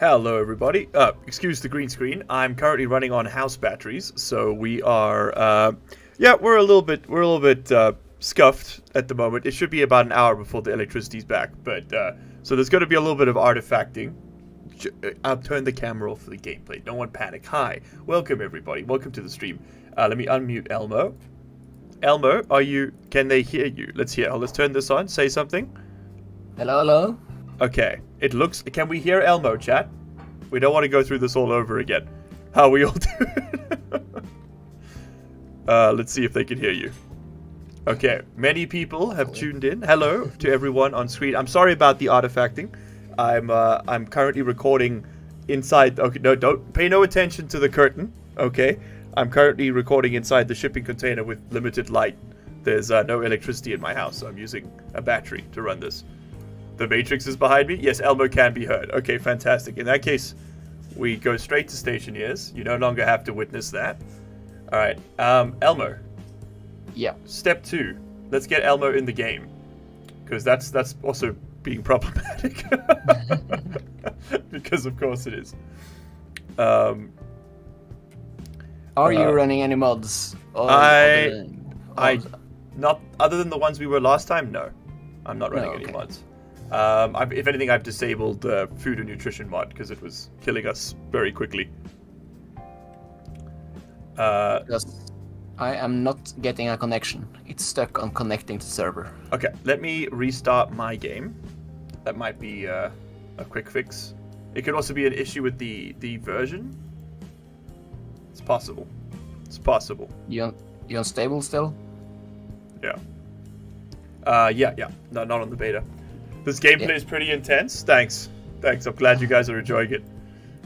Hello, everybody. Excuse the green screen. I'm currently running on house batteries, so we are. Yeah, we're a little bit scuffed at the moment. It should be about an hour before the electricity's back, but so there's going to be a little bit of artifacting. I'll turn the camera off for the gameplay. No one panic. Hi, welcome everybody. Welcome to the stream. Let me unmute Elmo. Elmo, are you? Can they hear you? Let's hear. Let's turn this on. Say something. Hello, hello. Okay. It looks. Can we hear Elmo, chat? We don't want to go through this all over again. How we all doing? Let's see if they can hear you. Okay. Many people have tuned in. Hello to everyone on screen. I'm sorry about the artifacting. I'm currently recording inside. Okay, no, don't pay no attention to the curtain. Okay. I'm currently recording inside the shipping container with limited light. There's no electricity in my house, so I'm using a battery to run this. The Matrix is behind me. Yes, Elmo can be heard. Okay, fantastic. In that case, we go straight to station ears. You no longer have to witness that. All right, Elmo. Yeah. Step 2. Let's get Elmo in the game, because that's also being problematic. Because of course it is. Are you running any mods? Not other than the ones we were last time. No, I'm not running any mods. If anything, I've disabled the food and nutrition mod because it was killing us very quickly. Because I am not getting a connection. It's stuck on connecting to server. Okay, let me restart my game. That might be a quick fix. It could also be an issue with the version. It's possible. It's possible. You unstable still? Yeah. Yeah. No, not on the beta. This gameplay is pretty intense. Thanks. I'm glad you guys are enjoying it.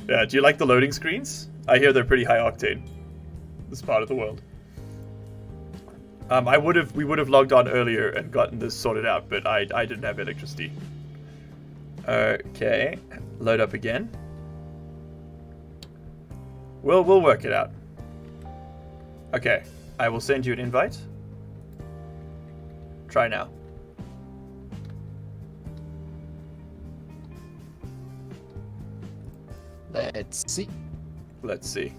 Yeah. Do you like the loading screens? I hear they're pretty high octane. This part of the world. We would have logged on earlier and gotten this sorted out, but I didn't have electricity. Okay. Load up again. We'll work it out. Okay. I will send you an invite. Try now. Let's see. Let's see.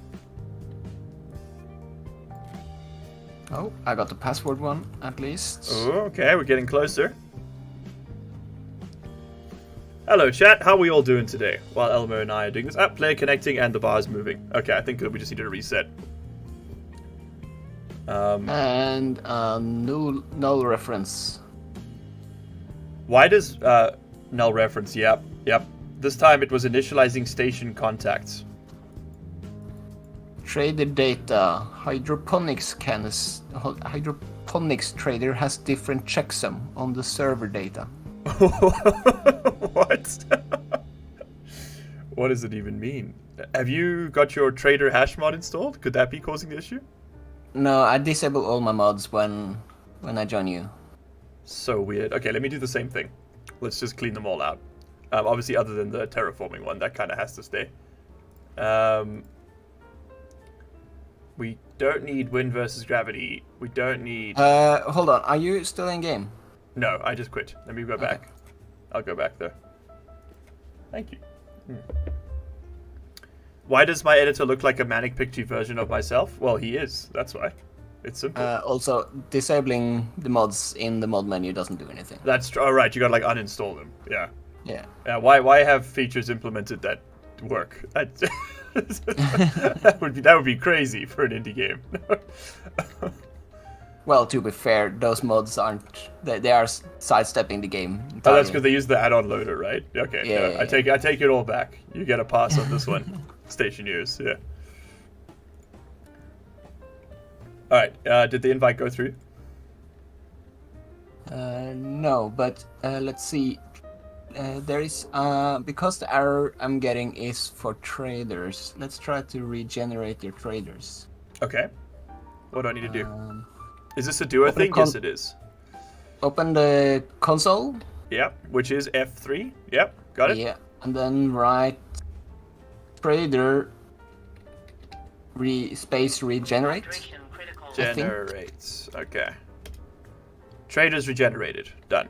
Oh, I got the password one at least. Oh, okay, we're getting closer. Hello, chat. How are we all doing today? While Elmo and I are doing this. Player connecting and the bar is moving. Okay, I think we just need to reset. And null reference. Why does null reference? Yep. This time it was initializing station contacts. Trader data. Hydroponics trader has different checksum on the server data. What? What does it even mean? Have you got your trader hash mod installed? Could that be causing the issue? No, I disable all my mods when I join you. So weird. Okay, let me do the same thing. Let's just clean them all out. Obviously, other than the terraforming one, that kind of has to stay. We don't need wind versus gravity. We don't need... Hold on. Are you still in game? No, I just quit. Let me go back. I'll go back there. Thank you. Why does my editor look like a manic pixie version of myself? Well, he is. That's why. It's simple. Also, disabling the mods in the mod menu doesn't do anything. That's true. Oh, right. You gotta like uninstall them. Yeah. Yeah. Why have features implemented that work? That would be crazy for an indie game. Well, to be fair, those mods aren't. They are sidestepping the game entirely. Oh, that's because they use the add-on loader, right? Okay. Yeah, no, I take it all back. You get a pass on this one. Stationeers, yeah. All right. Did the invite go through? No, but let's see. There is because the error I'm getting is for traders. Let's try to regenerate your traders. Okay. What do I need to do? Is this a duo thing? Yes, it is. Open the console. Yep. Which is F3. Yep. Got it. Yeah, and then write trader space regenerate. Generates. Okay. Traders regenerated. Done.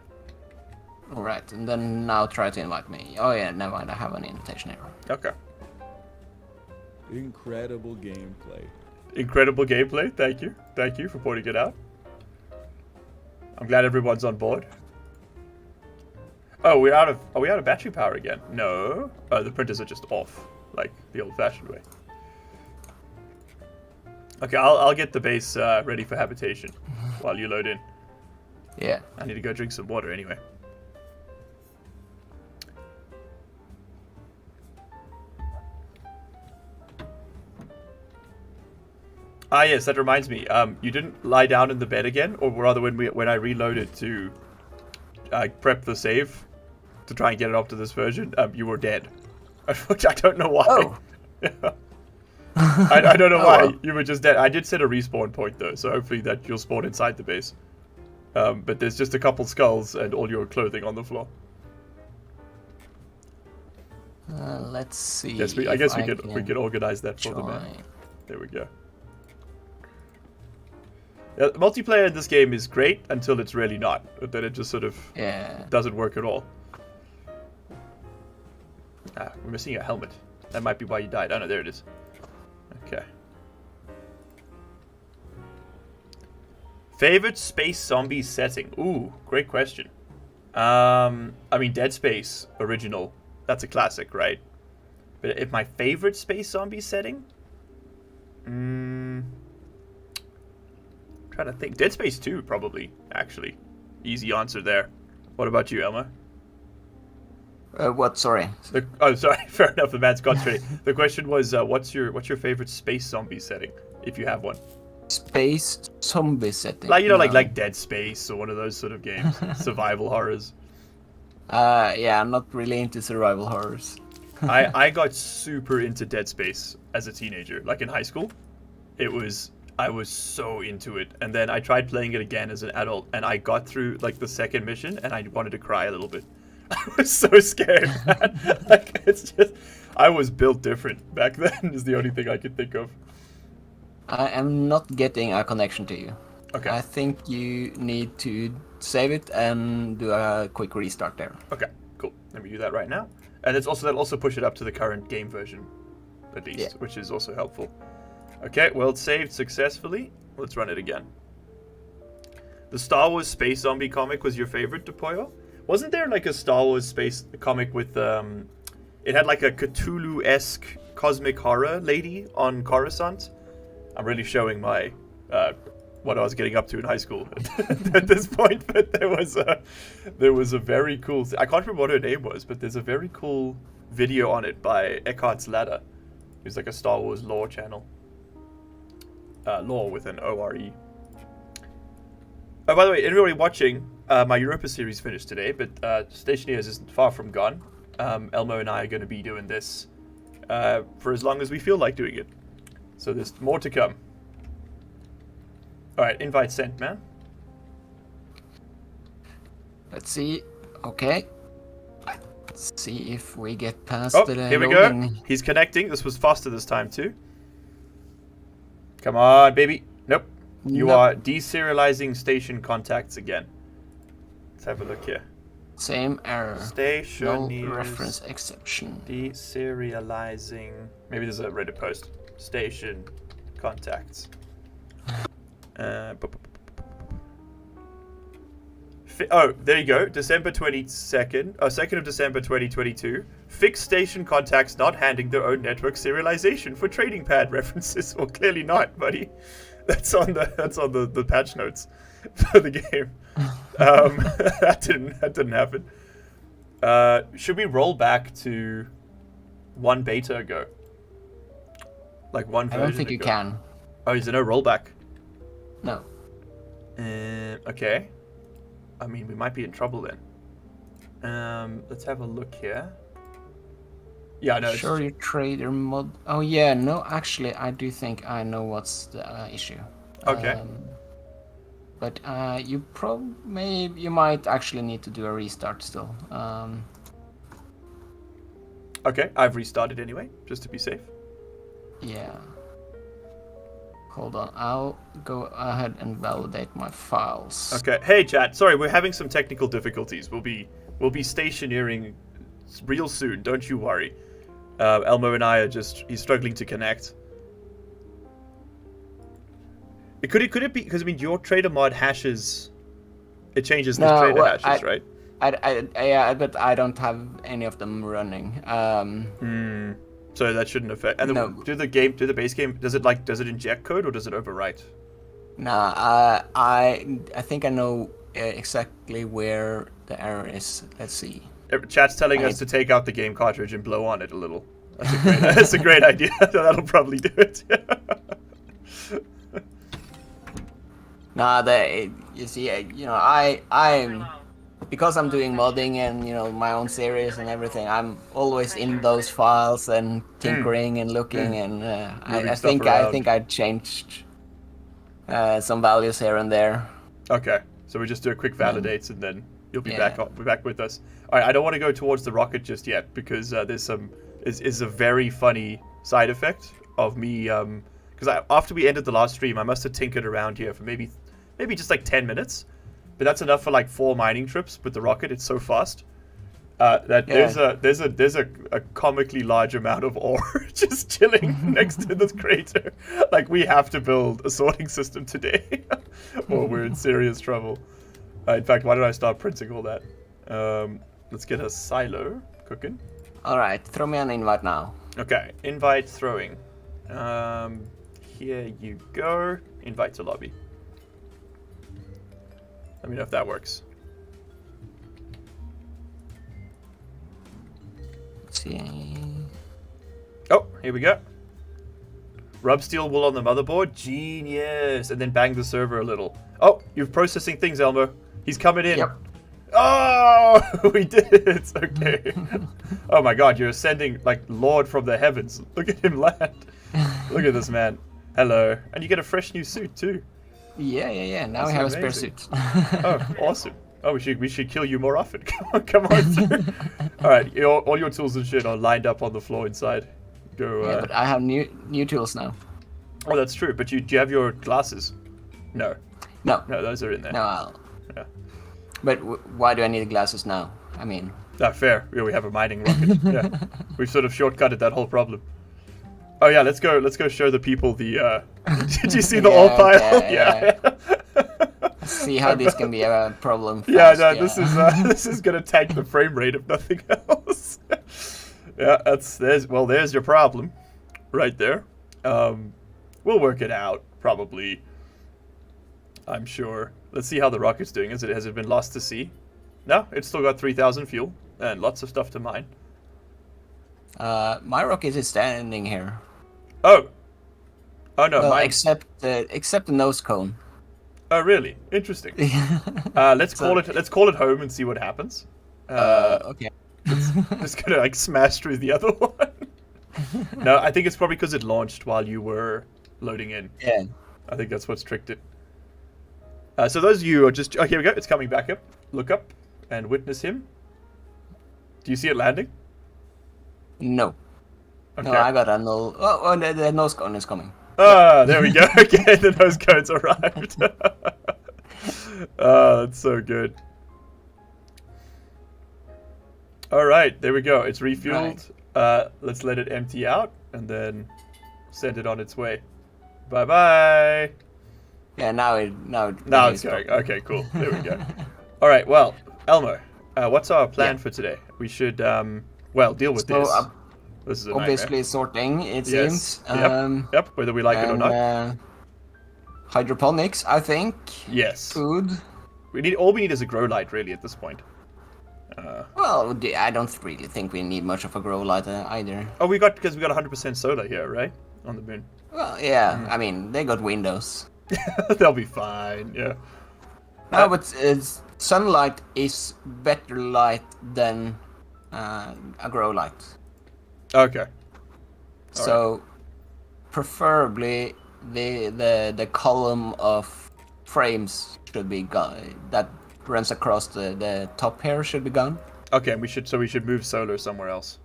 Right, and then now try to invite me. Oh yeah, never mind, I have an invitation error. Okay. Incredible gameplay. Incredible gameplay. Thank you. Thank you for pointing it out. I'm glad everyone's on board. Oh, are we out of battery power again? No. Oh, the printers are just off, like the old-fashioned way. Okay, I'll get the base ready for habitation while you load in. Yeah. I need to go drink some water anyway. Ah, yes, that reminds me. You didn't lie down in the bed again, or rather, when I reloaded to prep the save to try and get it up to this version, you were dead. Which I don't know why. Oh. I don't know why. Well. You were just dead. I did set a respawn point though, so hopefully that you'll spawn inside the base. But there's just a couple skulls and all your clothing on the floor. Let's see. Yes, I guess we could organize that for the man. join. There we go. Yeah, the multiplayer in this game is great until it's really not. Then it just sort of doesn't work at all. Ah, we're missing a helmet. That might be why you died. Oh no, there it is. Okay. Favorite space zombie setting? Ooh, great question. I mean, Dead Space original. That's a classic, right? But if my favorite space zombie setting? Trying to think. Dead Space 2, probably, actually. Easy answer there. What about you, Elmo? What? Sorry. Oh, sorry. Fair enough. The man's concentrating. The question was, what's your favorite space zombie setting, if you have one? Space zombie setting. Like, you know, like Dead Space or one of those sort of games. Survival horrors. Yeah, I'm not really into survival horrors. I got super into Dead Space as a teenager. Like in high school, I was so into it. And then I tried playing it again as an adult, and I got through like the second mission, and I wanted to cry a little bit. I was so scared, man. Like, it's just, I was built different back then. Is the only thing I could think of. I am not getting a connection to you. Okay. I think you need to save it and do a quick restart there. Okay, cool. Let me do that right now. And that'll also push it up to the current game version, at least, which is also helpful. Okay, well, it's saved successfully. Let's run it again. The Star Wars Space Zombie comic was your favorite, DePoyo? Wasn't there like a Star Wars space comic with, it had like a Cthulhu-esque cosmic horror lady on Coruscant? I'm really showing my, what I was getting up to in high school at this point, but there was a very cool, I can't remember what her name was, but there's a very cool video on it by Eckhart's Ladder. It's like a Star Wars lore channel. Lore with an O-R-E. Oh, by the way, anybody watching, my Europa series finished today, but Stationeers isn't far from gone. Elmo and I are going to be doing this for as long as we feel like doing it. So there's more to come. Alright, invite sent, man. Let's see. Okay. Let's see if we get past Oh, the here we loading. go. He's connecting. This was faster this time, too. Come on, baby. Nope. You are deserializing station contacts again. Let's have a look here. Same error. Station No reference exception. Deserializing. Maybe there's a Reddit post. Station contacts. Oh, there you go. December 22nd. 2nd of December 2022. Fixed station contacts not handing their own network serialization for trading pad references. Well, clearly not, buddy. That's on the patch notes for the game. That didn't happen. Should we roll back to one beta ago? Like one version I don't think you ago? can. Oh, is there no rollback? No. Okay. I mean, we might be in trouble then. Let's have a look here. Yeah, no. Sure, you trader mod. Oh yeah, no. Actually, I do think I know what's the issue. Okay. But you might actually need to do a restart still. Okay, I've restarted anyway, just to be safe. Yeah. Hold on, I'll go ahead and validate my files. Okay. Hey, chat. Sorry, we're having some technical difficulties. We'll be We'll be stationeering real soon. Don't you worry. Elmo and I are he's struggling to connect. Could it be because I mean your trader mod hashes? It changes the trader hashes, right? Yeah, but I don't have any of them running. So that shouldn't affect. And No. do the base game? Does it inject code or does it overwrite? Nah, I think I know exactly where the error is. Let's see. Chat's telling us to take out the game cartridge and blow on it a little. That's a great idea. That'll probably do it. Nah, you see, I'm because I'm doing modding and my own series and everything. I'm always in those files and tinkering and looking, and I think I changed some values here and there. Okay, so we just do a quick validates and then you'll be back with us. All right, I don't want to go towards the rocket just yet because there's is a very funny side effect of me because after we ended the last stream, I must have tinkered around here for maybe just like 10 minutes, but that's enough for like 4 mining trips with the rocket. It's so fast that there's a comically large amount of ore just chilling next to this crater. Like we have to build a sorting system today, or we're in serious trouble. In fact, why don't I start printing all that? Let's get a silo cooking. All right, throw me an invite now. Okay, invite throwing. Here you go. Invite to lobby. Let me know if that works. Let's see. Oh, here we go. Rub steel wool on the motherboard. Genius. And then bang the server a little. Oh, you're processing things, Elmo. He's coming in. Yep. Oh, we did it. Okay. Oh my god, you're ascending like Lord from the heavens. Look at him land. Look at this man. Hello. And you get a fresh new suit too. Yeah. Now we have amazing. a spare suit. Oh, awesome. Oh, we should kill you more often. Come on through. All right, all your tools and shit are lined up on the floor inside. Go. Yeah, but I have new tools now. Oh, that's true. But do you have your glasses? No, those are in there. No, Yeah. But why do I need glasses now? I mean. Fair. Yeah, we have a mining rocket. Yeah, we've sort of shortcutted that whole problem. Oh yeah, let's go show the people the. Did you see the ore pile? Okay, yeah. See how this can be a problem. This is gonna tank the frame rate if nothing else. Yeah, there's your problem, right there. We'll work it out probably. I'm sure. Let's see how the rocket's doing. Has it been lost to sea? No, it's still got 3,000 fuel and lots of stuff to mine. My rocket is standing here. Oh no, well, except the nose cone. Oh really? Interesting. Let's call it home and see what happens. Okay. It's gonna like smash through the other one. No, I think it's probably because it launched while you were loading in. Yeah. I think that's what's tricked it. So those of you who are just... Oh, here we go. It's coming back up. Look up and witness him. Do you see it landing? No. Okay. No, I got a null. Oh, the nose cone is coming. Ah, there we go. Okay, the nose cone's arrived. That's so good. All right, there we go. It's refueled. Right. Let's let it empty out and then send it on its way. Bye-bye. Yeah, now it's going. Okay, cool. There we go. All right, well, Elmo, what's our plan for today? We should, deal with this. This is a obviously nightmare. Sorting, it seems. Yep, whether we like it or not. Hydroponics, I think. Yes. Food. All we need is a grow light, really, at this point. Well, I don't really think we need much of a grow light either. Oh, because we got 100% solar here, right? On the moon. Well, yeah. I mean, they got windows. They'll be fine. Yeah. No, but sunlight is better light than a grow light. Okay. So, preferably the column of frames should be gone. That runs across the top here should be gone. Okay, we should move solar somewhere else.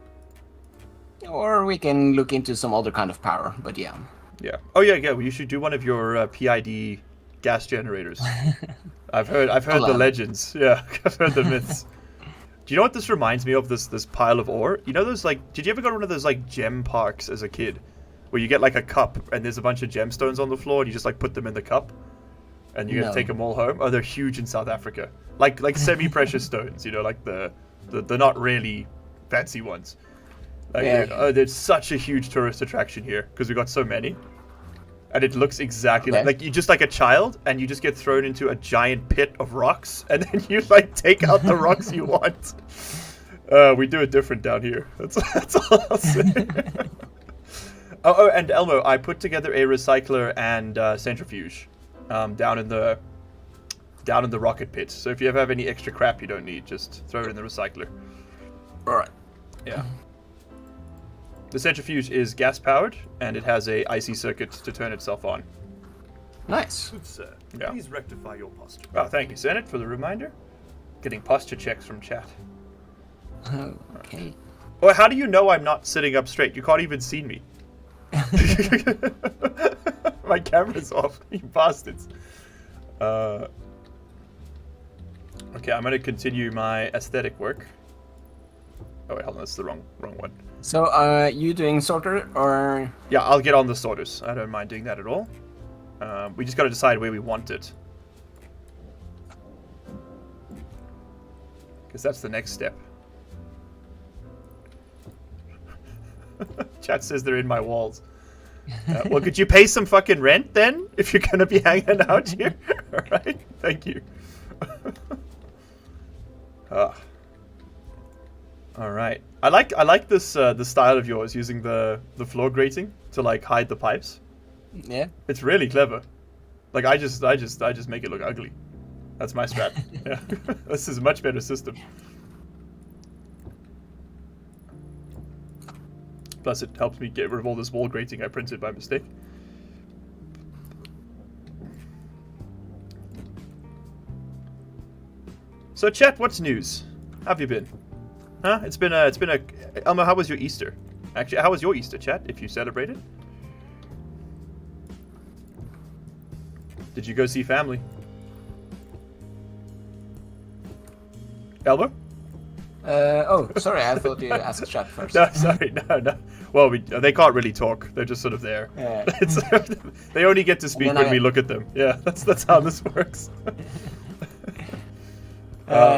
Or we can look into some other kind of power, but yeah. Yeah. Oh yeah. Well, you should do one of your PID gas generators. I've heard the legends. Yeah, I've heard the myths. Do you know what this reminds me of? This pile of ore. You know those like? Did you ever go to one of those like gem parks as a kid, where you get like a cup and there's a bunch of gemstones on the floor and you just like put them in the cup, and you take them all home? Oh, they're huge in South Africa. Like semi-precious stones. You know, like the not really fancy ones. Like, there's such a huge tourist attraction here because we got so many. And it looks exactly like you just like a child, and you just get thrown into a giant pit of rocks, and then you like take out the rocks you want. We do it different down here. That's all I'll say. Oh, and Elmo, I put together a recycler and centrifuge down in the rocket pit. So if you ever have any extra crap you don't need, just throw it in the recycler. All right. Yeah. The centrifuge is gas-powered, and it has a IC circuit to turn itself on. Nice. Good sir. Yeah. Please rectify your posture. Oh, thank you, Senate, for the reminder. Getting posture checks from chat. Okay. Well, how do you know I'm not sitting up straight? You can't even see me. My camera's off, you bastards. Okay, I'm going to continue my aesthetic work. Oh, wait, hold on, that's the wrong one. So, are you doing sorter or? Yeah, I'll get on the sorters. I don't mind doing that at all. We just got to decide where we want it. Because that's the next step. Chat says they're in my walls. Well, could you pay some fucking rent then? If you're going to be hanging out here? Alright, thank you. Alright. I like this the style of yours, using the floor grating to like hide the pipes. Yeah. It's really clever. Like I just make it look ugly. That's my strat. Yeah. This is a much better system. Plus it helps me get rid of all this wall grating I printed by mistake. So chat, what's news? How have you been? Huh? It's been a Elmo, how was your Easter? Actually, how was your Easter, chat, if you celebrated? Did you go see family? Elmo? Oh, sorry, I thought you asked chat first. No, sorry, no. Well, they can't really talk. They're just sort of there. Yeah. They only get to speak when we look at them. Yeah, that's how this works.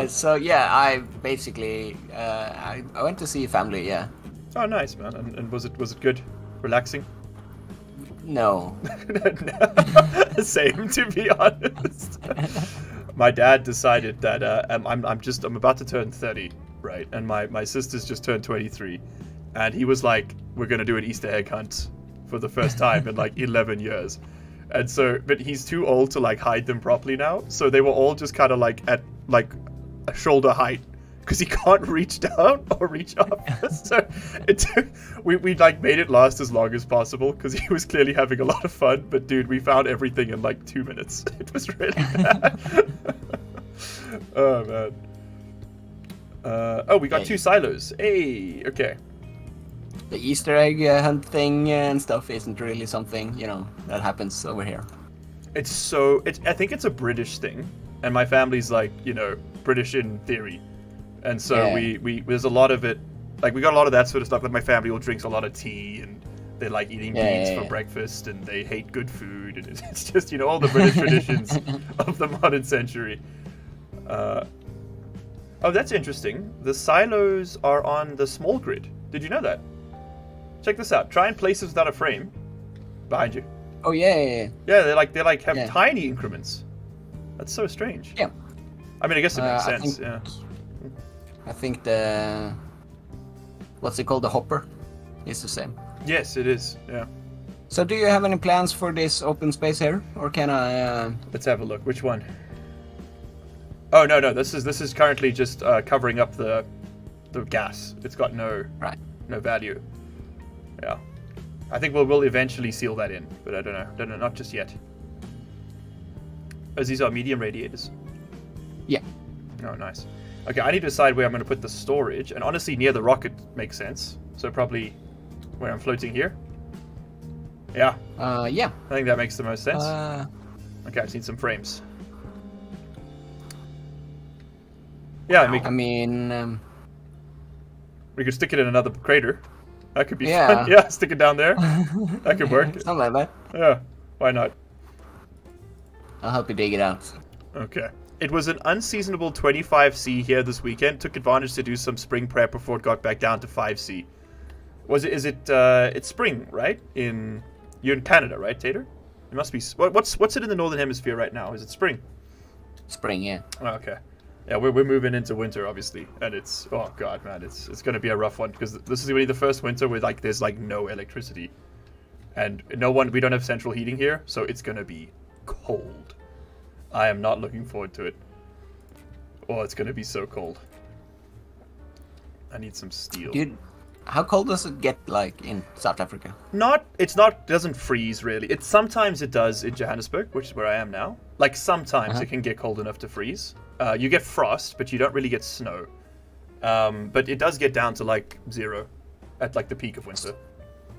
So yeah, I basically I went to see family. Yeah. Oh, nice, man. And was it good? Relaxing? No. Same, to be honest. My dad decided that I'm about to turn 30, right? And my sister's just turned 23, and he was like, "We're gonna do an Easter egg hunt for the first time in like 11 years." And so, but he's too old to like hide them properly now. So they were all just kind of like at like a shoulder height, because he can't reach down or reach up. So we like made it last as long as possible, because he was clearly having a lot of fun. But dude, we found everything in like 2 minutes. It was really bad. Oh man. Oh, we got 2 silos. Hey, okay. The Easter egg hunt thing and stuff isn't really something, you know, that happens over here. I think it's a British thing, and my family's like, you know, British in theory. And so we there's a lot of it, like we got a lot of that sort of stuff. Like my family all drinks a lot of tea, and they like eating beans for breakfast, and they hate good food, and it's just, you know, all the British traditions of the modern century. Oh, that's interesting. The silos are on the small grid. Did you know that? Check this out. Try and place it without a frame. Behind you. Oh yeah. Yeah, they have tiny increments. That's so strange. Yeah. I mean, I guess it makes sense. I think the what's it called, the hopper, is the same. Yes, it is. Yeah. So, do you have any plans for this open space here, or can I? Let's have a look. Which one? Oh no, this is currently just covering up the gas. It's got no value. Yeah. I think we'll eventually seal that in, but I don't know, not just yet. As these are medium radiators. Yeah. Oh, nice. Okay, I need to decide where I'm going to put the storage, and honestly, near the rocket makes sense. So probably where I'm floating here. Yeah. Yeah. I think that makes the most sense. Okay, I just need some frames. Yeah, I mean, We could stick it in another crater. That could be fun. Yeah, stick it down there. That could work. Something like that. Yeah, why not? I'll help you dig it out. Okay. It was an unseasonable 25C here this weekend. Took advantage to do some spring prep before it got back down to 5C. Is it it's spring, right? You're in Canada, right, Tater? It must be. What's it in the northern hemisphere right now? Is it spring? Spring, yeah. Oh, okay. Yeah, we're moving into winter, obviously, and it's, oh god, man, it's gonna be a rough one because this is really the first winter where like there's like no electricity, and we don't have central heating here, so it's gonna be cold. I am not looking forward to it. Oh, it's gonna be so cold. I need some steel. Dude, how cold does it get like in South Africa? It doesn't freeze really. Sometimes it does in Johannesburg, which is where I am now. Like sometimes it can get cold enough to freeze. You get frost, but you don't really get snow. But it does get down to like 0 at like the peak of winter.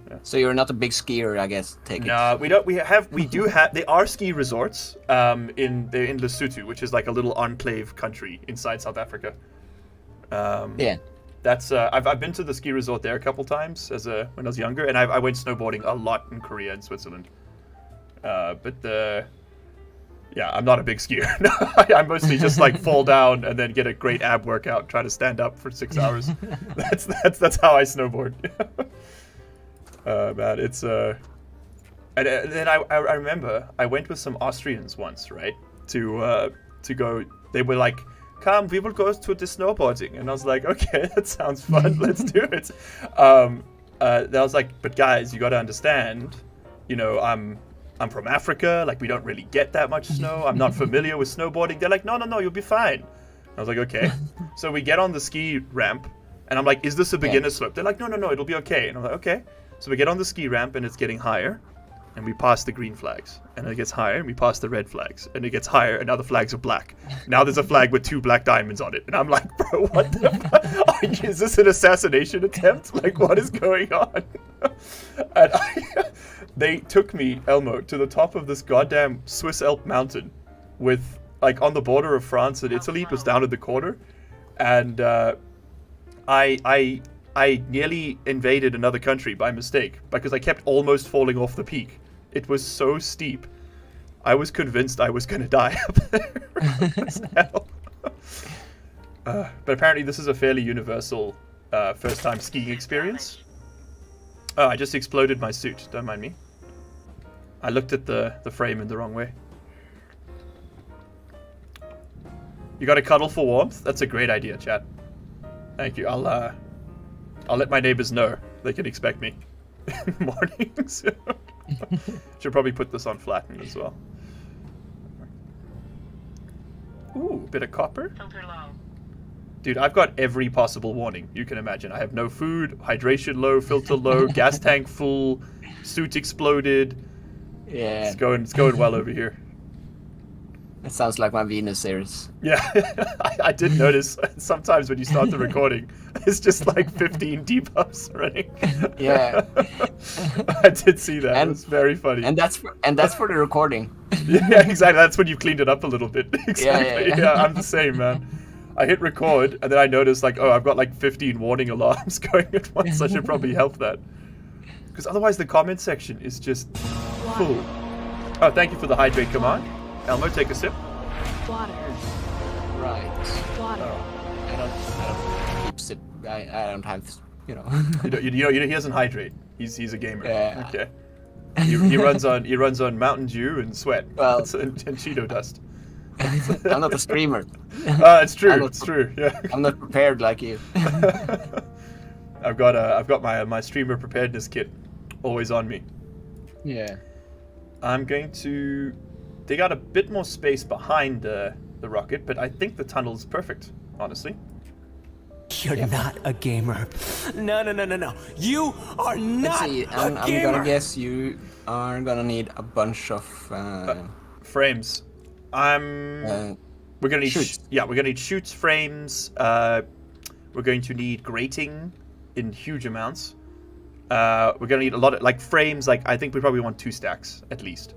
Yeah. So you're not a big skier, I guess. No, we don't. We do have. There are ski resorts. In Lesotho, which is like a little enclave country inside South Africa. Yeah. That's I've been to the ski resort there a couple times when I was younger, and I went snowboarding a lot in Korea and Switzerland. Yeah, I'm not a big skier. I mostly just like fall down and then get a great ab workout, try to stand up for 6 hours. That's how I snowboard. Man, it's and then I remember I went with some Austrians once, right? To go. They were like, "Come, we will go to the snowboarding," and I was like, "Okay, that sounds fun. Let's do it." I was like, "But guys, you got to understand, you know, I'm from Africa. Like, we don't really get that much snow. I'm not familiar with snowboarding." They're like, no, you'll be fine. I was like, okay. So we get on the ski ramp, and I'm like, is this a beginner slope? They're like, no, it'll be okay. And I'm like, okay. So we get on the ski ramp, and it's getting higher, and we pass the green flags. And it gets higher, and we pass the red flags. And it gets higher, and now the flags are black. Now there's a flag with 2 black diamonds on it. And I'm like, bro, what the fuck? Is this an assassination attempt? Like, what is going on? And they took me, Elmo, to the top of this goddamn Swiss Alp mountain with, like, on the border of France and Italy. It was down in the corner. And I nearly invaded another country by mistake because I kept almost falling off the peak. It was so steep. I was convinced I was going to die up there. But apparently this is a fairly universal first-time skiing experience. Oh, I just exploded my suit. Don't mind me. I looked at the frame in the wrong way. You got a cuddle for warmth? That's a great idea, chat. Thank you. I'll let my neighbors know they can expect me in the mornings. Should probably put this on flatten as well. Ooh, bit of copper. Filter low. Dude, I've got every possible warning you can imagine. I have no food, hydration low, filter low, gas tank full, suit exploded. Yeah. It's going well over here. It sounds like my Venus series. Yeah, I did notice sometimes when you start the recording, it's just like 15 debuffs running. Yeah. I did see that. It was very funny. And that's for the recording. Yeah, exactly. That's when you've cleaned it up a little bit. Exactly. Yeah. Yeah, I'm the same, man. I hit record, and then I noticed, like, oh, I've got like 15 warning alarms going at once. I should probably help that. Because otherwise the comment section is just full. Oh, thank you for the hydrate command. Elmo, take a sip. Water. Right. Water. I don't keep sip. I don't have, you know. He doesn't hydrate. He's a gamer. Yeah. Okay. He runs on Mountain Dew and sweat. Well, and Cheeto dust. I'm not a streamer. It's true. It's true. Yeah. I'm not prepared like you. I've got my streamer preparedness kit always on me. Yeah. I'm going to dig out a bit more space behind the rocket, but I think the tunnel's perfect, honestly. You're not a gamer. No. You are not Let's see. a I'm gamer. gonna guess you are gonna need a bunch of Frames. We're gonna need chutes. we're gonna need chutes, frames. We're going to need grating in huge amounts. We're gonna need a lot of like frames. Like I think we probably want 2 stacks at least,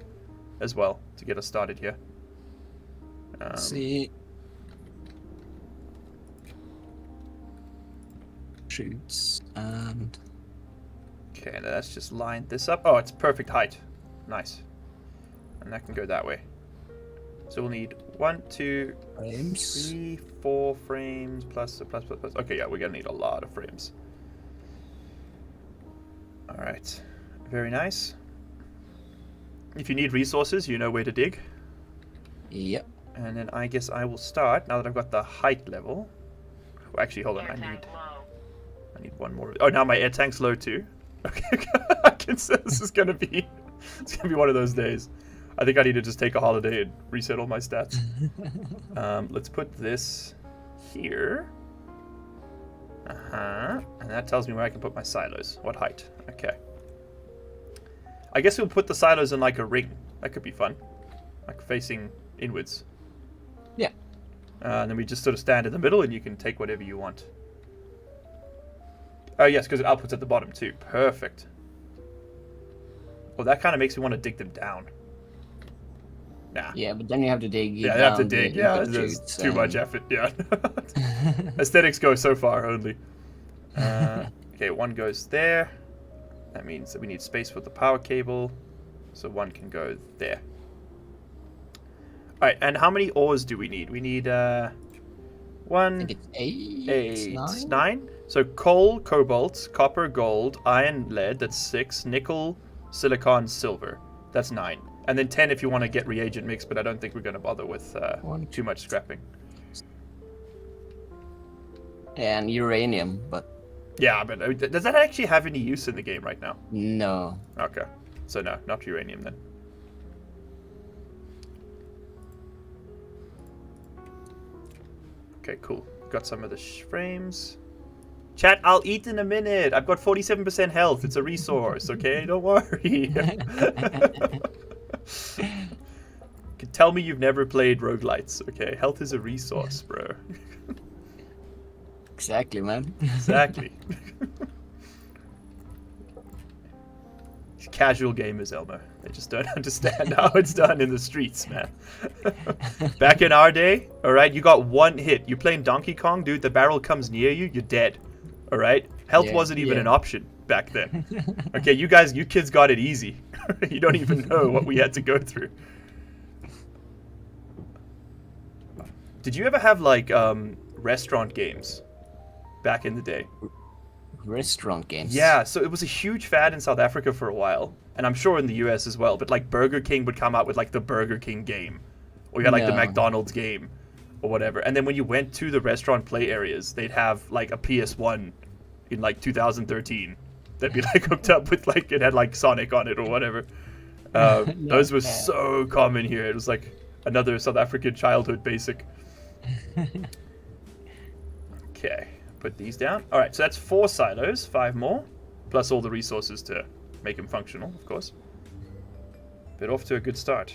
as well, to get us started here. see. shoots and... Okay, let's just line this up. Oh, it's perfect height. Nice. And that can go that way. So we'll need 1, 2, frames. 3, 4 frames plus. Okay, yeah, we're gonna need a lot of frames. All right, very nice. If you need resources, you know where to dig. Yep. And then I guess I will start now that I've got the height level. Well, actually, hold on, I need one more. Oh, now my air tank's low too. Okay, I can say this is gonna be one of those days. I think I need to just take a holiday and reset all my stats. Let's put this here. And that tells me where I can put my silos. What height? Okay. I guess we'll put the silos in like a ring. That could be fun. Like facing inwards. Yeah. And then we just sort of stand in the middle and you can take whatever you want. Oh yes, because it outputs at the bottom too. Perfect. Well, that kind of makes me want to dig them down. Nah. Yeah, but then you have to dig. Yeah, you have to dig. Yeah, there's too much effort. Yeah. Aesthetics go so far only. Okay, one goes there. That means that we need space for the power cable. So one can go there. Alright, and how many ores do we need? We need 1, I think it's 8, 9. So coal, cobalt, copper, gold, iron, lead, that's 6, nickel, silicon, silver. That's 9. And then 10 if you want to get reagent mix, but I don't think we're going to bother with too much scrapping. And uranium, but... Yeah, but does that actually have any use in the game right now? No. Okay. So no, not uranium then. Okay, cool. Got some of the frames. Chat, I'll eat in a minute. I've got 47% health. It's a resource, okay? Don't worry. Tell me you've never played roguelites, okay? Health is a resource, bro. Exactly, man. Exactly. Casual gamers, Elmo. They just don't understand how it's done in the streets, man. Back in our day, alright, you got one hit. You're playing Donkey Kong, dude, the barrel comes near you, you're dead. Alright? Health wasn't even an option back then. Okay, you kids got it easy. You don't even know what we had to go through. Did you ever have, like, restaurant games back in the day? Restaurant games? Yeah, so it was a huge fad in South Africa for a while, and I'm sure in the US as well, but like Burger King would come out with like the Burger King game, or you had like the McDonald's game, or whatever. And then when you went to the restaurant play areas, they'd have like a PS1 in like 2013 that'd be like hooked up with like, it had like Sonic on it or whatever. Those were so common here. It was like another South African childhood basic. Okay. Put these down. All right, so that's 4 silos, 5 more, plus all the resources to make them functional, of course. But off to a good start.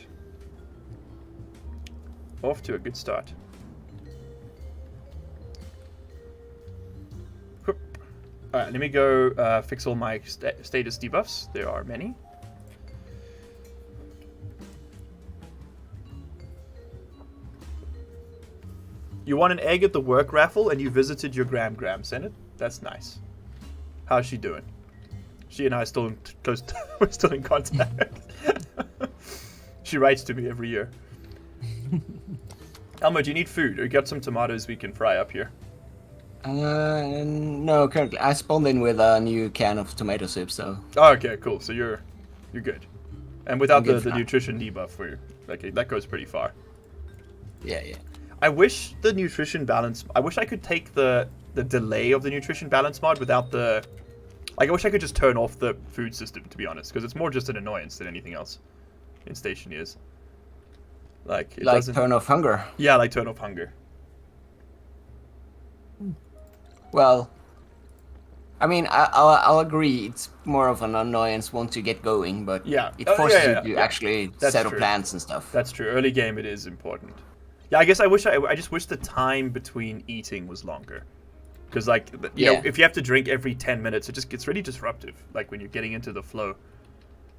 Off to a good start. Whoop. All right, let me go fix all my status debuffs. There are many. You won an egg at the work raffle and you visited your Gram, send it? That's nice. How's she doing? She and I are still in we're still in contact. She writes to me every year. Elmo, do you need food? Or you got some tomatoes we can fry up here? No, currently. I spawned in with a new can of tomato soup, so... Oh, okay, cool. So you're good. And without the nutrition debuff for you, that goes pretty far. Yeah. I wish the nutrition balance... I wish I could take the delay of the nutrition balance mod without the... Like, I wish I could just turn off the food system, to be honest, because it's more just an annoyance than anything else in Station Years. Like, it doesn't... turn off hunger? Yeah, like turn off hunger. Well, I mean, I'll agree. It's more of an annoyance once you get going, but it forces you to actually settle plans and stuff. That's true. Early game, it is important. Yeah, I guess I just wish the time between eating was longer. Because, like, you know, if you have to drink every 10 minutes, it just gets really disruptive. Like, when you're getting into the flow.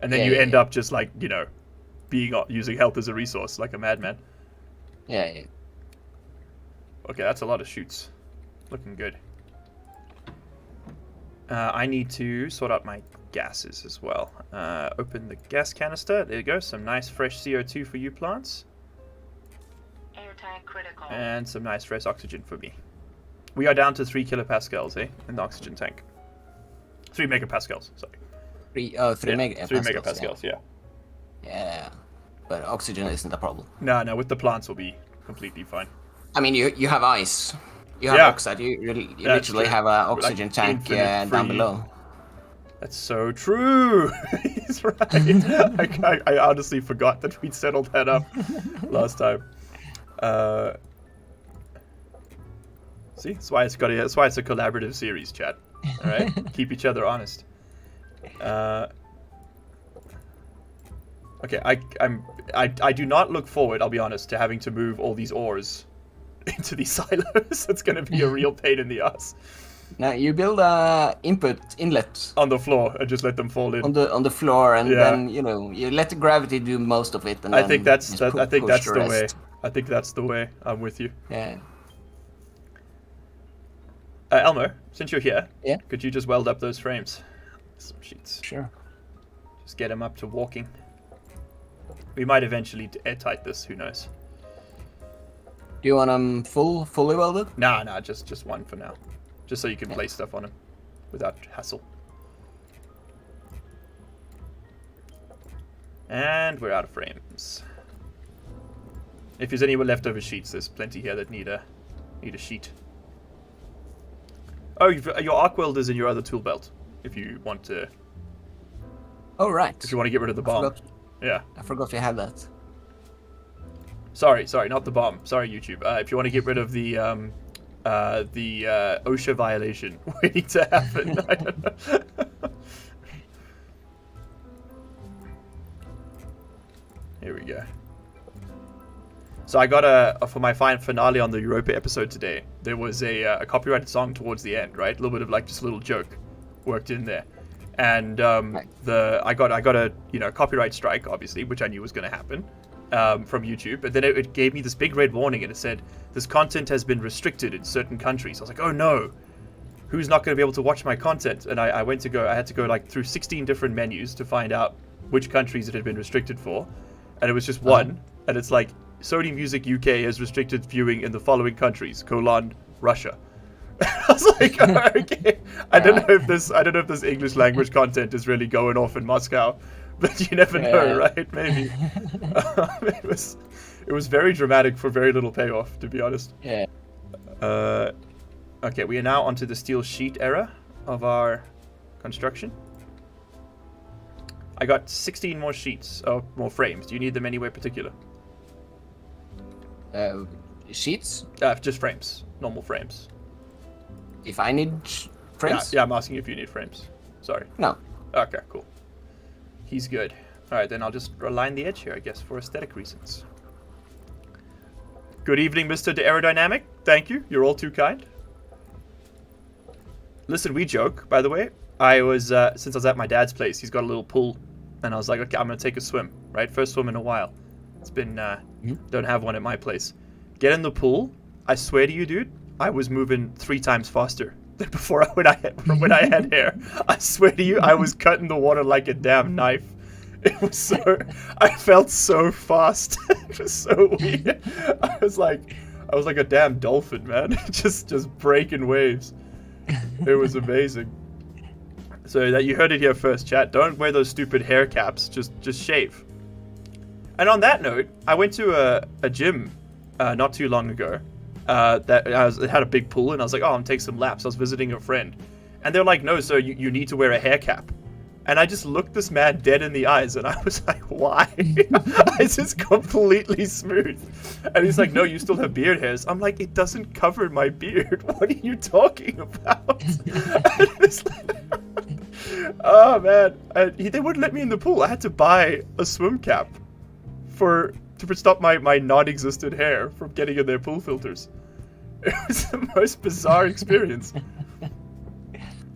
And then you end up just, like, you know, using health as a resource, like a madman. Yeah. Okay, that's a lot of shoots. Looking good. I need to sort out my gases as well. Open the gas canister. There you go. Some nice fresh CO2 for you plants. Air tank critical. And some nice fresh oxygen for me. We are down to 3 kilopascals, in the oxygen tank. 3 megapascals, sorry. 3 megapascals. 3 megapascals, yeah. Yeah, but oxygen isn't a problem. No, with the plants will be completely fine. I mean, you have ice. You have oxide. You literally true. have an oxygen Like tank infinite down free. below. That's so true. He's right. I honestly forgot that we'd settled that up last time. See, that's why it's a collaborative series, chat. All right, keep each other honest. Okay, I do not look forward, I'll be honest, to having to move all these ores into these silos. It's going to be a real pain in the ass. Now you build a inlet On the floor and just let them fall in. on the floor, and Yeah. then you let the gravity do most of it. And I then think that's just I think push that's the the way. rest. I think that's the way. I'm with you. Yeah. Elmo, since you're here, Yeah. could you just weld up those frames? Some sheets. Sure. Just get them up to walking. We might eventually airtight this. Who knows? Do you want them fully welded? Nah, just one for now. Just so you can place stuff on them without hassle. And we're out of frames. If there's any leftover sheets, there's plenty here that need a sheet. Oh, your arc welder's in your other tool belt. If you want to, Oh right. if you want to get rid of the bomb. Yeah. I forgot we had that. Sorry, not the bomb. Sorry, YouTube. If you want to get rid of the OSHA violation waiting to happen, I don't know. Here we go. So I got for my finale on the Europa episode today, there was a copyrighted song towards the end, right? A little bit of like just a little joke worked in there. And I got a copyright strike, obviously, which I knew was going to happen from YouTube. But then it gave me this big red warning, and it said this content has been restricted in certain countries. I was like, oh no, who's not going to be able to watch my content? And I had to go like through 16 different menus to find out which countries it had been restricted for, and it was just one. And it's like Sony Music UK has restricted viewing in the following countries: Russia. I was like, oh, okay. I don't know if this English language content is really going off in Moscow, but you never know, right? Maybe. It was very dramatic for very little payoff, to be honest. Yeah. Okay, we are now onto the steel sheet era of our construction. I got 16 more sheets, more frames. Do you need them anywhere particular? Sheets? Just frames, normal frames. If I need frames? Yeah, I'm asking if you need frames. Sorry. No. Okay, cool. He's good. Alright, then I'll just align the edge here, I guess, for aesthetic reasons. Good evening, Mr. Aerodynamic. Thank you. You're all too kind. Listen, we joke, by the way. I was, since I was at my dad's place, he's got a little pool. And I was like, okay, I'm going to take a swim, right? First swim in a while. It's been, don't have one at my place. Get in the pool. I swear to you, dude, I was moving 3 times faster than before when I had hair. I swear to you, I was cutting the water like a damn knife. It was so, I felt so fast. It was so weird. I was like a damn dolphin, man. just breaking waves. It was amazing. So that you heard it here first, chat. Don't wear those stupid hair caps. Just shave. And on that note, I went to a gym not too long ago. It had a big pool, and I was like, oh, I'm gonna take some laps. I was visiting a friend, and they're like, no, sir, you need to wear a hair cap. And I just looked this man dead in the eyes, and I was like, why? It's just completely smooth. And he's like, no, you still have beard hairs. I'm like, it doesn't cover my beard. What are you talking about? And it's like, oh man, they wouldn't let me in the pool. I had to buy a swim cap to stop my non-existent hair from getting in their pool filters. It was the most bizarre experience.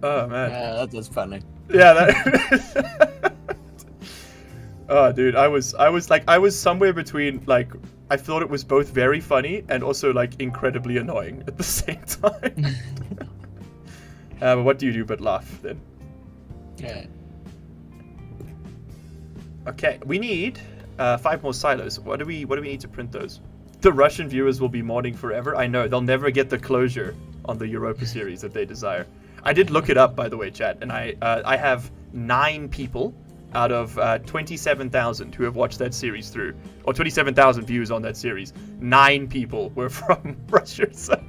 Oh man. Yeah, that was funny. Yeah, that. Oh, dude, I was somewhere between, like, I thought it was both very funny and also like incredibly annoying at the same time. But what do you do but laugh then? Yeah. Okay, we need 5 more silos. What do we need to print those? The Russian viewers will be mourning forever. I know, they'll never get the closure on the Europa series that they desire. I did look it up, by the way, chat, and I have 9 people out of 27,000 who have watched that series through, or 27,000 views on that series. 9 people were from Russia, so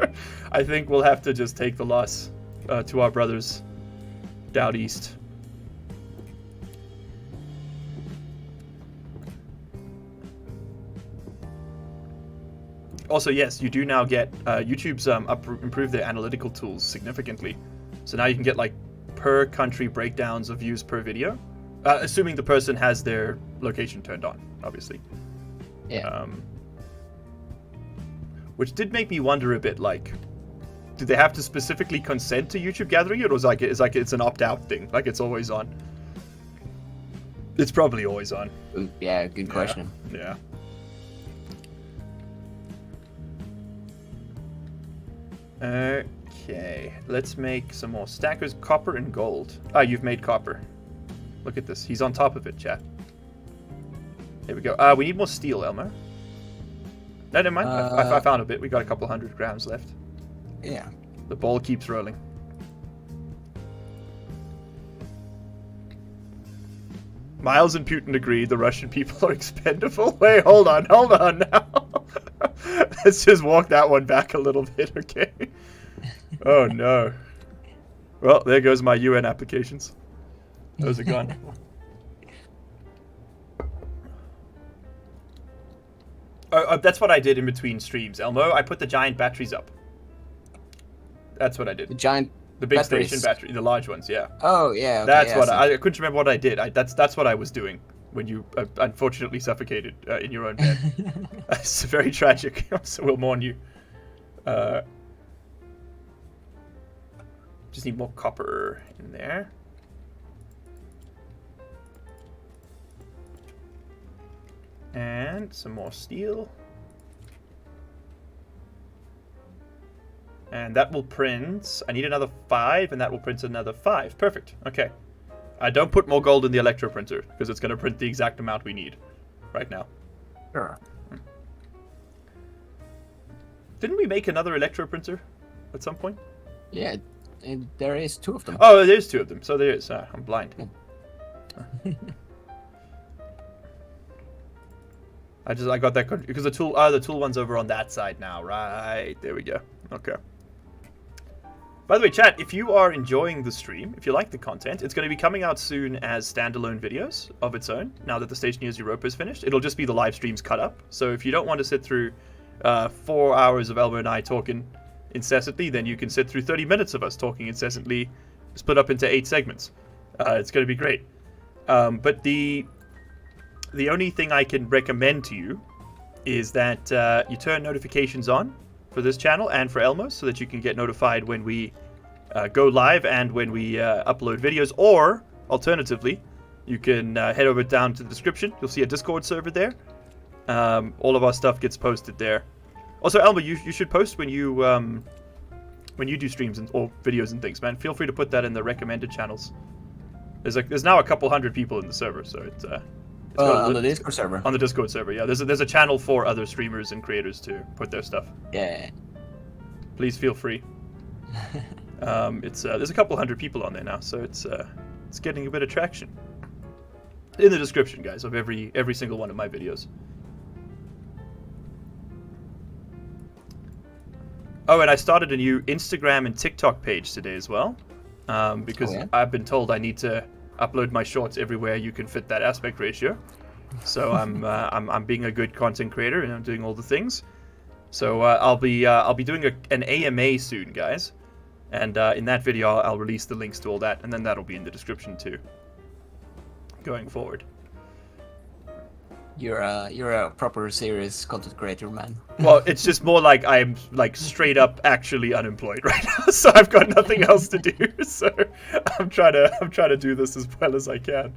I think we'll have to just take the loss to our brothers down east. Also, yes, you do now get YouTube's improved their analytical tools significantly. So now you can get like per country breakdowns of views per video, assuming the person has their location turned on, obviously. Yeah. Which did make me wonder a bit, like, do they have to specifically consent to YouTube gathering it, or it's an opt-out thing, like it's always on? It's probably always on. Yeah, good question. Yeah. Okay, let's make some more stackers. Copper and gold. Ah, you've made copper. Look at this. He's on top of it, chat. Here we go. We need more steel, Elmo. No, never mind. I found a bit. We got a couple 100 grams left. Yeah. The ball keeps rolling. Miles and Putin agree the Russian people are expendable. Wait, hold on now. Let's just walk that one back a little bit, okay? Oh no. Well, there goes my UN applications. Those are gone. That's what I did in between streams, Elmo. I put the giant batteries up. That's what I did. The big batteries. station battery, the large ones, yeah. Oh yeah. Okay, That's yeah, what so- I couldn't remember what I did. That's what I was doing when you unfortunately suffocated in your own bed. It's very tragic. So we'll mourn you. Just need more copper in there. And some more steel. And that will print... I need another 5, and that will print another 5. Perfect. Okay. Don't put more gold in the electro printer, because it's going to print the exact amount we need right now. Sure. Didn't we make another electro printer at some point? Yeah, there is 2 of them. Oh, there's 2 of them. So there is. I'm blind. I got that because the tool one's over on that side now. Right. There we go. Okay. By the way, chat, if you are enjoying the stream, if you like the content, it's going to be coming out soon as standalone videos of its own, now that the Station News Europa is finished. It'll just be the live streams cut up. So if you don't want to sit through 4 hours of Elmo and I talking incessantly, then you can sit through 30 minutes of us talking incessantly, split up into 8 segments. It's going to be great. But the only thing I can recommend to you is that you turn notifications on for this channel and for Elmo, so that you can get notified when we go live and when we upload videos. Or alternatively, you can head over down to the description. You'll see a Discord server there. All of our stuff gets posted there. Also, Elmo, you should post when you do streams or videos and things, man. Feel free to put that in the recommended channels. There's now a couple 100 people in the server, so it's on the Discord server. On the Discord server, yeah. There's a channel for other streamers and creators to put their stuff. Yeah. Please feel free. There's a couple 100 people on there now, so it's getting a bit of traction. In the description, guys, of every single one of my videos. Oh, and I started a new Instagram and TikTok page today as well, because I've been told I need to upload my shorts everywhere you can fit that aspect ratio. So I'm being a good content creator and I'm doing all the things. So I'll be doing an AMA soon, guys, and in that video I'll release the links to all that, and then that'll be in the description too, going forward. You're a proper serious content creator, man. Well, it's just more like I'm like straight up actually unemployed right now, so I've got nothing else to do. So I'm trying to do this as well as I can.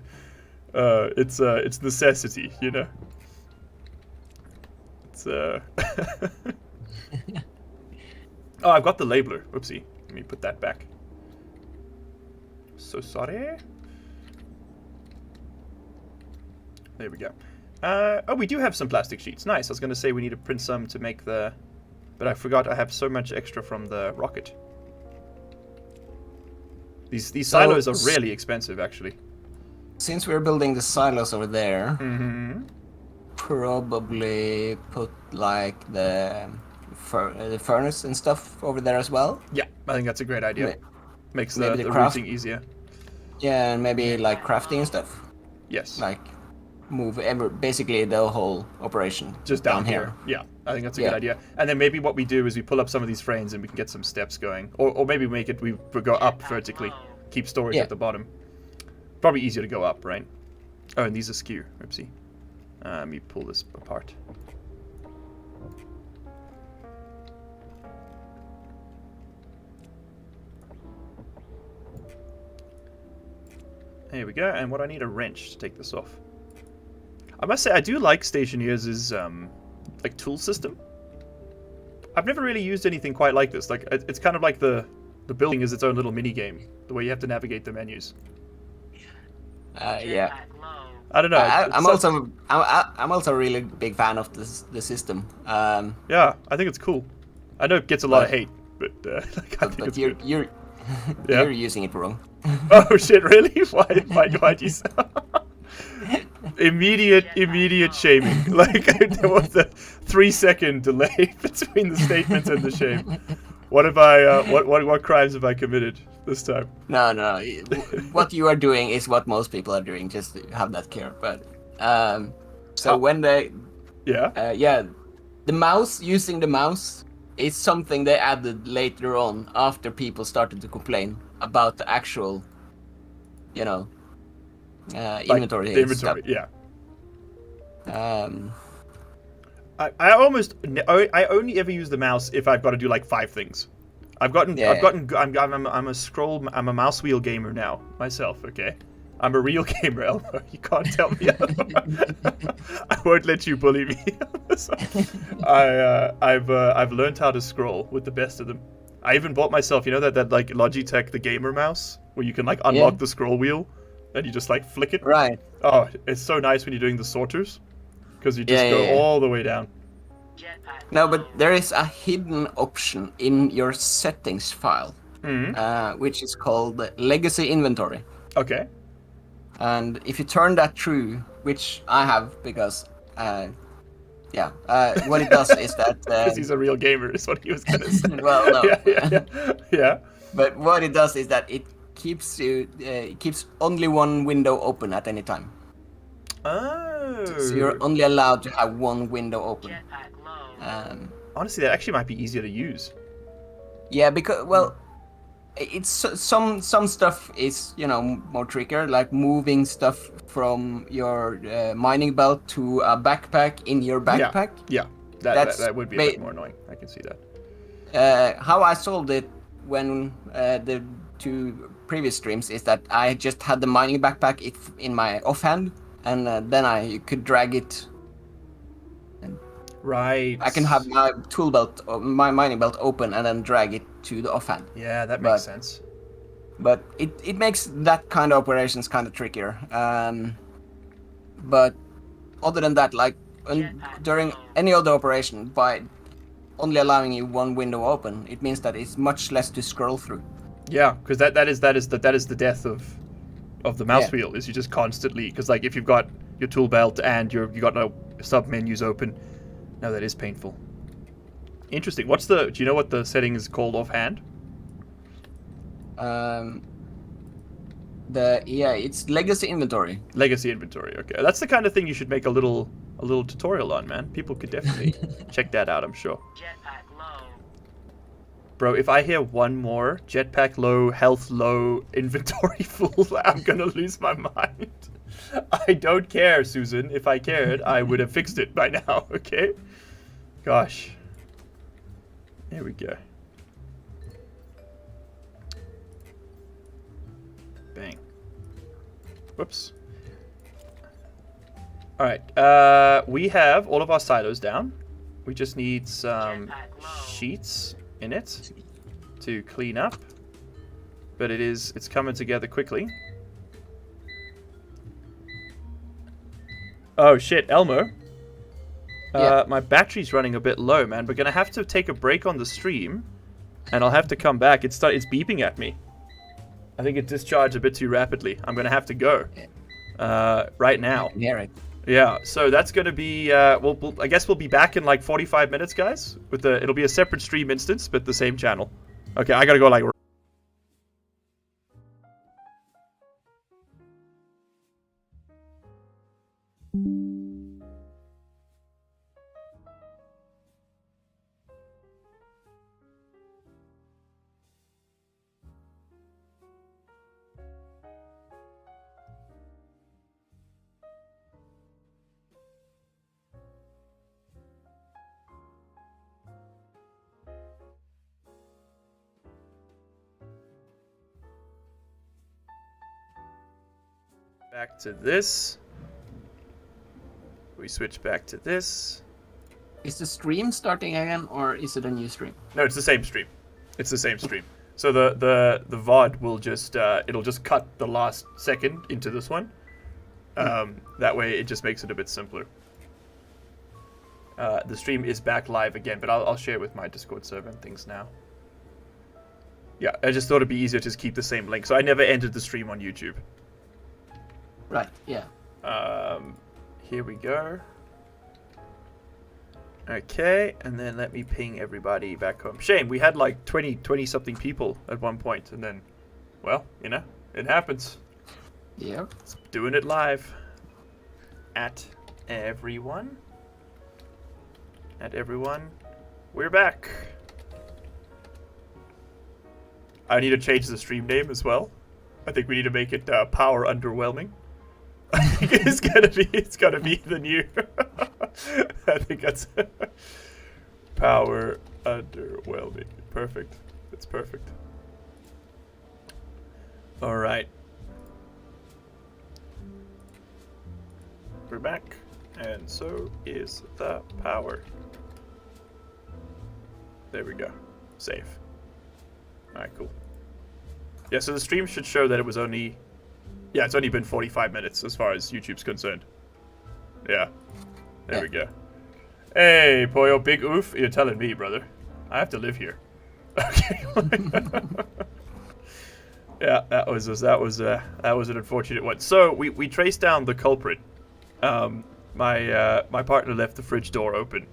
It's necessity, you know. It's Oh, I've got the labeler. Whoopsie. Let me put that back. So sorry. There we go. Oh, we do have some plastic sheets. Nice. I was going to say we need to print some to make the... But I forgot I have so much extra from the rocket. These silos are really expensive, actually. Since we're building the silos over there, Mm-hmm. probably put like the furnace and stuff over there as well. Yeah, I think that's a great idea. Makes the maybe the craft- routing easier. Yeah, and maybe like crafting and stuff. Yes. Like move basically the whole operation Just down here. Yeah, I think that's a good idea. And then maybe what we do is we pull up some of these frames and we can get some steps going. Or maybe we go up vertically. Keep storage at the bottom. Probably easier to go up, right? Oh, and these are skew. Oopsie. Let me pull this apart. There we go. And what I need a wrench to take this off. I must say I do like Stationeers' like tool system. I've never really used anything quite like this. Like it's kind of like the building is its own little mini game. The way you have to navigate the menus. Yeah. I don't know. I'm also a really big fan of the system. Yeah, I think it's cool. I know it gets a lot of hate, but like, I think it's good. You're using it wrong. Oh shit! Really? Why do you say? Immediate shaming. Like there was a 3-second delay between the statement and the shame. What have I? What crimes have I committed this time? No. What you are doing is what most people are doing. Just to have that clear. But when they the mouse, using the mouse is something they added later on after people started to complain about the actual, inventory. The inventory, stuff. yeah. I only ever use the mouse if I've got to do like 5 things. I'm a mouse wheel gamer now myself. Okay, I'm a real gamer, Elmo. You can't tell me otherwise. I won't let you bully me. So, I've learned how to scroll with the best of them. I even bought myself, that like Logitech the gamer mouse where you can like unlock the scroll wheel and you just like flick it. Right. Oh, it's so nice when you're doing the sorters because you just go all the way down. No, but there is a hidden option in your settings file, which is called Legacy Inventory. Okay. And if you turn that true, which I have because, what it does is that... Because he's a real gamer is what he was going to say. Well, no. Yeah. But what it does is that it keeps only one window open at any time. Oh. So you're only allowed to have one window open. Honestly, that actually might be easier to use. Yeah, because it's some stuff is more trickier, like moving stuff from your mining belt to a backpack in your backpack. Yeah. That would be a bit more annoying. I can see that. How I solved it when the 2 previous streams is that I just had the mining backpack in my offhand, and then I could drag it. Right. I can have my tool belt or my mining belt open and then drag it to the offhand. Yeah, that makes sense. But it makes that kind of operations kind of trickier. But other than that, like during any other operation, by only allowing you one window open, it means that it's much less to scroll through. Yeah, because that is the death of the mouse wheel. Is you just constantly, because like if you've got your tool belt and you got no sub menus open. No, that is painful. Interesting. Do you know what the setting is called offhand? It's Legacy Inventory. Legacy Inventory. Okay, that's the kind of thing you should make a little tutorial on, man. People could definitely check that out, I'm sure. Jetpack low. Bro, if I hear one more jetpack low, health low, inventory full, I'm gonna lose my mind. I don't care, Susan. If I cared, I would have fixed it by now, okay? Gosh. There we go. Bang. Whoops. Alright, we have all of our silos down. We just need some sheets in it to clean up. but it's coming together quickly. Oh shit, Elmo. Yeah. My battery's running a bit low, man. We're gonna have to take a break on the stream, and I'll have to come back. It's beeping at me. I think it discharged a bit too rapidly. I'm gonna have to go right now. I can hear it. Yeah, so that's gonna be. I guess we'll be back in like 45 minutes, guys. It'll be a separate stream instance, but the same channel. Okay, I gotta go like. Back to this. We switch back to this. Is the stream starting again, or is it a new stream? No, it's the same stream. It's the same stream. So the VOD will just it'll just cut the last second into this one. That way it just makes it a bit simpler. The stream is back live again, but I'll share with my Discord server and things now. Yeah, I just thought it'd be easier to just keep the same link. So I never entered the stream on YouTube. Right, yeah. Here we go. Okay, and then let me ping everybody back home. Shame, we had like 20 something people at one point, and then, well, you know, it happens. Yep. Doing it live. At everyone. We're back. I need to change the stream name as well. I think we need to make it Power Underwhelming. I think it's gonna be the new. I think that's Power Underwhelming. Perfect. That's perfect. All right. We're back, and so is the power. There we go. Save. All right, cool. Yeah, so the stream should show that it was only. Yeah, it's only been 45 minutes as far as YouTube's concerned. Yeah. There we go. Hey, Poyo, big oof. You're telling me, brother. I have to live here. Okay. Yeah, that was an unfortunate one. So we traced down the culprit. My partner left the fridge door open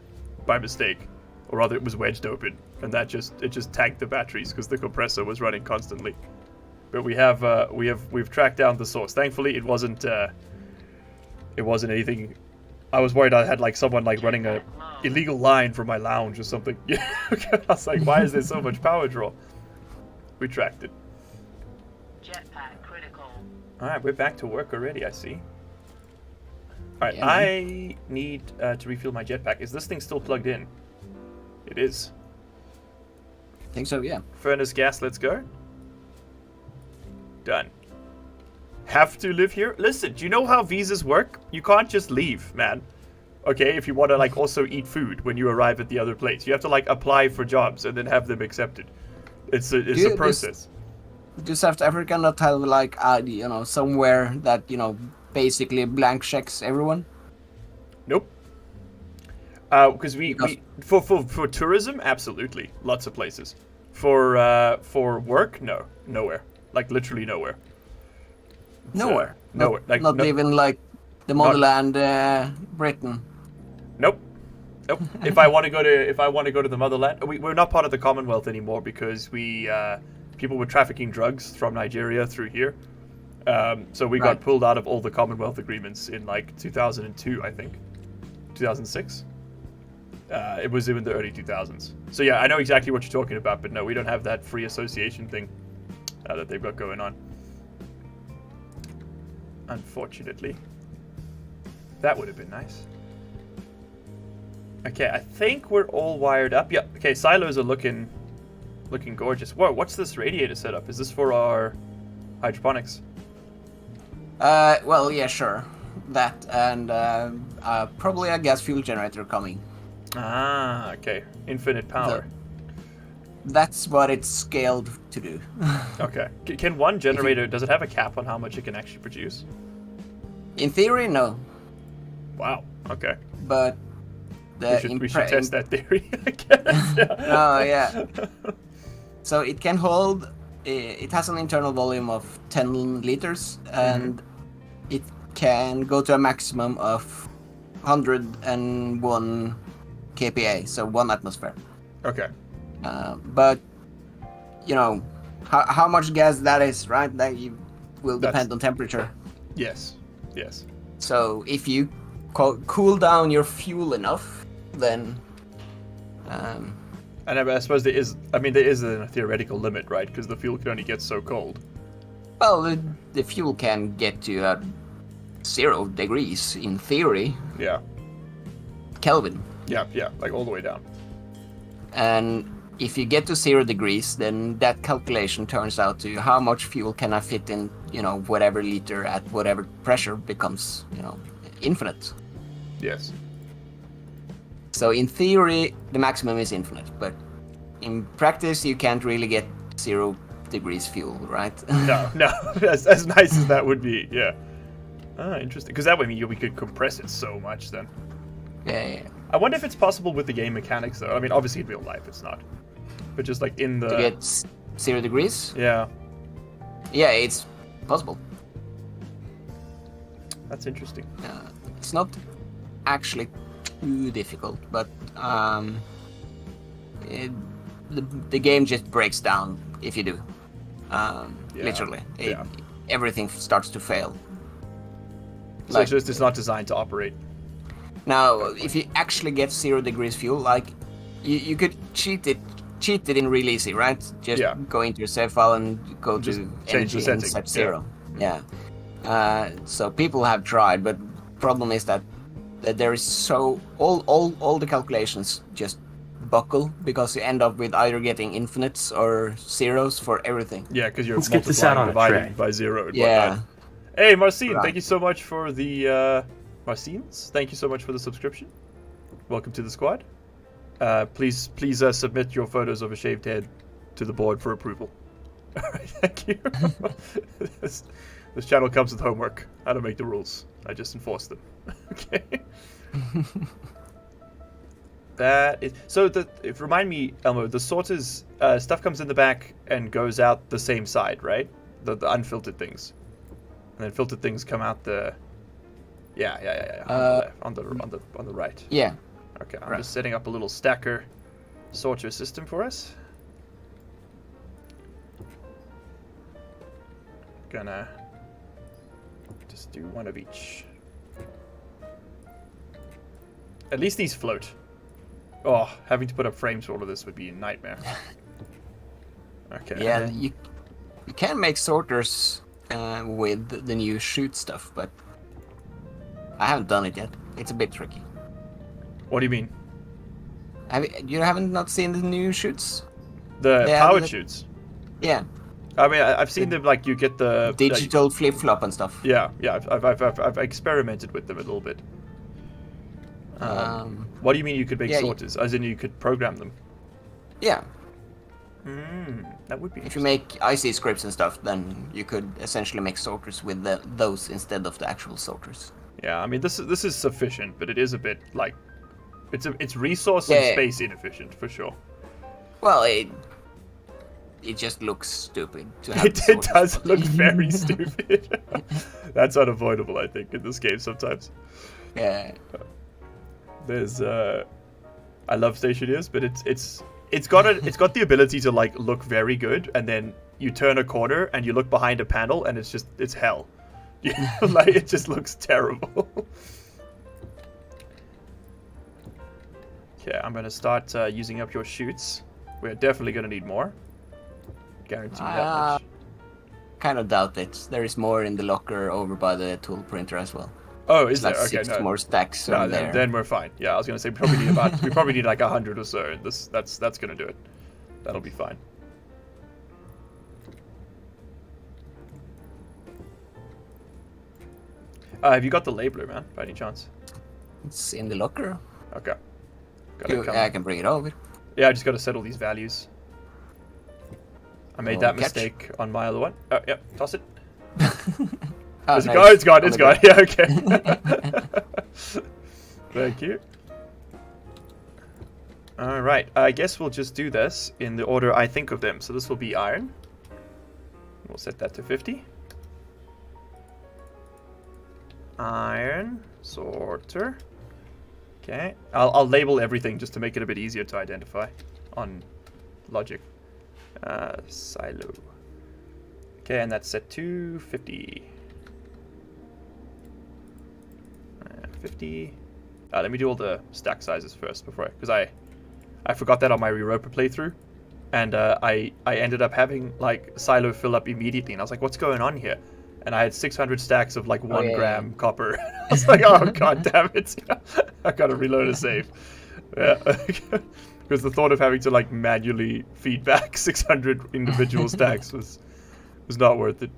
by mistake, or rather, it was wedged open, and it just tanked the batteries because the compressor was running constantly. But we've tracked down the source. Thankfully, it wasn't anything. I was worried I had like someone like running a illegal line from my lounge or something. Yeah, I was like, why is there so much power draw? We tracked it. Jetpack critical. All right, we're back to work already. I see. All right, Yeah. I need to refuel my jetpack. Is this thing still plugged in? It is. I think so, yeah. Furnace gas. Let's go. Done. Have to live here? Listen, do you know how visas work? You can't just leave, man. Okay, if you want to like also eat food when you arrive at the other place, you have to like apply for jobs and then have them accepted. It's a process. Do South Africa not have like somewhere that basically blank checks everyone? Nope. Because we for tourism, absolutely, lots of places. For work, no, nowhere. Like literally nowhere. Nowhere. Nowhere. Like not no, even like the motherland, Britain. Nope. Nope. If I want to go to the motherland, we're not part of the Commonwealth anymore because people were trafficking drugs from Nigeria through here. So we got pulled out of all the Commonwealth agreements in like 2002, I think. 2006. It was in the early 2000s. So yeah, I know exactly what you're talking about, but no, we don't have that free association thing that they've got going on. Unfortunately. That would have been nice. Okay, I think we're all wired up. Yeah, okay, silos are looking gorgeous. Whoa, what's this radiator setup? Is this for our hydroponics? Well, yeah, sure. That, and probably a gas fuel generator coming. Ah, okay. Infinite power. that's what it's scaled to do. Okay. Can one generator, does it have a cap on how much it can actually produce? In theory, no. Wow. Okay. But We should test that theory, I guess. Oh, yeah. So it can hold. It has an internal volume of 10 liters, and it can go to a maximum of 101 kPa, so 1 atmosphere. Okay. But you know how much gas that is, right? That will depend on temperature. Yes. Yes. So if you cool down your fuel enough, then And I suppose there is a theoretical limit, right? Because the fuel can only get so cold. well, the fuel can get to 0 degrees in theory, Yeah. Kelvin. Yeah. Yeah. Like all the way down. And if you get to 0 degrees, then that calculation turns out to how much fuel can I fit in, whatever liter at whatever pressure becomes, infinite. Yes. So in theory, the maximum is infinite, but in practice, you can't really get 0 degrees fuel, right? No. As nice as that would be, yeah. Ah, interesting. Because that way, we could compress it so much then. Yeah. I wonder if it's possible with the game mechanics, though. I mean, obviously in real life it's not, but just like in the To get 0 degrees? Yeah. Yeah, it's possible. That's interesting. It's not actually too difficult, but the game just breaks down if you do. Literally, everything starts to fail. So it's not designed to operate. Now, if you actually get 0 degrees fuel, like you could cheat it in real easy, right? Just go into your save file and go Just to change the energy and setting. set 0. Yeah. So people have tried, but problem is that there is all the calculations just buckle because you end up with either getting infinites or zeros for everything. Yeah, because you're Let's get this out multiplying, on a dividing tray. by 0 and Yeah. whatnot. Hey, Marcin, Right. thank you so much for the Marcins. Thank you so much for the subscription. Welcome to the squad. Please submit your photos of a shaved head to the board for approval. All right, thank you. This channel comes with homework. How to make the rules. I just enforce them. Okay. That is so. Remind me, Elmo. The sorters stuff comes in the back and goes out the same side, right? The unfiltered things, and then filtered things come out the. Yeah. On the right. Yeah. Okay, I'm Right. just setting up a little stacker sorter system for us. Gonna just do one of each. At least these float. Oh, having to put up frames for all of this would be a nightmare. Okay. Yeah, you can make sorters with the new chute stuff, but I haven't done it yet. It's a bit tricky. What do you mean? You haven't not seen the new chutes? The Yeah, powered the- shoots. Yeah, I mean, I've seen them like you get the digital flip flop and stuff. yeah. I've experimented with them a little bit. What do you mean you could make yeah, sorters? As in you could program them? Yeah, That would be. if you make IC scripts and stuff, then you could essentially make sorters with those instead of the actual sorters. Yeah, I mean this is sufficient, but it is a bit like it's resource Yeah, and yeah. space inefficient for sure. Well, it just looks stupid to have. It sorters, does but- look very stupid. That's unavoidable, I think, in this game sometimes. Yeah. There's I love stationeers, but it's got the ability to like look very good, and then you turn a corner and you look behind a panel and it's hell. Like it just looks terrible. Okay, I'm gonna start using up your chutes. We're definitely gonna need more. Guarantee that much. Kind of doubt it. There is more in the locker over by the tool printer as well. Oh, is It's like there? Okay, 6 no. more stacks No, over then, there. then we're fine. Yeah, I was gonna say we probably need like 100 or so. And that's gonna do it. That'll be fine. Have you got the labeler, man, by any chance? It's in the locker. Okay. Got it coming. I can bring it over. Yeah, I just gotta set all these values. I made Oh, that catch. mistake on my other one. Oh, yep, toss it. Oh, Is it nice. gone? It's gone, On it's the gone. ground. Yeah, okay. Thank you. Alright, I guess we'll just do this in the order I think of them. So this will be iron. We'll set that to 50. Iron, sorter. Okay, I'll label everything just to make it a bit easier to identify on logic. Silo. Okay, and that's set to 50. 50. Let me do all the stack sizes first before because I forgot that on my Europa playthrough, and I ended up having like silo fill up immediately, and I was like, what's going on here? And I had 600 stacks of like 1 gram copper. I was like, oh god damn it! I gotta reload a save. Yeah, because the thought of having to like manually feed back 600 individual stacks was not worth it.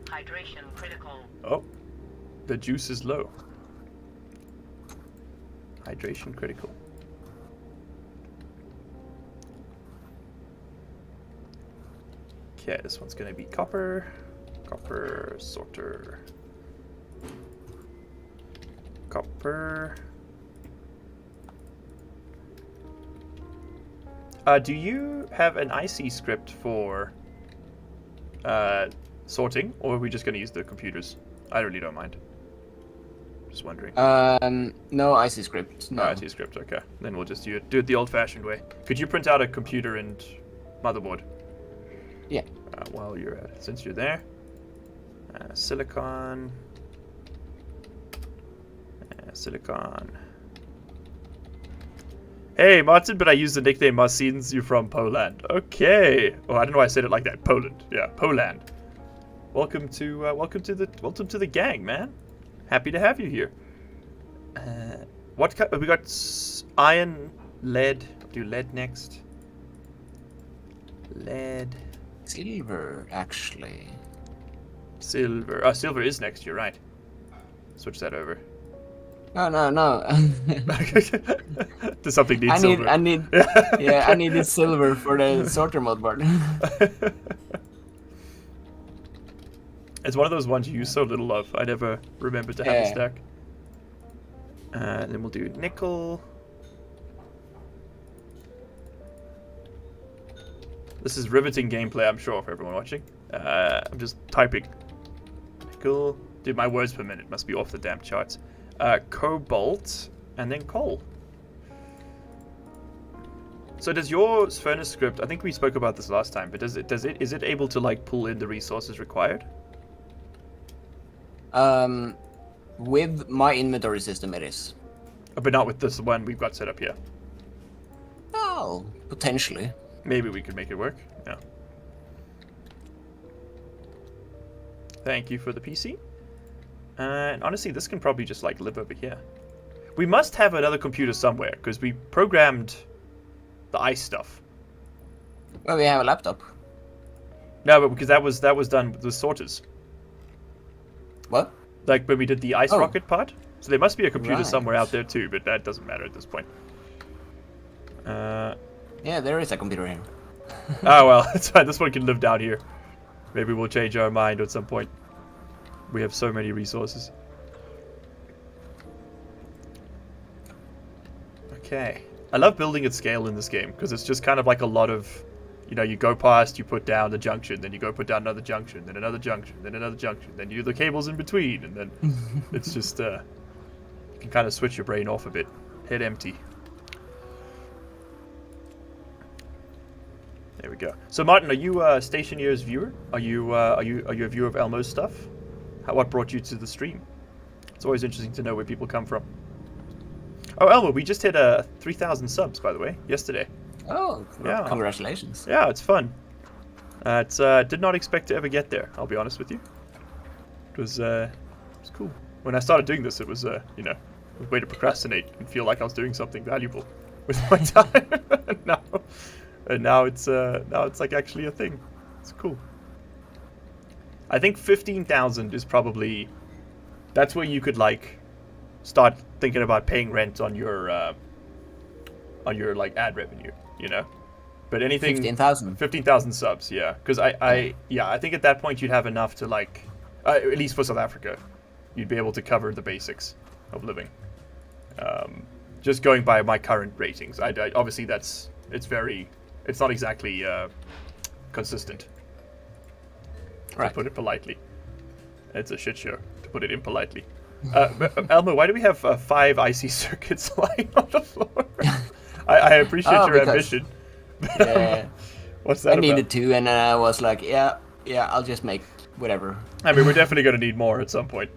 Hydration critical. Oh, the juice is low. Hydration critical. Okay, this one's gonna be copper. Copper sorter. Copper. Do you have an IC script for sorting, or are we just gonna use the computers? I really don't mind. Just wondering. No IC script. No. No IC script. Okay, then we'll just do it the old-fashioned way. Could you print out a computer and motherboard? Yeah. While you're at it, since you're there. Silicon. Silicon. Hey, Martin, but I use the nickname Marcins. You're from Poland. Okay. Oh, I don't know why I said it like that. Poland. Yeah, Poland. Welcome to the gang, man. Happy to have you here. We got iron, lead. Do lead next. Lead. Silver, actually. Silver. Oh, silver is next. You're right. Switch that over. No. Does something need silver? I need this silver for the sorter mode board. It's one of those ones you use so little of. I never remember to have a stack. Then we'll do nickel. This is riveting gameplay, I'm sure, for everyone watching. I'm just typing. Nickel. Dude, my words per minute must be off the damn charts. Cobalt, and then coal. So does your furnace script, I think we spoke about this last time, but is it able to like pull in the resources required? With my inventory system it is. But not with this one we've got set up here. Oh, potentially. Maybe we could make it work. Yeah. Thank you for the PC. And honestly, this can probably just like live over here. We must have another computer somewhere because we programmed the ice stuff. Well, we have a laptop. No, but because that was done with the sorters. What? Like when we did the ice rocket part. So there must be a computer Right. somewhere out there too, but that doesn't matter at this point. Yeah, there is a computer here. Oh well, it's fine. This one can live down here. Maybe we'll change our mind at some point. We have so many resources. Okay. I love building at scale in this game because it's just kind of like a lot of, you know, you go past, you put down the junction, then you go put down another junction, then another junction, then another junction, then you do the cables in between, and then it's just, you can kind of switch your brain off a bit. Head empty. There we go. So Martin, are you a Stationeer's viewer? Are you a viewer of Elmo's stuff? What brought you to the stream? It's always interesting to know where people come from. Oh, Elmo, we just hit 3,000 subs, by the way, yesterday. Oh, Yeah. congratulations. Yeah, it's fun. Did not expect to ever get there, I'll be honest with you. It was cool. When I started doing this, it was, a way to procrastinate and feel like I was doing something valuable with my time. now it's like actually a thing. It's cool. I think 15,000 is probably, that's where you could like start thinking about paying rent on your like ad revenue, you know? But anything 15,000. 15,000 subs, yeah. Because I think at that point you'd have enough to like, at least for South Africa, you'd be able to cover the basics of living. Just going by my current ratings, I obviously it's not exactly consistent. Right. To put it politely, it's a shit show. To put it impolitely. Elmo, why do we have 5 IC circuits lying on the floor? I appreciate your ambition. Yeah. What's that I about? needed 2, and then I was like, yeah, I'll just make whatever. I mean, we're definitely going to need more at some point.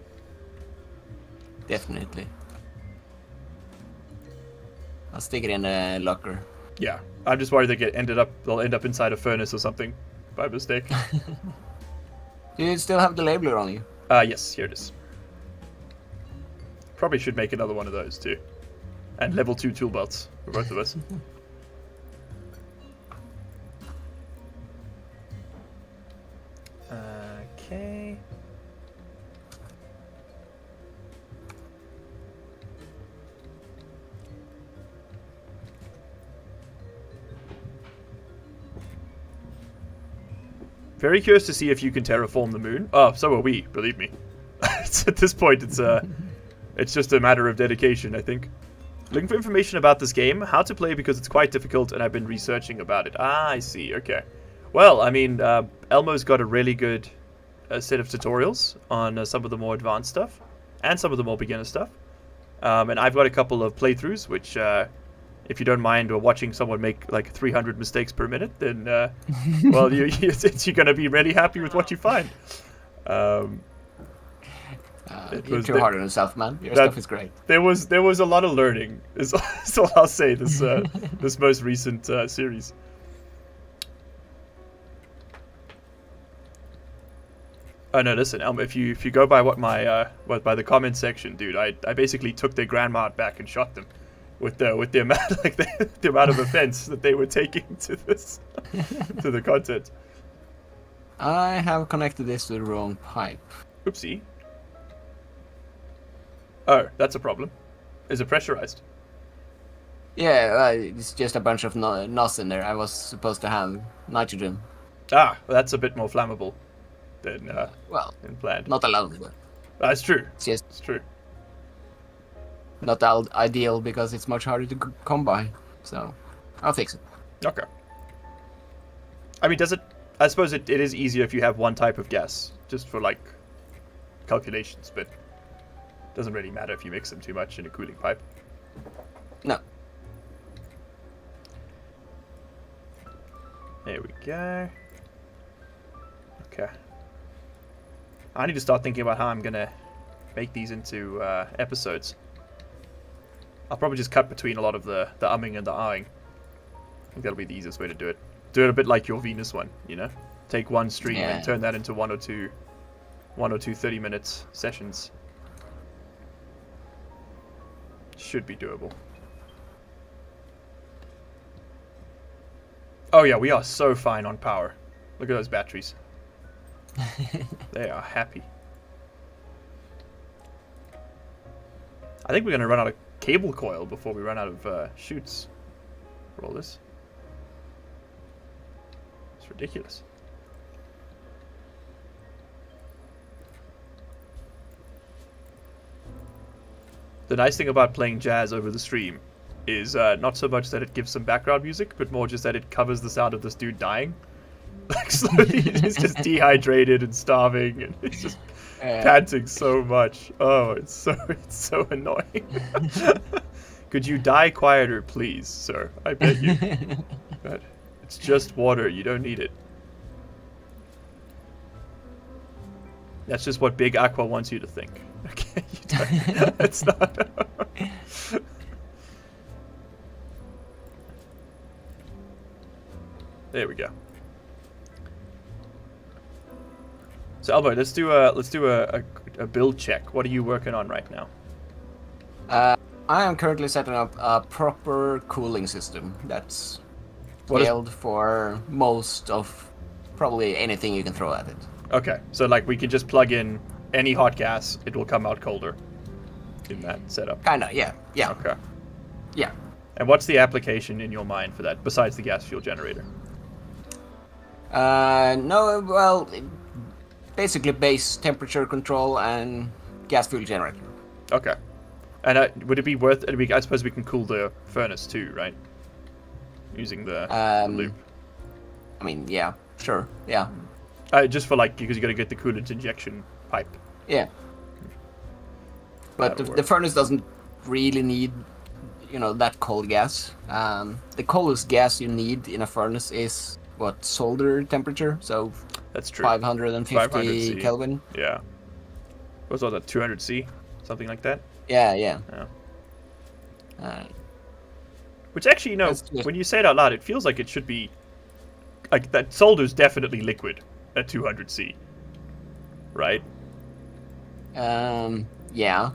Definitely. I'll stick it in a locker. Yeah, I'm just worried they'll end up inside a furnace or something by mistake. Do you still have the labeler on you? Yes, here it is. Probably should make another one of those too. And level 2 tool belts for both of us. Okay. Very curious to see if you can terraform the moon. Oh, so are we, believe me. At this point, it's just a matter of dedication, I think. Looking for information about this game, how to play because it's quite difficult, and I've been researching about it. Ah, I see, okay. Well, I mean, Elmo's got a really good set of tutorials on some of the more advanced stuff, and some of the more beginner stuff. And I've got a couple of playthroughs, which, if you don't mind watching someone make like 300 mistakes per minute, then, well, you're going to be really happy with what you find. You're too hard on yourself, man. Your stuff is great. There was a lot of learning, is all I'll say, this most recent series. Oh no, listen, Elmo, if you go by what my by the comment section, dude, I basically took their grandma back and shot them with the amount like the amount of offense that they were taking to this to the content. I have connected this to the wrong pipe. Oopsie. Oh, that's a problem. Is it pressurized? Yeah, it's just a bunch of NOS in there. I was supposed to have nitrogen. Ah, well, that's a bit more flammable than planned. Not allowed. But That's true. it's true. not ideal because it's much harder to come by. So I'll fix it. Okay. I mean, I suppose it is easier if you have one type of gas, just for like calculations, but doesn't really matter if you mix them too much in a cooling pipe. No. There we go. Okay. I need to start thinking about how I'm gonna make these into episodes. I'll probably just cut between a lot of the umming and the ahhing. I think that'll be the easiest way to do it. Do it a bit like your Venus one, you know? Take one stream and turn that into one or two 30-minute sessions. Should be doable. Oh yeah, we are so fine on power. Look at those batteries. They are happy. I think we're going to run out of cable coil before we run out of chutes for all this. It's ridiculous. The nice thing about playing jazz over the stream is not so much that it gives some background music, but more just that it covers the sound of this dude dying. Like slowly, he's just dehydrated and starving, and he's just panting so much. Oh, it's so annoying. Could you die quieter, please, sir? I beg you. But it's just water. You don't need it. That's just what Big Aqua wants you to think. Okay, you don't. It's not. There we go. So Elmo, let's do a build check. What are you working on right now? I am currently setting up a proper cooling system that's scaled for most of probably anything you can throw at it. Okay, so like we can just plug in any hot gas, it will come out colder in that setup. Kinda, yeah. Okay. Yeah. And what's the application in your mind for that, besides the gas fuel generator? No, well, basically base temperature control and gas fuel generator. Okay. And would it be worth it? I suppose we can cool the furnace too, right? Using the loop. I mean, yeah, sure, yeah. Just for like, because you got to get the coolant injection pipe. Yeah. But the furnace doesn't really need, that cold gas. The coldest gas you need in a furnace is solder temperature. So that's true. 550 500 Kelvin. Yeah. What's all that? 200 C, something like that. Yeah. Which actually, when you say it out loud, it feels like it should be like that. Solder's definitely liquid at 200 C, right? Yeah.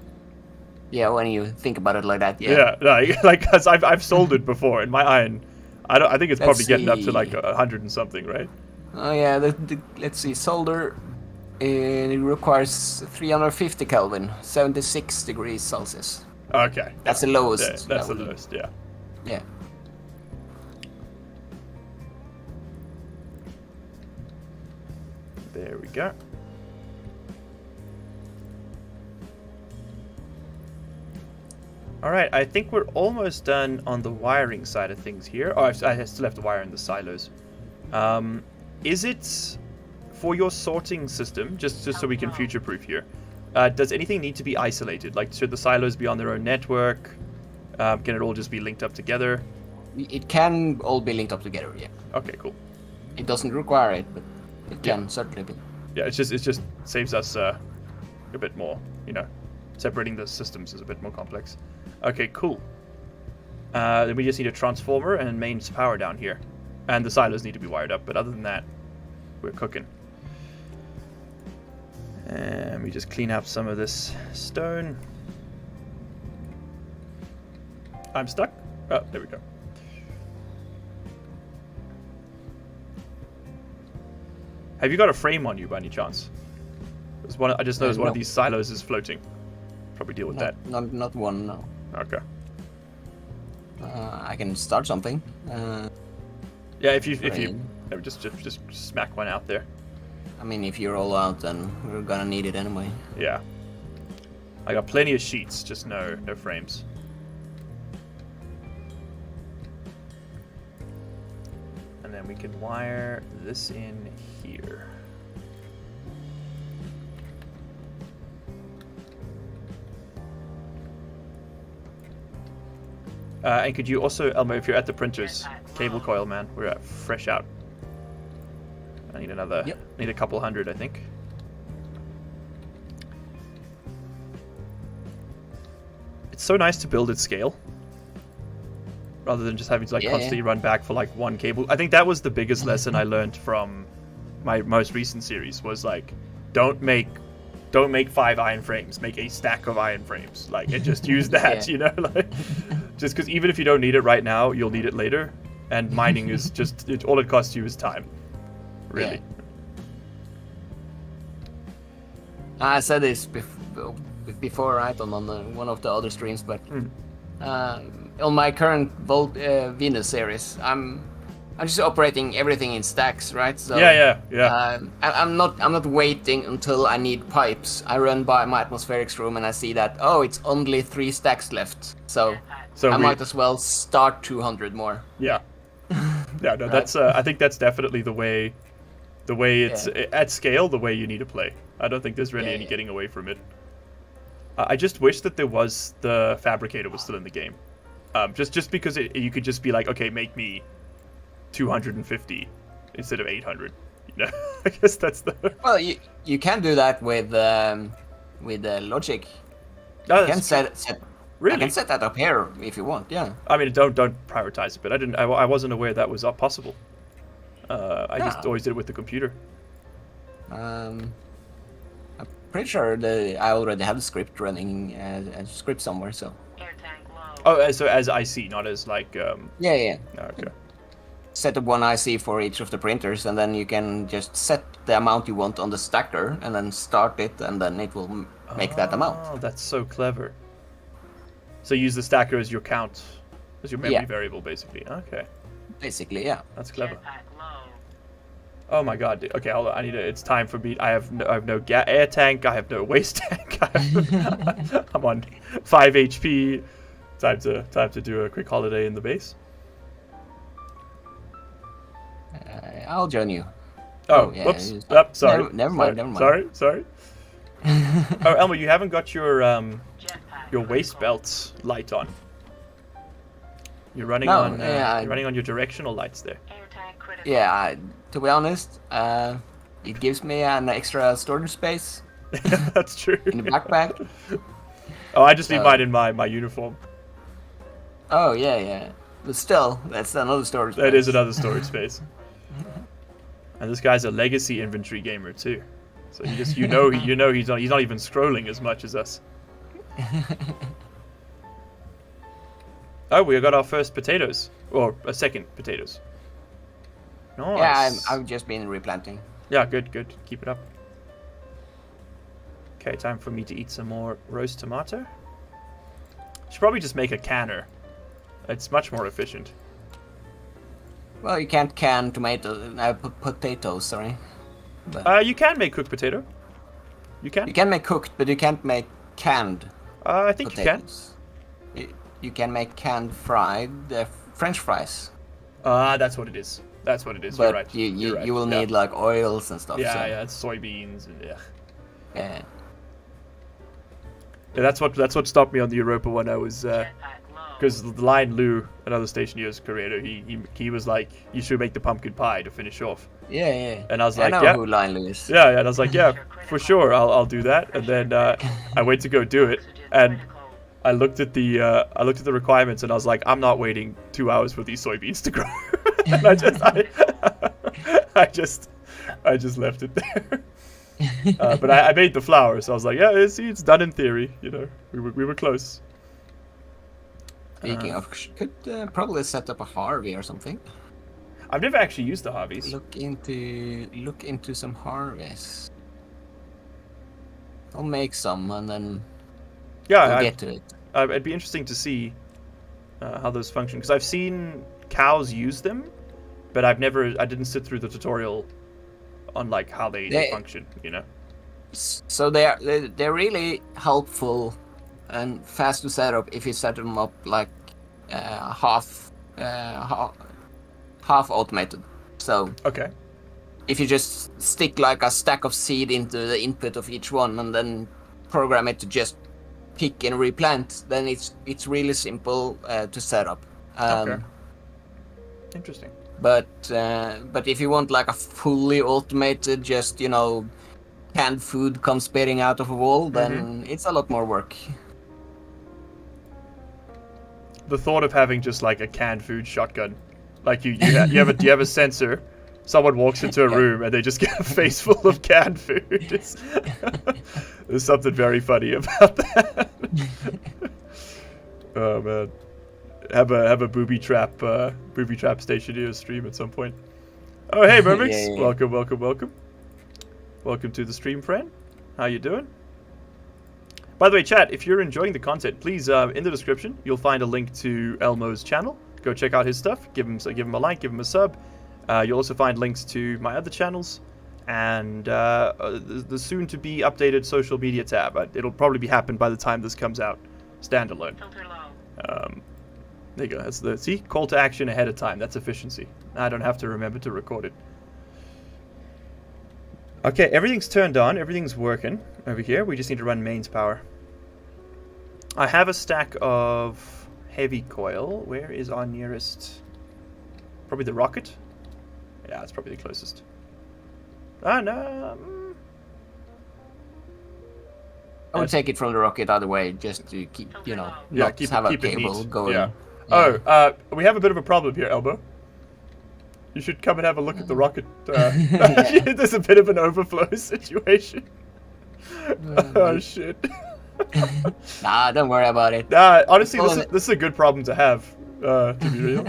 Yeah, when you think about it like that, yeah. Yeah, like cause I've soldered before, and my iron, I think it's probably getting up to like 100 and something, right? Oh yeah, let's see, solder, it requires 350 Kelvin, 76 degrees Celsius. Okay. That's the lowest. Yeah, that's the lowest, yeah. Yeah. There we go. Alright, I think we're almost done on the wiring side of things here. Oh, I still have to wire in the silos. Is it for your sorting system, just so we can future-proof here, does anything need to be isolated? Like, should the silos be on their own network? Can it all just be linked up together? It can all be linked up together, yeah. Okay, cool. It doesn't require it, but it can certainly be. Yeah, it just saves us a bit more, separating the systems is a bit more complex. Okay, cool. Then we just need a transformer and mains power down here. And the silos need to be wired up, but other than that, we're cooking. And we just clean up some of this stone. I'm stuck? Oh, there we go. Have you got a frame on you by any chance? I just noticed one of these silos is floating. Probably deal with that. Not one, no. Okay. I can start something. Yeah, if you just smack one out there. I mean, if you roll out, then we're gonna need it anyway. Yeah. I got plenty of sheets, just no frames. And then we can wire this in here. And could you also, Elmo, if you're at the printers, cable coil, man, we're fresh out. I need another, need a couple hundred, I think. It's so nice to build at scale, rather than just having to constantly run back for like one cable. I think that was the biggest lesson I learned from my most recent series, was like, don't make 5 iron frames, make a stack of iron frames, and just use that, just because even if you don't need it right now, you'll need it later, and mining is just, all it costs you is time, really. I said this before, right, on one of the other streams, but on my current Venus series, I'm just operating everything in stacks, right? So I'm not waiting until I need pipes. I run by my atmospherics room and I see that it's only 3 stacks left. So I might as well start 200 more. Yeah. Yeah. No, right? That's. I think that's definitely the way it's at scale. The way you need to play. I don't think there's really any getting away from it. I just wish that the fabricator was still in the game. Just because you could just be like, okay, make me 250 instead of 800. I guess that's the. Well, you can do that with logic. Oh, you can set. Really? I can set that up here if you want. Yeah. I mean, don't prioritize it, but I wasn't aware that was possible. I just always did it with the computer. I'm pretty sure that I already have the script running a script somewhere. So. Air tank low. Oh, so as IC, not as like. Yeah. Okay. Set up one IC for each of the printers, and then you can just set the amount you want on the stacker, and then start it, and then it will make that amount. Oh, that's so clever. So use the stacker as your count That's your memory Yeah. variable, basically. Okay, Basically, yeah. that's clever. Jetpack low. Oh my god. Okay, hold on. I need to. It's time for me. I have no air tank. I have no waste tank. I'm on 5 HP. Time to do a quick holiday in the base. I'll join you. Oh, yeah, whoops. it's- Oh, sorry. Never mind. Never mind. Sorry. Oh, Elmo, you haven't got your Jetpack waist critical. belts light on. You're running No, on. yeah, You're running on your directional lights there. Air tank critical. Yeah, to be honest, it gives me an extra storage space That's true. in the backpack. Oh, I just need So- mine in my uniform. Oh, yeah. But still, that's another storage space. That is another storage space. And this guy's a legacy inventory gamer too. So you know he's not even scrolling as much as us. Oh, we got our first potatoes, or a second potatoes. Nice. Yeah, I've just been replanting. Yeah, good. Keep it up. Okay, time for me to eat some more roast tomato. Should probably just make a canner. It's much more efficient. Well, you can't can potatoes, sorry. But You can make cooked potato. You can. you can make cooked, but you can't make canned I think potatoes. You can make canned fried French fries, That's what it is. That's what it is. but You're right. you You're right. you will Yeah. need like oils and stuff. Yeah, so, yeah, it's soybeans and yeah. yeah. Yeah, that's what stopped me on the Europa when I was Jetpack low. because the line Lou, another station years creator, he was like, you should make the pumpkin pie to finish off. Yeah. And I was I like, know yeah. who Line Lou is. Yeah, and I was like, yeah, for sure, I'll do that. And then I went to go do it, and I looked at the requirements, and I was like, I'm not waiting 2 hours for these soybeans to grow. And I just left it there. But I made the flour, so I was like, yeah, it's done in theory. You know, we were close. Speaking of, could probably set up a Harvey or something. I've never actually used the Harveys. Look into some Harveys. I'll make some and then Yeah, we'll get to it. it'd be interesting to see how those function, because I've seen cows use them, but I didn't sit through the tutorial on like how they function. You know. So they're really helpful and fast to set up if you set them up like half automated. So Okay. if you just stick like a stack of seed into the input of each one and then program it to just pick and replant, then it's really simple to set up. Okay. Interesting. But if you want like a fully automated, just canned food comes spitting out of a wall, then it's a lot more work. The thought of having just like a canned food shotgun, like you have a sensor. Someone walks into a room and they just get a face full of canned food. There's something very funny about that. Oh man, have a booby trap station here stream at some point. Oh hey Mermix, Yeah. welcome to the stream, friend. How you doing? By the way, chat, if you're enjoying the content, please in the description you'll find a link to Elmo's channel. Go check out his stuff. Give him a like, give him a sub. You'll also find links to my other channels and the soon-to-be updated social media tab. It'll probably be happen by the time this comes out, standalone. Filter low. There you go. That's see, call to action ahead of time. That's efficiency. I don't have to remember to record it. Okay, everything's turned on. Everything's working over here. We just need to run mains power. I have a stack of heavy coil. Where is our nearest? Probably the rocket. Yeah, it's probably the closest. Ah, no. I would take it from the rocket either way, just to keep, Yeah, not keep have it a neat. cable going. Yeah. Yeah. Oh, we have a bit of a problem here, Elmo. You should come and have a look at the rocket. There's a bit of an overflow situation. Oh shit. Nah, don't worry about it. Nah, honestly, Well, this is a good problem to have. To be real.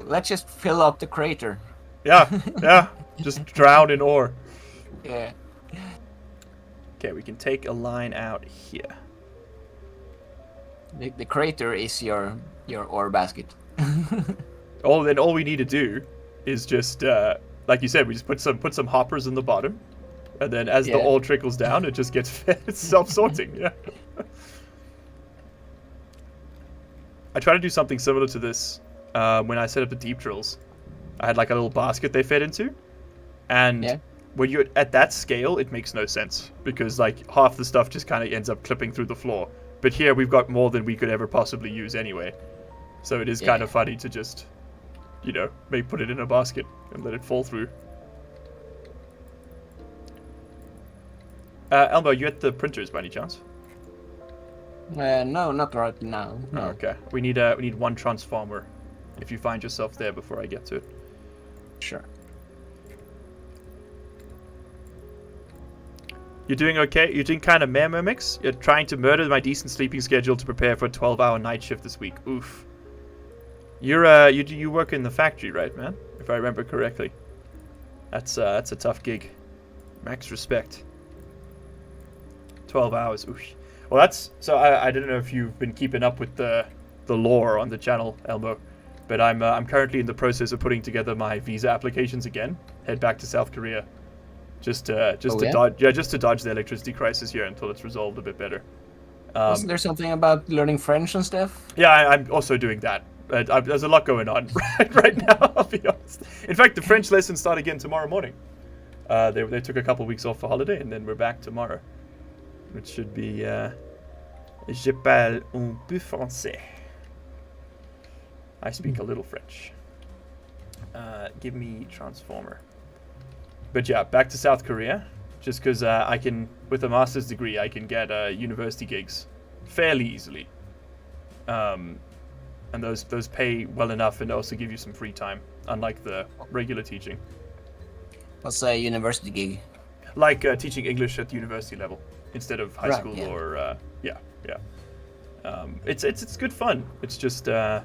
Let's just fill up the crater. Yeah. Just drown in ore. Yeah. Okay, we can take a line out here. The crater is your ore basket. All we need to do is just, like you said, we just put some hoppers in the bottom, and then as the Yeah. ore trickles down, it just gets fed. It's self-sorting. Yeah. I try to do something similar to this when I set up the deep drills. I had like a little basket they fed into, and Yeah. when you're at that scale, it makes no sense because like half the stuff just kind of ends up clipping through the floor. But here we've got more than we could ever possibly use anyway, so it is Yeah. kind of funny to just, maybe put it in a basket and let it fall through. Elmo, you at the printers by any chance? No, not right now. No. Oh, okay. We need one transformer. If you find yourself there before I get to it. Sure. You're doing okay? You're doing kind of mix? You're trying to murder my decent sleeping schedule to prepare for a 12-hour night shift this week. Oof. You work in the factory, right, man? If I remember correctly. That's a tough gig. Max respect. 12 hours. Oof. Well, I don't know if you've been keeping up with the lore on the channel, Elmo, but I'm currently in the process of putting together my visa applications again. Head back to South Korea. Just to dodge the electricity crisis here until it's resolved a bit better. Wasn't there something about learning French and stuff? Yeah, I'm also doing that. There's a lot going on right now, I'll be honest. In fact, the French lessons start again tomorrow morning. They took a couple of weeks off for holiday, and then we're back tomorrow. Which should be... Je parle un peu français. I speak a little French. Give me transformer. But yeah, back to South Korea. Just because I can, with a master's degree, I can get university gigs fairly easily. And those pay well enough and also give you some free time, unlike the regular teaching. What's a university gig? Like teaching English at the university level instead of high school yeah. or it's good fun. It's just the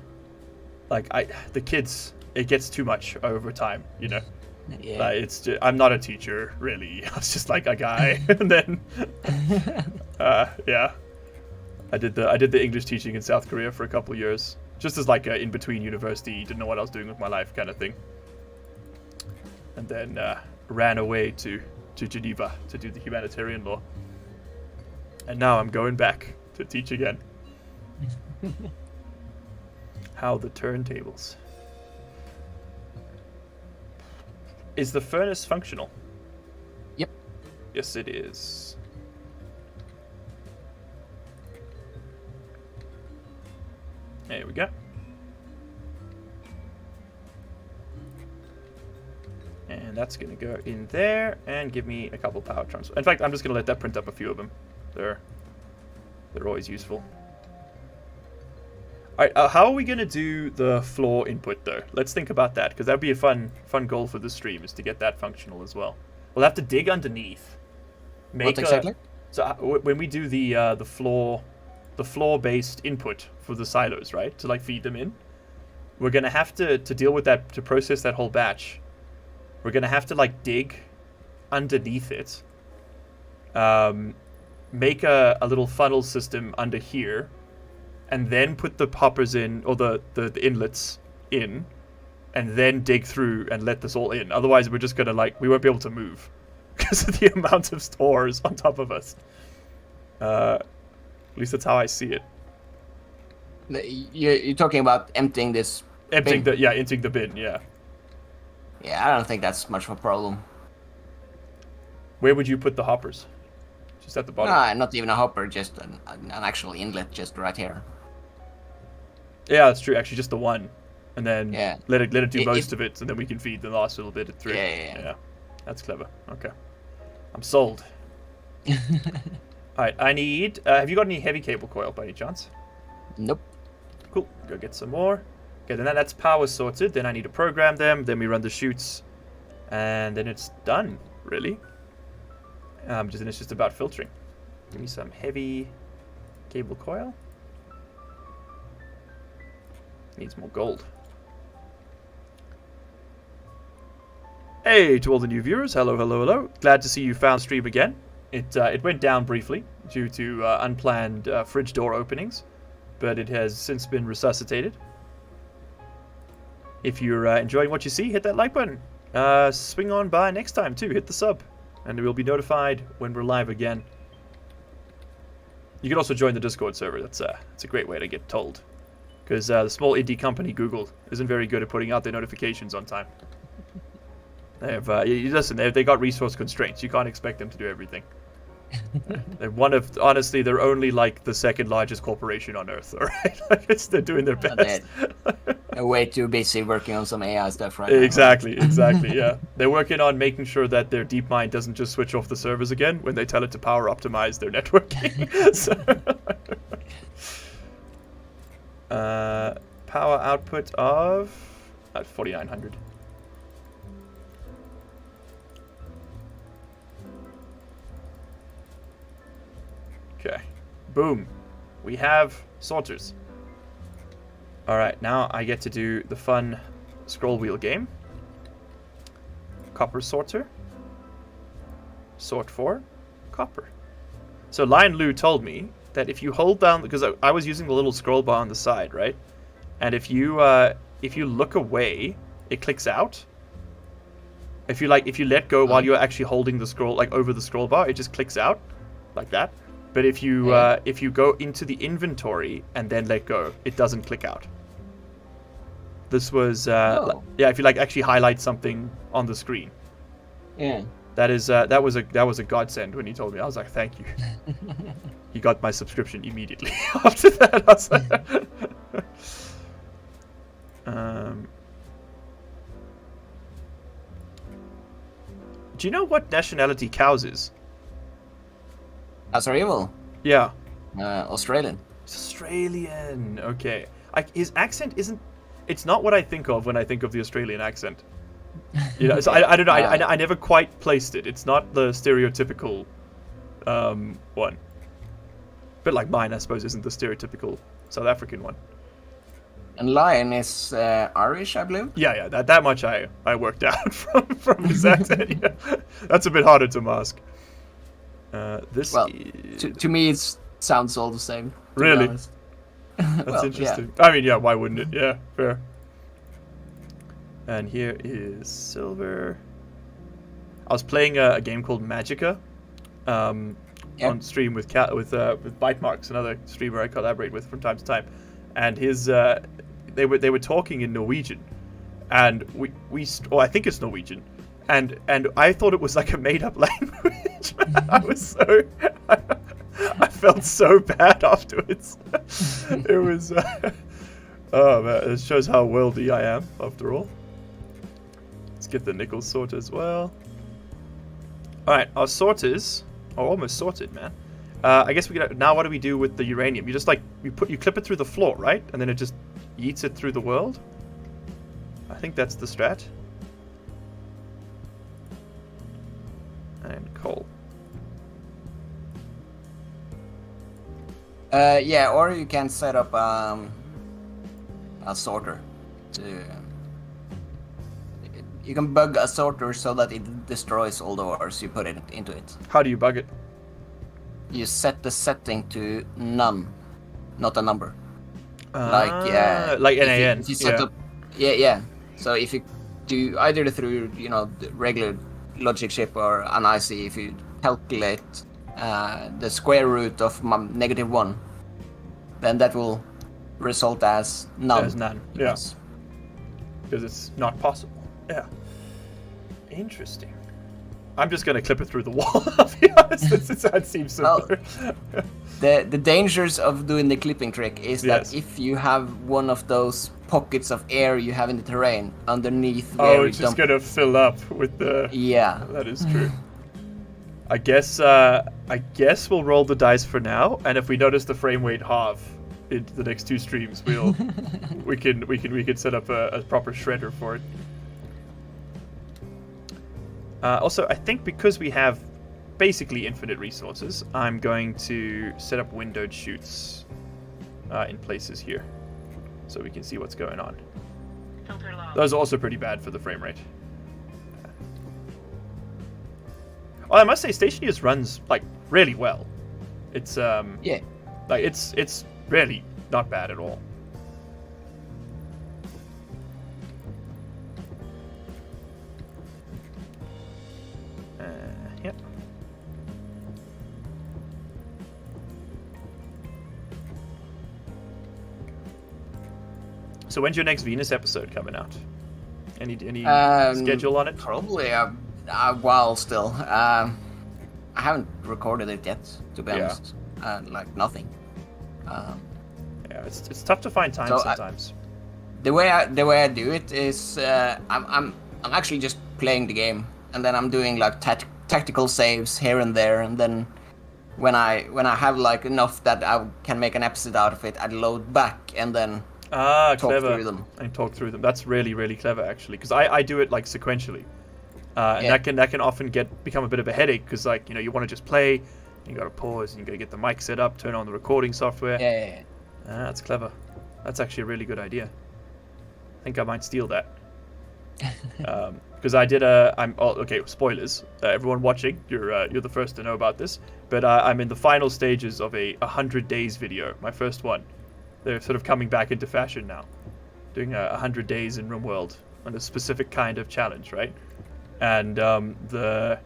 kids, it gets too much over time, Yeah. I'm not a teacher really. I was just like a guy, and then yeah, I did the English teaching in South Korea for a couple of years, just as like a in between university, didn't know what I was doing with my life kind of thing, and then ran away to Geneva to do the humanitarian law, and now I'm going back to teach again. How the turntables. Is the furnace functional? Yep. Yes, it is. There we go. And that's going to go in there and give me a couple power transfers. In fact, I'm just going to let that print up a few of them. They're always useful. Alright, how are we going to do the floor input, though? Let's think about that, because that would be a fun goal for the stream, is to get that functional as well. We'll have to dig underneath. What exactly? So when we do the floor-based input for the silos, right, to like feed them in, we're going to have to deal with that, to process that whole batch. We're going to have to like dig underneath it, make a little funnel system under here, and then put the hoppers in, or the inlets in, and then dig through and let this all in. Otherwise, we're just going to, we won't be able to move because of the amount of stores on top of us. At least that's how I see it. You're talking about emptying this Emptying bin? emptying the bin, yeah. Yeah, I don't think that's much of a problem. Where would you put the hoppers? Just at the bottom? Nah, not even a hopper, just an actual inlet just right here. Yeah, that's true. Actually, just the one, and then Yeah. let it do most of it, and then we can feed the last little bit through. Yeah. That's clever. Okay, I'm sold. All right, I need. Have you got any heavy cable coil by any chance? Nope. Cool. Go get some more. Okay, then that's power sorted. Then I need to program them. Then we run the chutes, and then it's done. Really. Then it's just about filtering. Give me some heavy cable coil. Needs more gold. Hey to all the new viewers, hello. Glad to see you found stream again. It went down briefly due to unplanned fridge door openings, but it has since been resuscitated. If you're enjoying what you see, hit that like button. Swing on by next time too. Hit the sub, and we'll be notified when we're live again. You can also join the Discord server. It's a great way to get told, because the small indie company Google isn't very good at putting out their notifications on time. They have listen. They got resource constraints. You can't expect them to do everything. Honestly, they're only like the second largest corporation on Earth. All right, they're doing their best. They're way too busy working on some AI stuff right Exactly. Yeah, they're working on making sure that their DeepMind doesn't just switch off the servers again when they tell it to power optimize their networking. Power output of at 4,900. Okay, boom. We have sorters. Alright, now I get to do the fun scroll wheel game. Copper sorter. Sort for copper. So Lion Lu told me that if you hold down, because I was using the little scroll bar on the side, right? And if you look away, it clicks out. If you let go while you're actually holding the scroll, like over the scroll bar, it just clicks out like that. But if you go into the inventory and then let go, it doesn't click out. This was yeah, if you like actually highlight something on the screen. Yeah. That was a godsend when he told me. I was like, thank you. He got my subscription immediately after that. I was like, do you know what nationality Cows is? Sorry, evil. Yeah. Australian. It's Australian. Okay. His accent isn't. It's not what I think of when I think of the Australian accent. You know, so I don't know. I never quite placed it. It's not the stereotypical one. But like mine, I suppose, isn't the stereotypical South African one. And Lion is Irish, I believe. Yeah. That much I worked out from his accent. Yeah. That's a bit harder to mask. This to me it sounds all the same. Really? That's interesting. Yeah. I mean, yeah, why wouldn't it? Yeah, fair. And here is silver. I was playing a game called Magica on stream with Bitemarks, another streamer I collaborate with from time to time. And they were talking in Norwegian, and I think it's Norwegian, and I thought it was like a made up language. I felt so bad afterwards. It was oh man, it shows how worldly I am after all. Let's get the nickel sorted as well. Alright, our sorters are almost sorted, man. I guess now what do we do with the uranium? You just you clip it through the floor, right? And then it just yeets it through the world? I think that's the strat. And coal. Yeah, or you can set up a sorter. You can bug a sorter so that it destroys all the ores you put it into it. How do you bug it? You set the setting to none, not a number. Like NaN. If you set up, yeah. So if you do either through the regular logic chip or an IC, if you calculate the square root of -1, then that will result as none. As none, yes. Because it's not possible. Yeah. Interesting. I'm just gonna clip it through the wall. I'll be honest. That seems simpler. Well, the dangers of doing the clipping trick is that if you have one of those pockets of air you have in the terrain underneath. It's just gonna fill up with the. Yeah. That is true. I guess we'll roll the dice for now, and if we notice the frame rate halve in the next 2 streams, we can set up a proper shredder for it. Also, I think because we have basically infinite resources, I'm going to set up windowed chutes in places here, so we can see what's going on. Those are also pretty bad for the frame rate. Oh, I must say, Stationius runs really well. It's it's really not bad at all. Yep. So when's your next Venus episode coming out? Any schedule on it? Probably a while still. I haven't recorded it yet, to be honest. Like nothing. Yeah, it's tough to find time sometimes. The way I do it is I'm actually just playing the game, and then I'm doing like tactical saves here and there, and then when I have like enough that I can make an episode out of it, I load back and then talk clever. through them. And talk through them. That's really, really clever actually, because I do it like sequentially, and that can often become a bit of a headache, because like, you know, you want to just play, you got to pause, and you got to get the mic set up, turn on the recording software. Yeah. That's clever. That's actually a really good idea. I think I might steal that. Because I did okay, spoilers. Everyone watching, you're the first to know about this. But I'm in the final stages of a 100 days video, my first one. They're sort of coming back into fashion now, doing 100 days in RimWorld on a specific kind of challenge, right? And I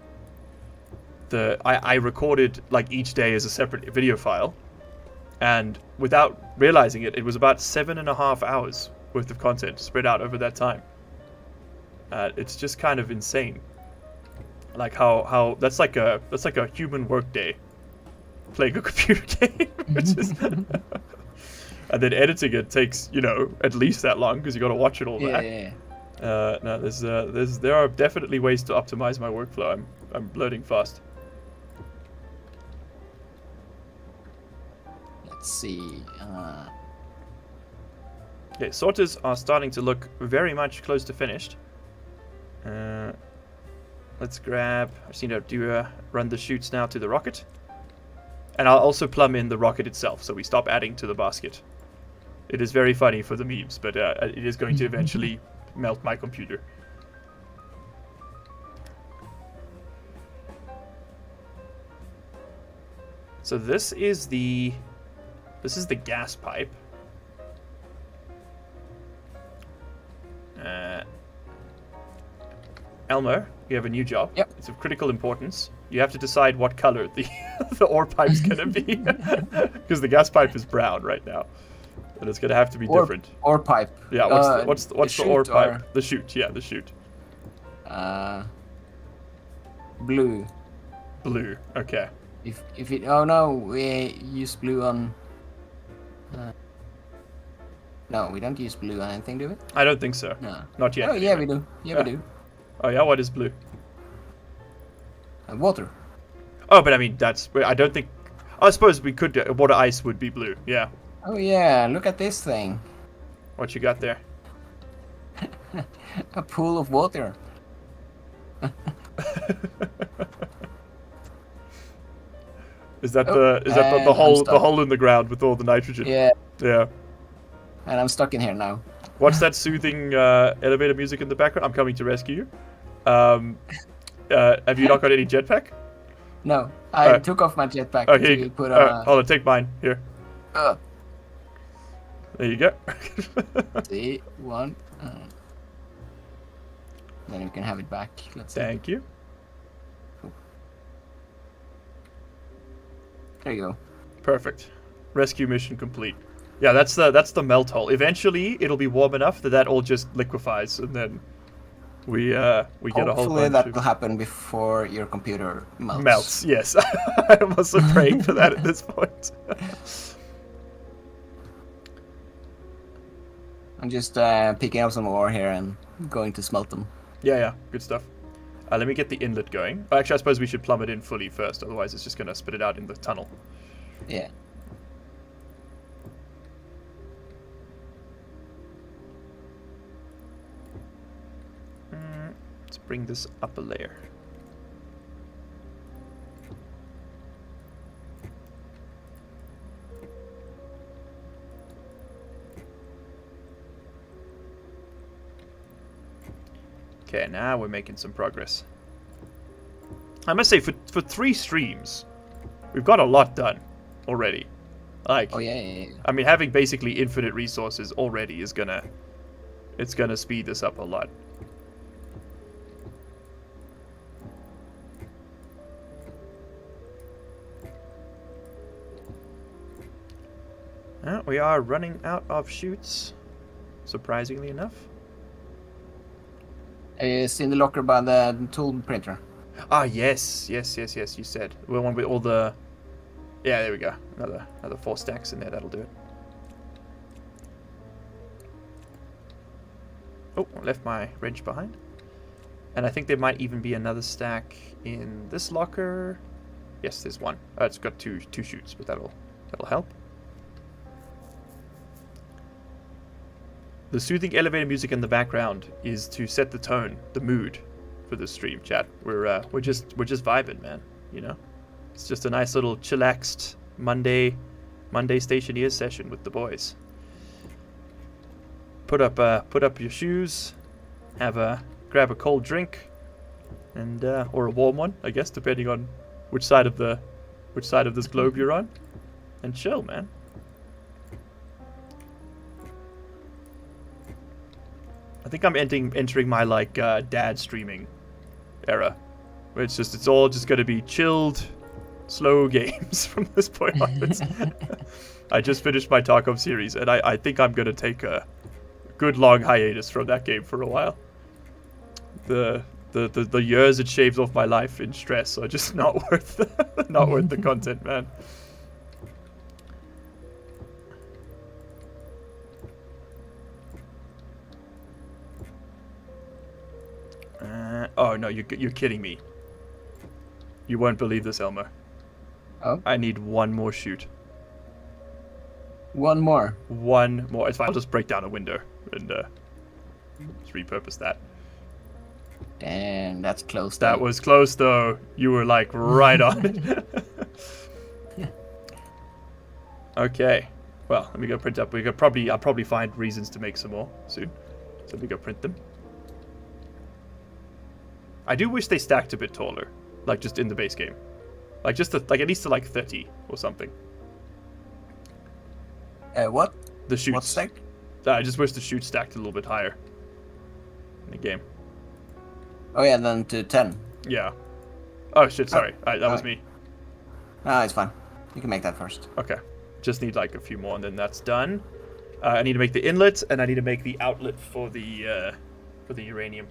recorded like each day as a separate video file, and without realizing it, it was about 7.5 hours worth of content spread out over that time. It's just kind of insane, like how that's like a human work day playing a computer game. And then editing it takes, you know, at least that long, because you got to watch it all back. No, there are definitely ways to optimize my workflow. I'm learning fast. Let's see. Okay, sorters are starting to look very much close to finished. Let's grab. I just need to run the chutes now to the rocket, and I'll also plumb in the rocket itself, so we stop adding to the basket. It is very funny for the memes, but it is going to eventually melt my computer. So this is the gas pipe. Elmo, you have a new job. Yep. It's of critical importance. You have to decide what color the the ore pipe's gonna be, because the gas pipe is brown right now, and it's gonna have to be different. Ore pipe. Yeah. What's the ore pipe? The chute. Yeah, the chute. Blue. Blue. Okay. If it. Oh no, we use blue on. No, we don't use blue on anything, do we? I don't think so. No. Not yet. Oh yeah, we do. Yeah, we do. Oh yeah, what is blue? Water. Oh, but I mean I don't think. I suppose we could. Water ice would be blue. Yeah. Oh yeah, look at this thing. What you got there? A pool of water. Is that the hole in the ground with all the nitrogen? Yeah. Yeah. And I'm stuck in here now. What's that soothing elevator music in the background? I'm coming to rescue you. Have you not got any jetpack? No, I took off my jetpack to put on. Hold on, take mine here. There you go. See, one. Then you can have it back. Let's see. Thank you. Cool. There you go. Perfect. Rescue mission complete. Yeah, that's the melt hole. Eventually, it'll be warm enough that all just liquefies, and then we get a whole bunch. Hopefully that will happen before your computer melts. Melts, yes. I'm also praying for that at this point. I'm just picking up some ore here and going to smelt them. Yeah, good stuff. Let me get the inlet going. Actually, I suppose we should plumb it in fully first, otherwise it's just going to spit it out in the tunnel. Yeah. Let's bring this up a layer. Okay, now we're making some progress. I must say, for 3 streams, we've got a lot done already. Like, Oh yeah. I mean, having basically infinite resources already is gonna, it's gonna speed this up a lot. We are running out of chutes, surprisingly enough. It's in the locker by the tool printer. Ah, yes, you said. The one with all the... Yeah, there we go. Another 4 stacks in there, that'll do it. Oh, I left my wrench behind. And I think there might even be another stack in this locker. Yes, there's one. It's got two chutes, but that'll help. The soothing elevator music in the background is to set the tone, the mood for this stream, chat. We're just vibing, man. You know, it's just a nice little chillaxed Monday Stationeers session with the boys. Put up your shoes, grab a cold drink, and or a warm one, I guess, depending on which side of this globe you're on, and chill, man. I think I'm entering my like dad streaming era, where it's all just gonna be chilled, slow games from this point onwards. I just finished my Tarkov series, and I think I'm gonna take a good long hiatus from that game for a while. The years it shaves off my life in stress are just not worth the content, man. Oh no, you're kidding me. You won't believe this, Elmo. Oh. I need one more chute. One more. One more. It's fine. I'll just break down a window and just repurpose that. Damn, that's close. That was close, though. You were like right on it. Okay. Well, let me go print up. I'll probably find reasons to make some more soon. So let me go print them. I do wish they stacked a bit taller, like just in the base game, like just at least to like 30 or something. What? The chutes. What stack? I just wish the chutes stacked a little bit higher in the game. Oh yeah, then to 10. Yeah. Oh shit, sorry. That was me. No, it's fine. You can make that first. Okay. Just need like a few more and then that's done. I need to make the inlet and I need to make the outlet for the uranium.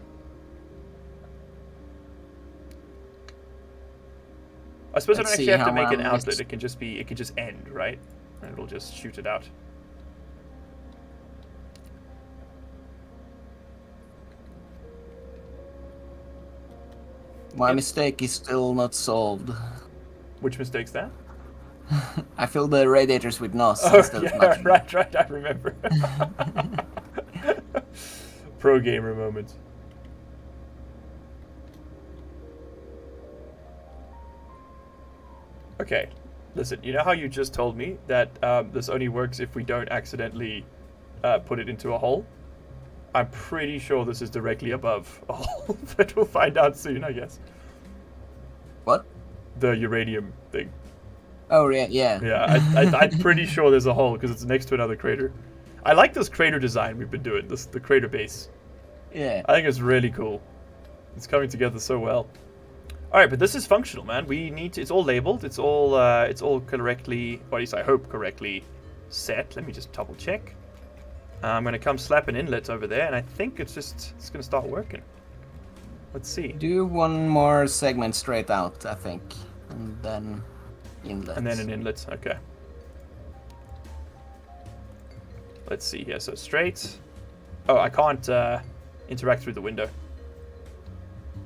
I suppose I don't actually have to make an outlet. It can just end, right? And it'll just shoot it out. My mistake is still not solved. Which mistake's that? I filled the radiators with NOS Oh, instead of nitrogen. right, I remember. Pro gamer moment. Okay, listen, you know how you just told me that this only works if we don't accidentally put it into a hole? I'm pretty sure this is directly above a hole, but we'll find out soon, I guess. What? The uranium thing. Oh, yeah. Yeah, I'm pretty sure there's a hole because it's next to another crater. I like this crater design we've been doing, the crater base. Yeah. I think it's really cool. It's coming together so well. All right, but this is functional, man. We need to. It's all labeled. It's all correctly, or at least I hope correctly set. Let me just double check. I'm gonna come slap an inlet over there, and I think it's gonna start working. Let's see. Do one more segment straight out, I think, and then inlet. And then an inlet. Okay. Let's see here. So straight. Oh, I can't interact through the window.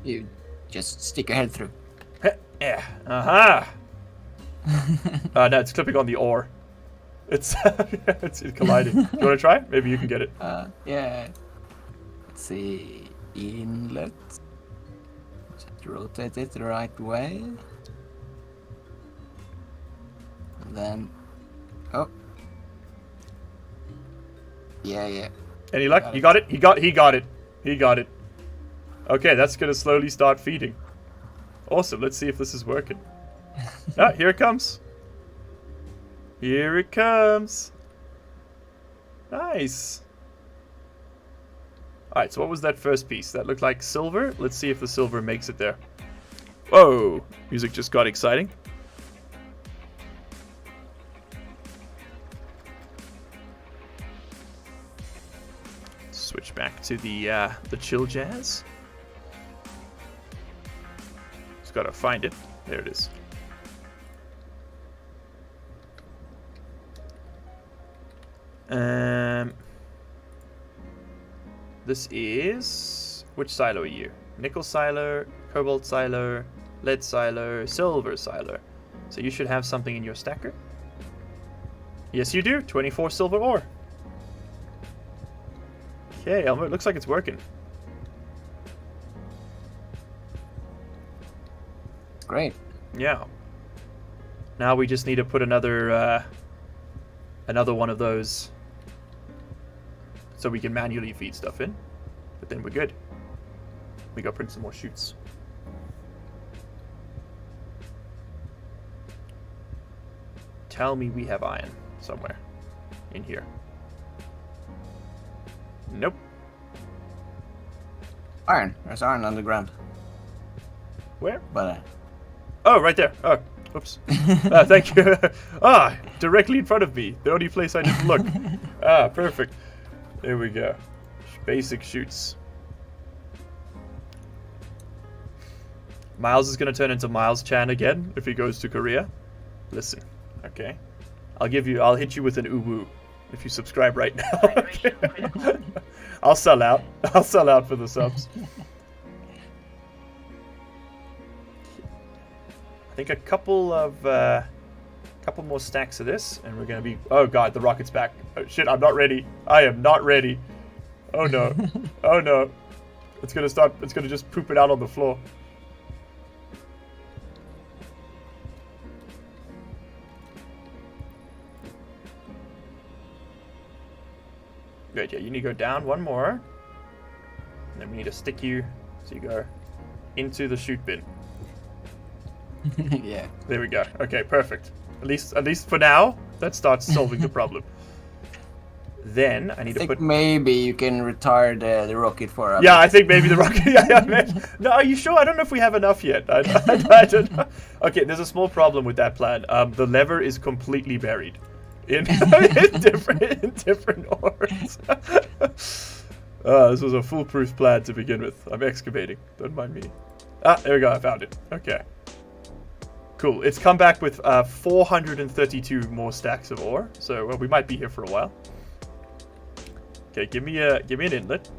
You just stick your head through. Yeah. Aha. No, it's clipping on the ore. It's it's colliding. You want to try? Maybe you can get it. Yeah. Let's see. Inlet. Just rotate it the right way. And then. Oh. Yeah. Any luck? You got it? He got it. He got it. Okay, that's gonna slowly start feeding. Awesome. Let's see if this is working. Ah, here it comes. Here it comes. Nice. Alright, so what was that first piece? That looked like silver. Let's see if the silver makes it there. Whoa! Music just got exciting. Switch back to the chill jazz. Just gotta find it. There it is. This is... Which silo are you? Nickel silo, cobalt silo, lead silo, silver silo. So you should have something in your stacker. Yes, you do. 24 silver ore. Okay, Elmo, it looks like it's working. Great. Yeah. Now we just need to put another one of those so we can manually feed stuff in. But then we're good. We go print some more chutes. Tell me we have iron somewhere in here. Nope. Iron. There's iron underground. Where? But Oh, right there. Oh, oops. Thank you. Directly in front of me. The only place I didn't look. Perfect. There we go. Basic chutes. Miles is going to turn into Miles Chan again if he goes to Korea. Listen, okay. I'll hit you with an uwu if you subscribe right now. I'll sell out. I'll sell out for the subs. I think a couple more stacks of this, and we're gonna be. Oh god, the rocket's back. Oh shit, I'm not ready. I am not ready. Oh no. Oh no. It's gonna start. It's gonna just poop it out on the floor. Good. Yeah, you need to go down one more, and then we need to stick you so you go into the chute bin. yeah. There we go. Okay, perfect. At least for now, that starts solving the problem. Then I need to put. Maybe you can retire the rocket for. Yeah, I think maybe the rocket. Yeah. No, are you sure? I don't know if we have enough yet. I don't know. Okay, there's a small problem with that plan. The lever is completely buried in different ores. This was a foolproof plan to begin with. I'm excavating. Don't mind me. There we go. I found it. Okay. Cool. It's come back with 432 more stacks of ore, so we might be here for a while. Okay, give me an inlet.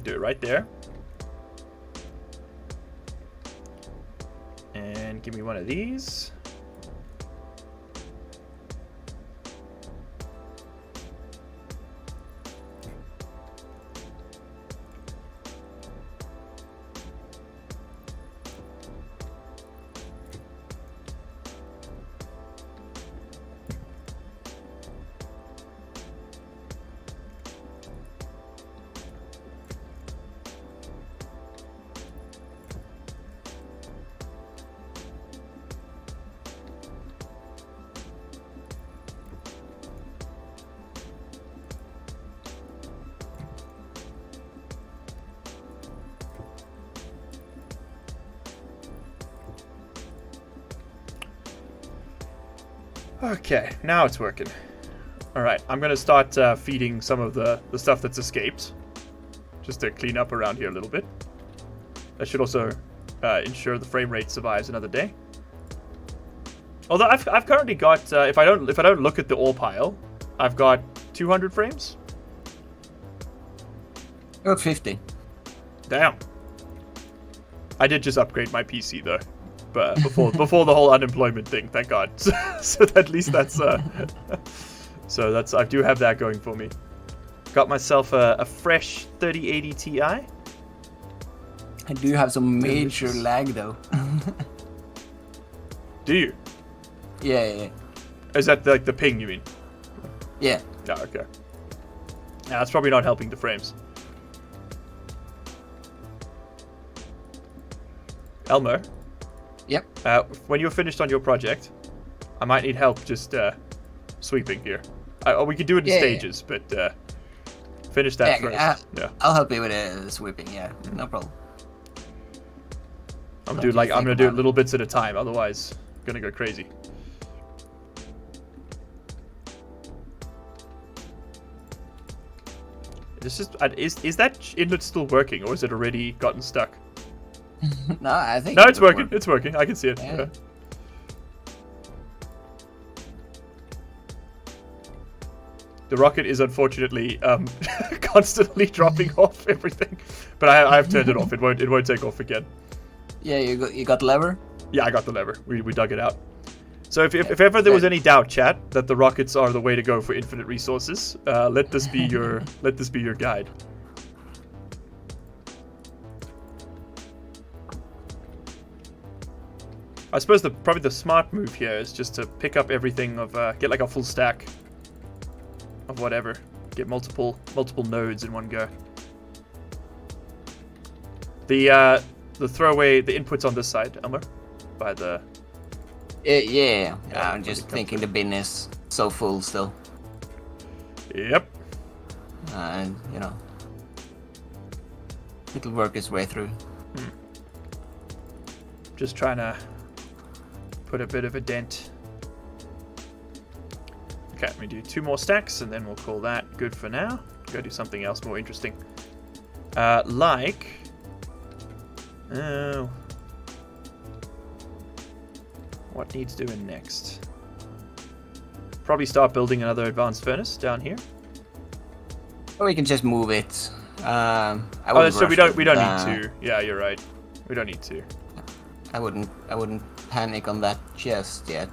Do it right there. And give me one of these. Okay, now it's working. Alright, I'm gonna start feeding some of the stuff that's escaped. Just to clean up around here a little bit. That should also ensure the frame rate survives another day. Although I've currently got, if I don't look at the ore pile, I've got 200 frames. Got 50. Damn. I did just upgrade my PC though. But before the whole unemployment thing, thank God. So at least that's so that's I do have that going for me. Got myself a fresh 3080 Ti. I do have some major lag though. Do you? Yeah. Is that like the ping you mean? Yeah. Yeah, okay. Yeah, that's probably not helping the frames. Elmo? Yep. When you're finished on your project, I might need help just sweeping here. We could do it in stages, but finish that first. Yeah. I'll help you with sweeping. Yeah, no problem. I'm gonna do it little bits at a time. Otherwise, I'm gonna go crazy. This is that inlet still working, or is it already gotten stuck? No, I think. No, it's working. It's working. I can see it. Yeah. Okay. The rocket is unfortunately constantly dropping off everything, but I've turned it off. It won't take off again. Yeah, you got the lever. Yeah, I got the lever. We dug it out. So if ever there was any doubt, chat, that the rockets are the way to go for infinite resources, let this be your guide. I suppose probably the smart move here is just to pick up everything get like a full stack of whatever, get multiple nodes in one go. The throwaway, the inputs on this side, Elmer, by the. Yeah. I'm just thinking the bin is so full still. Yep. And it'll work its way through. Just trying to put a bit of a dent. Okay, let me do 2 more stacks, and then we'll call that good for now. Go do something else more interesting. What needs doing next? Probably start building another advanced furnace down here. Or we can just move it. So we don't need to. Yeah, you're right. We don't need to. I wouldn't panic on that just yet.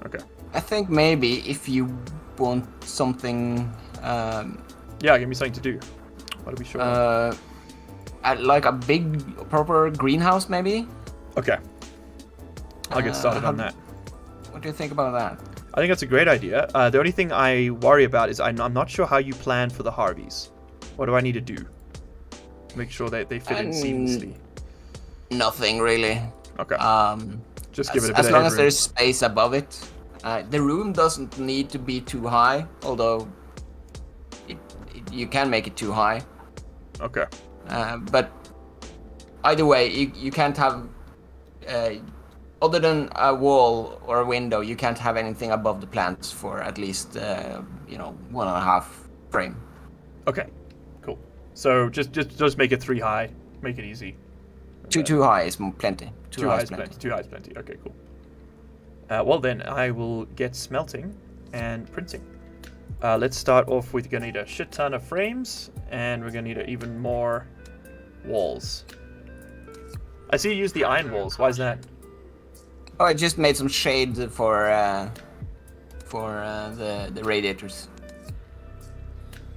Okay. I think maybe if you want something. Yeah, give me something to do. What are we sure? Like a big proper greenhouse, maybe. Okay. I'll get started on that. What do you think about that? I think that's a great idea. The only thing I worry about is I'm not sure how you plan for the Harveys. What do I need to do? Make sure that they fit in seamlessly. Nothing really. Okay. Just give it a bit as of long as headroom. there's space above it. The room doesn't need to be too high, although you can make it too high. Okay. But either way, you can't have, other than a wall or a window, you can't have anything above the plants for at least 1.5 frame. Okay. Cool. So just make it 3 high. Make it easy. Too high is plenty. Too high is plenty. Too high is plenty. Okay, cool. Well then, I will get smelting and printing. Let's start off with, gonna need a shit ton of frames, and we're gonna need even more walls. I see you use the iron walls. Why is that? Oh, I just made some shade for the radiators.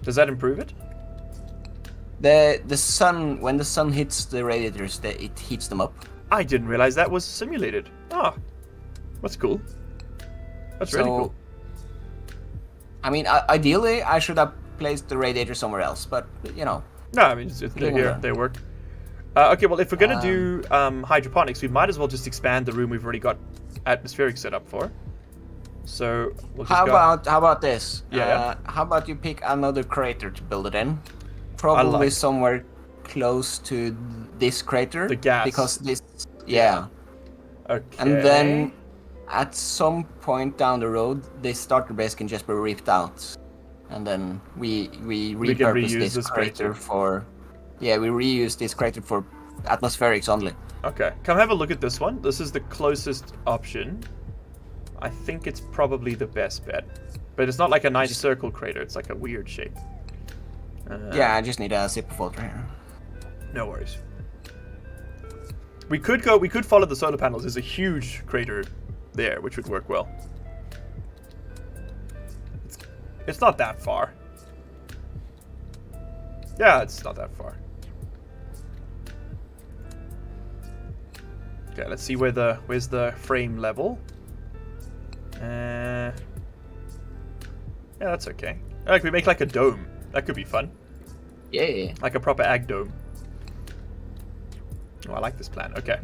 Does that improve it? The sun, when the sun hits the radiators, it heats them up. I didn't realize that was simulated. Ah, that's cool. That's really cool. I mean, ideally, I should have placed the radiator somewhere else, but No, I mean, they're here. They work. Okay, well, if we're gonna do hydroponics, we might as well just expand the room we've already got atmospheric set up for. So we'll just how about this? Yeah. How about you pick another crater to build it in? Probably somewhere close to this crater. The gas. Because this, yeah. Okay. And then at some point down the road, this starter base can just be ripped out, and then we repurpose this crater for. Yeah, we reuse this crater for atmospherics only. Okay, come have a look at this one. This is the closest option. I think it's probably the best bet, but it's not like a nice circle crater. It's like a weird shape. Yeah, I just need a zipper filter here. No worries. We could follow the solar panels. There's a huge crater there, which would work well. It's not that far. Yeah, it's not that far. Okay, let's see where's the frame level. Yeah, that's okay. Like we make like a dome. That could be fun. Yeah. Like a proper ag dome. Oh, I like this plan. Okay.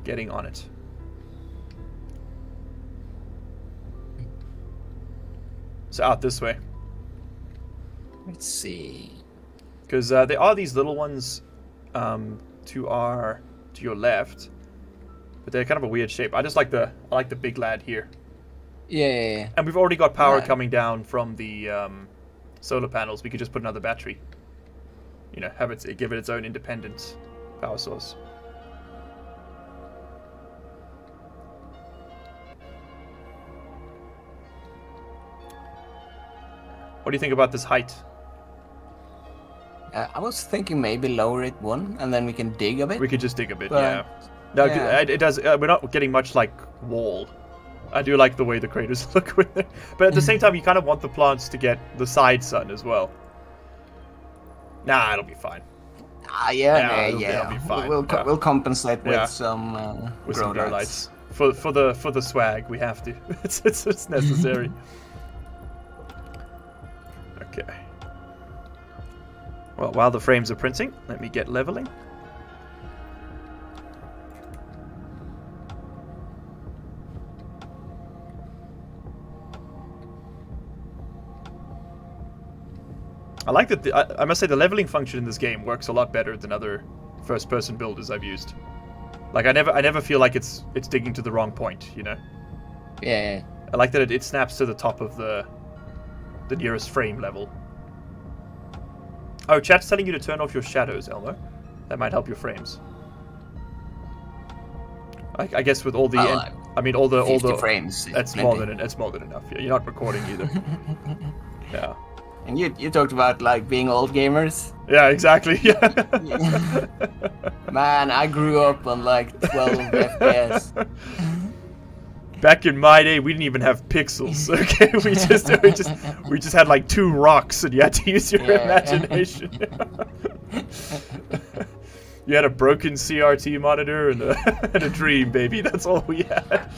getting on it. So out this way. Let's see. Because there are these little ones to your left, but they're kind of a weird shape. I like the big lad here. Yeah. And we've already got power coming down from the solar panels. We could just put another battery. You know, give it its own independent power source. What do you think about this height? I was thinking maybe lower it one, and then we can dig a bit. We could just dig a bit, But, yeah. No, yeah. it does. We're not getting much like wall. I do like the way the craters look with it, but at the same time, you kind of want the plants to get the side sun as well. Nah, it'll be fine. Yeah. It'll be fine. We'll compensate with Yeah. some With grow some grow lights. lights for the swag. We have to. It's necessary. Okay. Well, while the frames are printing, let me get leveling. I like that. I must say the leveling function in this game works a lot better than other first-person builders I've used. Like I never feel like it's digging to the wrong point. You know. Yeah. I like that it snaps to the top of the nearest frame level. Oh, chat's telling you to turn off your shadows, Elmo. That might help your frames. I guess with all the, all the 50 frames. That's more than enough. Yeah, you're not recording either. Yeah. And you talked about like being old gamers. Yeah, exactly. Yeah. Man, I grew up on like 12 FPS. Back in my day, we didn't even have pixels. Okay, we just had like 2 rocks, and you had to use your imagination. You had a broken CRT monitor and a dream, baby. That's all we had.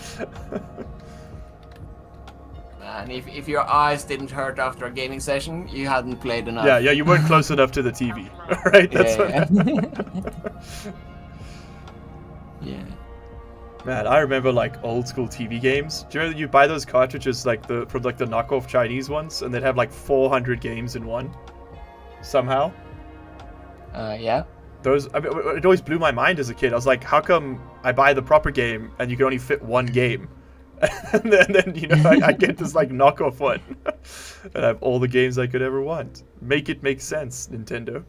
Man, if your eyes didn't hurt after a gaming session, you hadn't played enough. Yeah, you weren't close enough to the TV. Right? That's Yeah. Man, I remember like old school TV games. Do you remember you buy those cartridges from the knockoff Chinese ones, and they'd have like 400 games in one? Somehow. Yeah. It always blew my mind as a kid. I was like, how come I buy the proper game and you can only fit one game? And then you know, I get this like knockoff one. And I have all the games I could ever want. Make it make sense, Nintendo.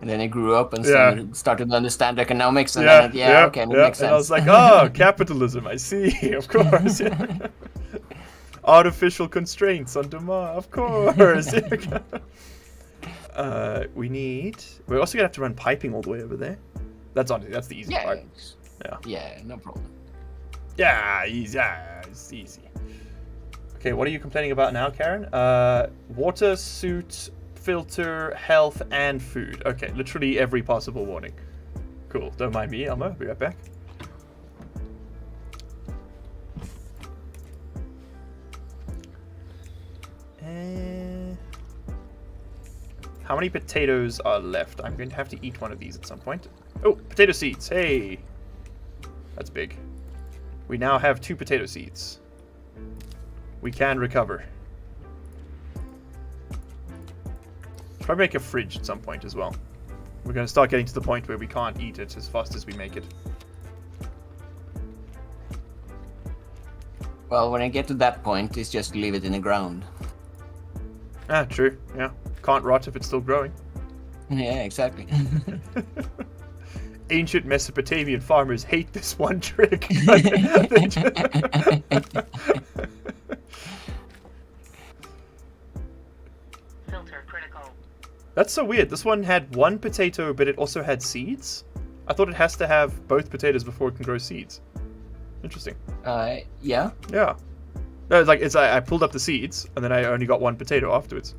And then I grew up and started to understand economics, and okay, it makes sense. And I was like, oh, capitalism, I see, of course. Yeah. Artificial constraints on demand, of course. We're also gonna have to run piping all the way over there. That's the easy part. Yeah, no problem. Yeah, easy. Yeah, it's easy. Okay, what are you complaining about now, Karen? Water, suit, filter, health, and food. Okay, literally every possible warning. Cool. Don't mind me, Elmo. Be right back. How many potatoes are left? I'm going to have to eat one of these at some point. Oh, potato seeds. Hey. That's big. We now have 2 potato seeds. We can recover. Probably make a fridge at some point as well. We're going to start getting to the point where we can't eat it as fast as we make it. Well, when I get to that point, it's just leave it in the ground. Ah, true. Yeah. Can't rot if it's still growing. Yeah, exactly. Ancient Mesopotamian farmers hate this one trick. Filter critical. That's so weird. This one had 1 potato, but it also had seeds? I thought it has to have both potatoes before it can grow seeds. Interesting. Yeah. Yeah. No, I pulled up the seeds, and then I only got 1 potato afterwards.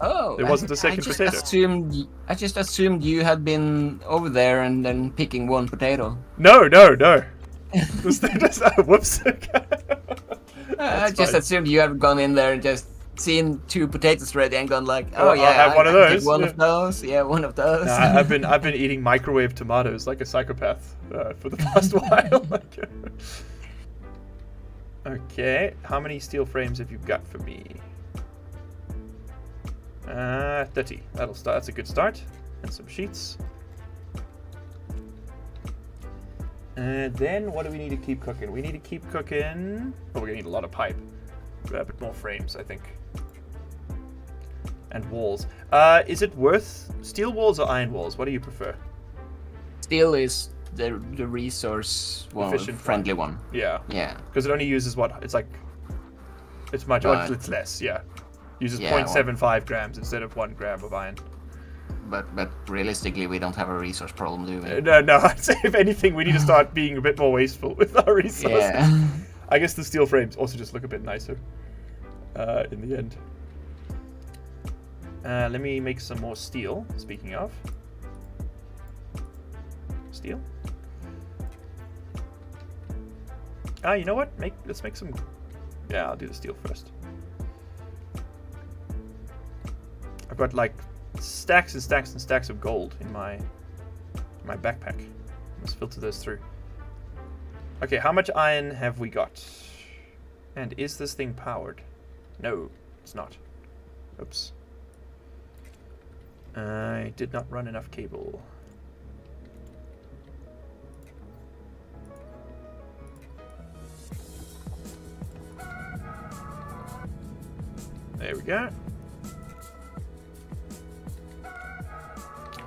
Oh, There wasn't a second potato. I just assumed you had been over there and then picking 1 potato. No. Whoops. I just assumed you had gone in there and just seen 2 potatoes ready and gone like, Oh, oh I'll yeah, have one of I can take those, one yeah. of those. Yeah, one of those. Nah, I've been eating microwave tomatoes like a psychopath for the past while. Okay, how many steel frames have you got for me? 30. That'll start. That's a good start. And some sheets. And then what do we need to keep cooking? We need to keep cooking. Oh, we're gonna need a lot of pipe. But more frames, I think. And walls. Is it worth steel walls or iron walls? What do you prefer? Steel is the resource Efficient friendly one. Yeah. Yeah. Because it only uses what? It's like. It's much. Right. It's less. Yeah. Uses Yeah, 0.75 grams instead of 1 gram of iron. But realistically, we don't have a resource problem, do we? No. I'd say if anything, we need to start being a bit more wasteful with our resources. Yeah. I guess the steel frames also just look a bit nicer. In the end. Let me make some more steel. Speaking of. Steel. You know what? Let's make some. Yeah, I'll do the steel first. I've got like stacks and stacks and stacks of gold in my backpack. Let's filter those through. Okay, how much iron have we got? And is this thing powered? No, it's not. Oops. I did not run enough cable. There we go.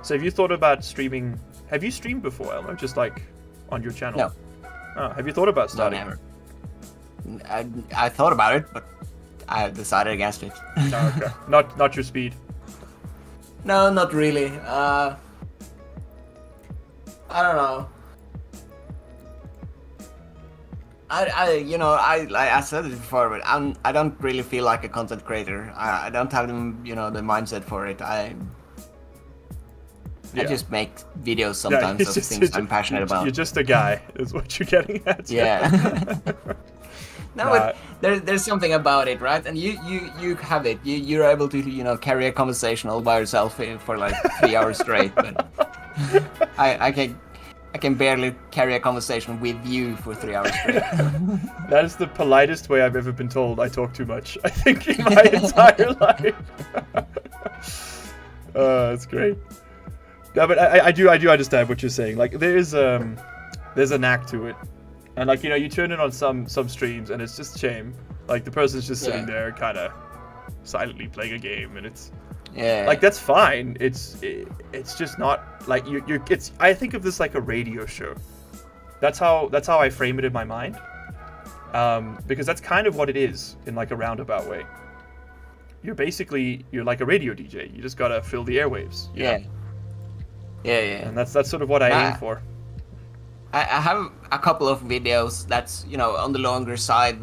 So have you thought about streaming? Have you streamed before, Elmo? Just like on your channel? No. Oh, have you thought about starting? No, never. I thought about it, but I decided against it. Oh, okay. Not your speed. No, not really. I don't know. Like I said it before, but I don't really feel like a content creator. I don't have the mindset for it. I just make videos sometimes of things I'm passionate about. You're just a guy, is what you're getting at. Yeah. But there's something about it, right? And you have it. You're able to carry a conversation all by yourself for like 3 hours straight. But I can barely carry a conversation with you for 3 hours straight. That is the politest way I've ever been told I talk too much, I think, in my entire life. That's great. No, but I do understand what you're saying. Like there's a knack to it, and like you turn it on some streams, and it's just a shame. Like the person's just sitting there, kind of silently playing a game, and it's like that's fine. It's just not like it's. I think of this like a radio show. That's how I frame it in my mind, because that's kind of what it is in like a roundabout way. You're like a radio DJ. You just gotta fill the airwaves. You know? Yeah. And that's sort of what I aim for. I have a couple of videos that's on the longer side,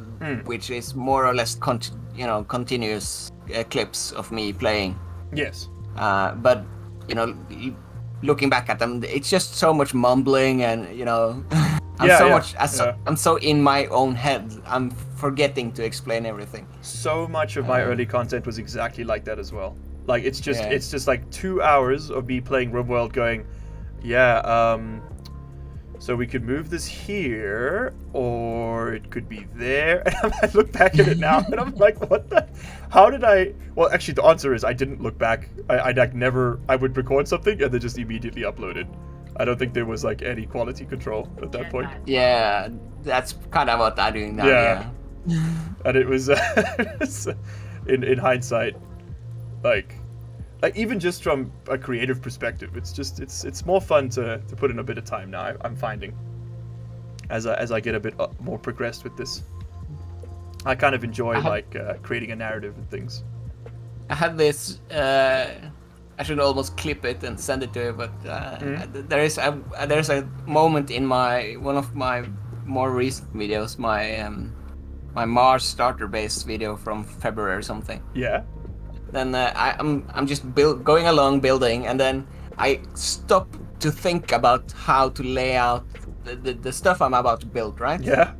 which is more or less continuous clips of me playing. Yes. But looking back at them, it's just so much mumbling, and I'm so in my own head. I'm forgetting to explain everything. So much of my early content was exactly like that as well. Like it's just like 2 hours of me playing RimWorld going, so we could move this here, or it could be there. And I look back at it now, and I'm like, what the? How did I? Well, actually, the answer is I didn't look back. I would record something and then just immediately upload it. I don't think there was like any quality control at that point. Yeah, that's kind of what I'm doing now. Yeah. And it was, in hindsight, like even just from a creative perspective, it's more fun to put in a bit of time now. I'm finding as I get a bit more progressed with this. I kind of enjoy creating a narrative and things. I had this. I should almost clip it and send it to you, but there's a moment in one of my more recent videos, my Mars starter base video from February or something. Yeah. Then I'm just going along building, and then I stop to think about how to lay out the stuff I'm about to build, right? Yeah.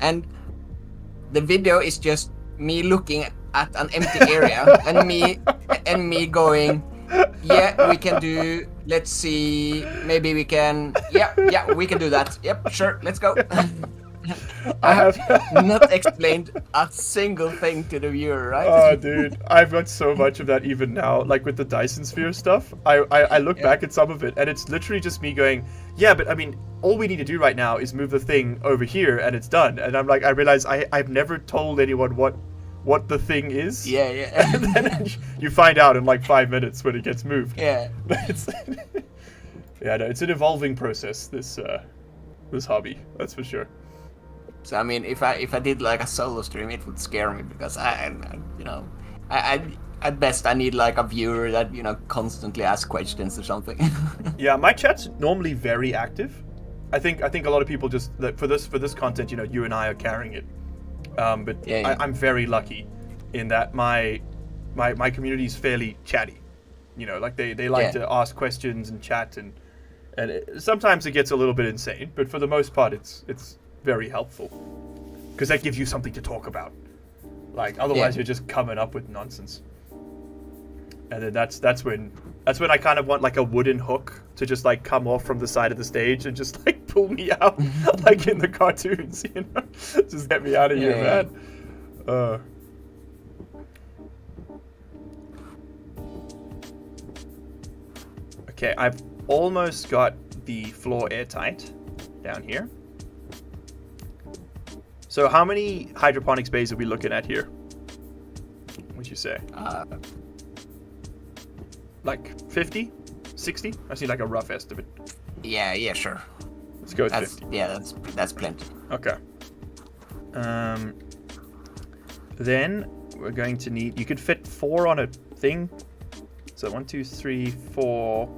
And the video is just me looking at an empty area, and me going, yeah, we can do. Let's see, maybe we can. Yeah, we can do that. Yep, sure, let's go. I have not explained a single thing to the viewer, right? Oh, dude, I've got so much of that even now. Like with the Dyson Sphere stuff, I look back at some of it, and it's literally just me going, yeah, but I mean, all we need to do right now is move the thing over here, and it's done. And I'm like, I realize I've never told anyone what the thing is. Yeah. And then you find out in like 5 minutes when it gets moved. Yeah. It's, yeah, no, it's an evolving process. This hobby, that's for sure. So I mean, if I did like a solo stream, it would scare me because I at best I need like a viewer that constantly asks questions or something. Yeah, my chat's normally very active. I think a lot of people just for this content, you and I are carrying it. But yeah. I'm very lucky in that my community is fairly chatty. Like they like to ask questions and chat and sometimes it gets a little bit insane, but for the most part it's very helpful because that gives you something to talk about. Like otherwise you're just coming up with nonsense. And then that's when I kind of want like a wooden hook to just like come off from the side of the stage and just like pull me out like in the cartoons, just get me out of here, man. Okay, I've almost got the floor airtight down here. So how many hydroponics bays are we looking at here? What'd you say? Like 50? 60? I see like a rough estimate. Yeah, sure. Let's go with 50. Yeah, that's plenty. Okay. Then we're going to need... You could fit 4 on a thing. So 1, 2, 3, 4.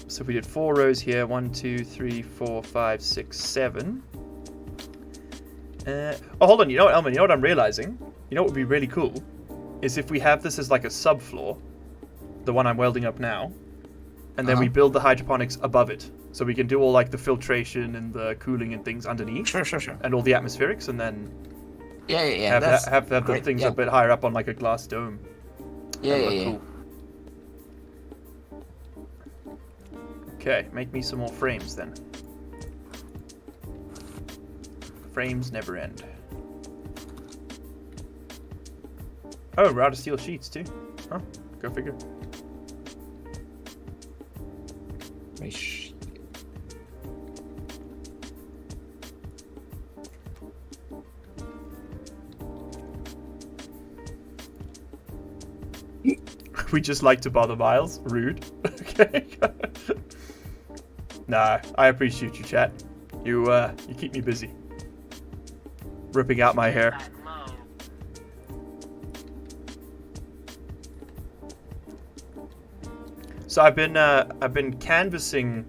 So if we did 4 rows here, 1, 2, 3, 4, 5, 6, 7. Oh, hold on. You know what, Elman? You know what I'm realizing? You know what would be really cool? Is if we have this as like a subfloor, the one I'm welding up now, and then we build the hydroponics above it. So we can do all like the filtration and the cooling and things underneath. Sure. And all the atmospherics, and then Yeah. have the things a bit higher up on like a glass dome. Yeah. Cool. Okay, make me some more frames then. Frames never end. Oh, we're out of steel sheets too. Huh? Go figure. We just like to bother Miles. Rude. Okay. Nah, I appreciate you, chat. You keep me busy. Ripping out my hair. So I've been canvassing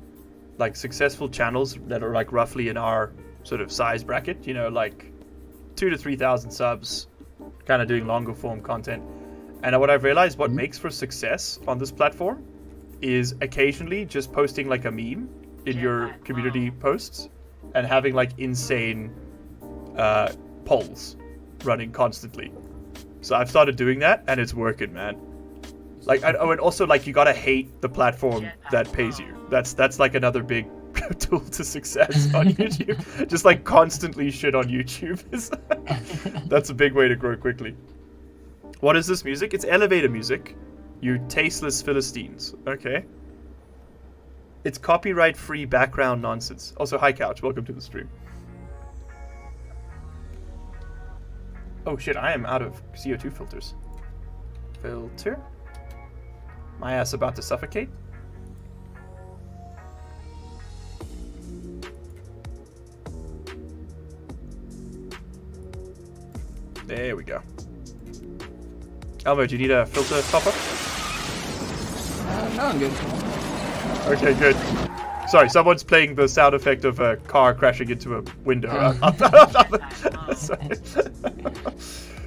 like successful channels that are like roughly in our sort of size bracket, like 2,000 to 3,000 subs, kind of doing longer form content. And what I've realized what makes for success on this platform is occasionally just posting like a meme in your community posts and having like insane polls running constantly. So I've started doing that and it's working, man. Like, and also like you gotta hate the platform that pays you. That's like another big tool to success on YouTube. Just like constantly shit on YouTube that's a big way to grow quickly. What is this music? It's elevator music. You tasteless Philistines. Okay. It's copyright-free background nonsense. Also, hi Couch, welcome to the stream. Oh shit, I am out of CO2 filters. Filter. My ass about to suffocate. There we go. Elmo, do you need a filter topper? No, I'm good. Okay, good. Sorry, someone's playing the sound effect of a car crashing into a window. Sorry.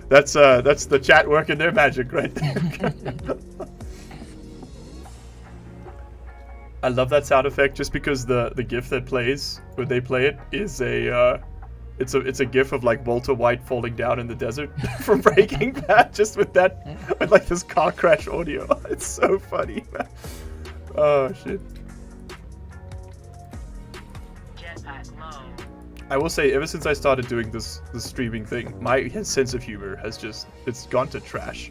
That's the chat working their magic right there. I love that sound effect just because the GIF that plays when they play it is It's a gif of like Walter White falling down in the desert from Breaking Bad, just with like this car crash audio. It's so funny, man. Oh shit. Jetpack low. I will say, ever since I started doing this streaming thing, my sense of humor has it's gone to trash.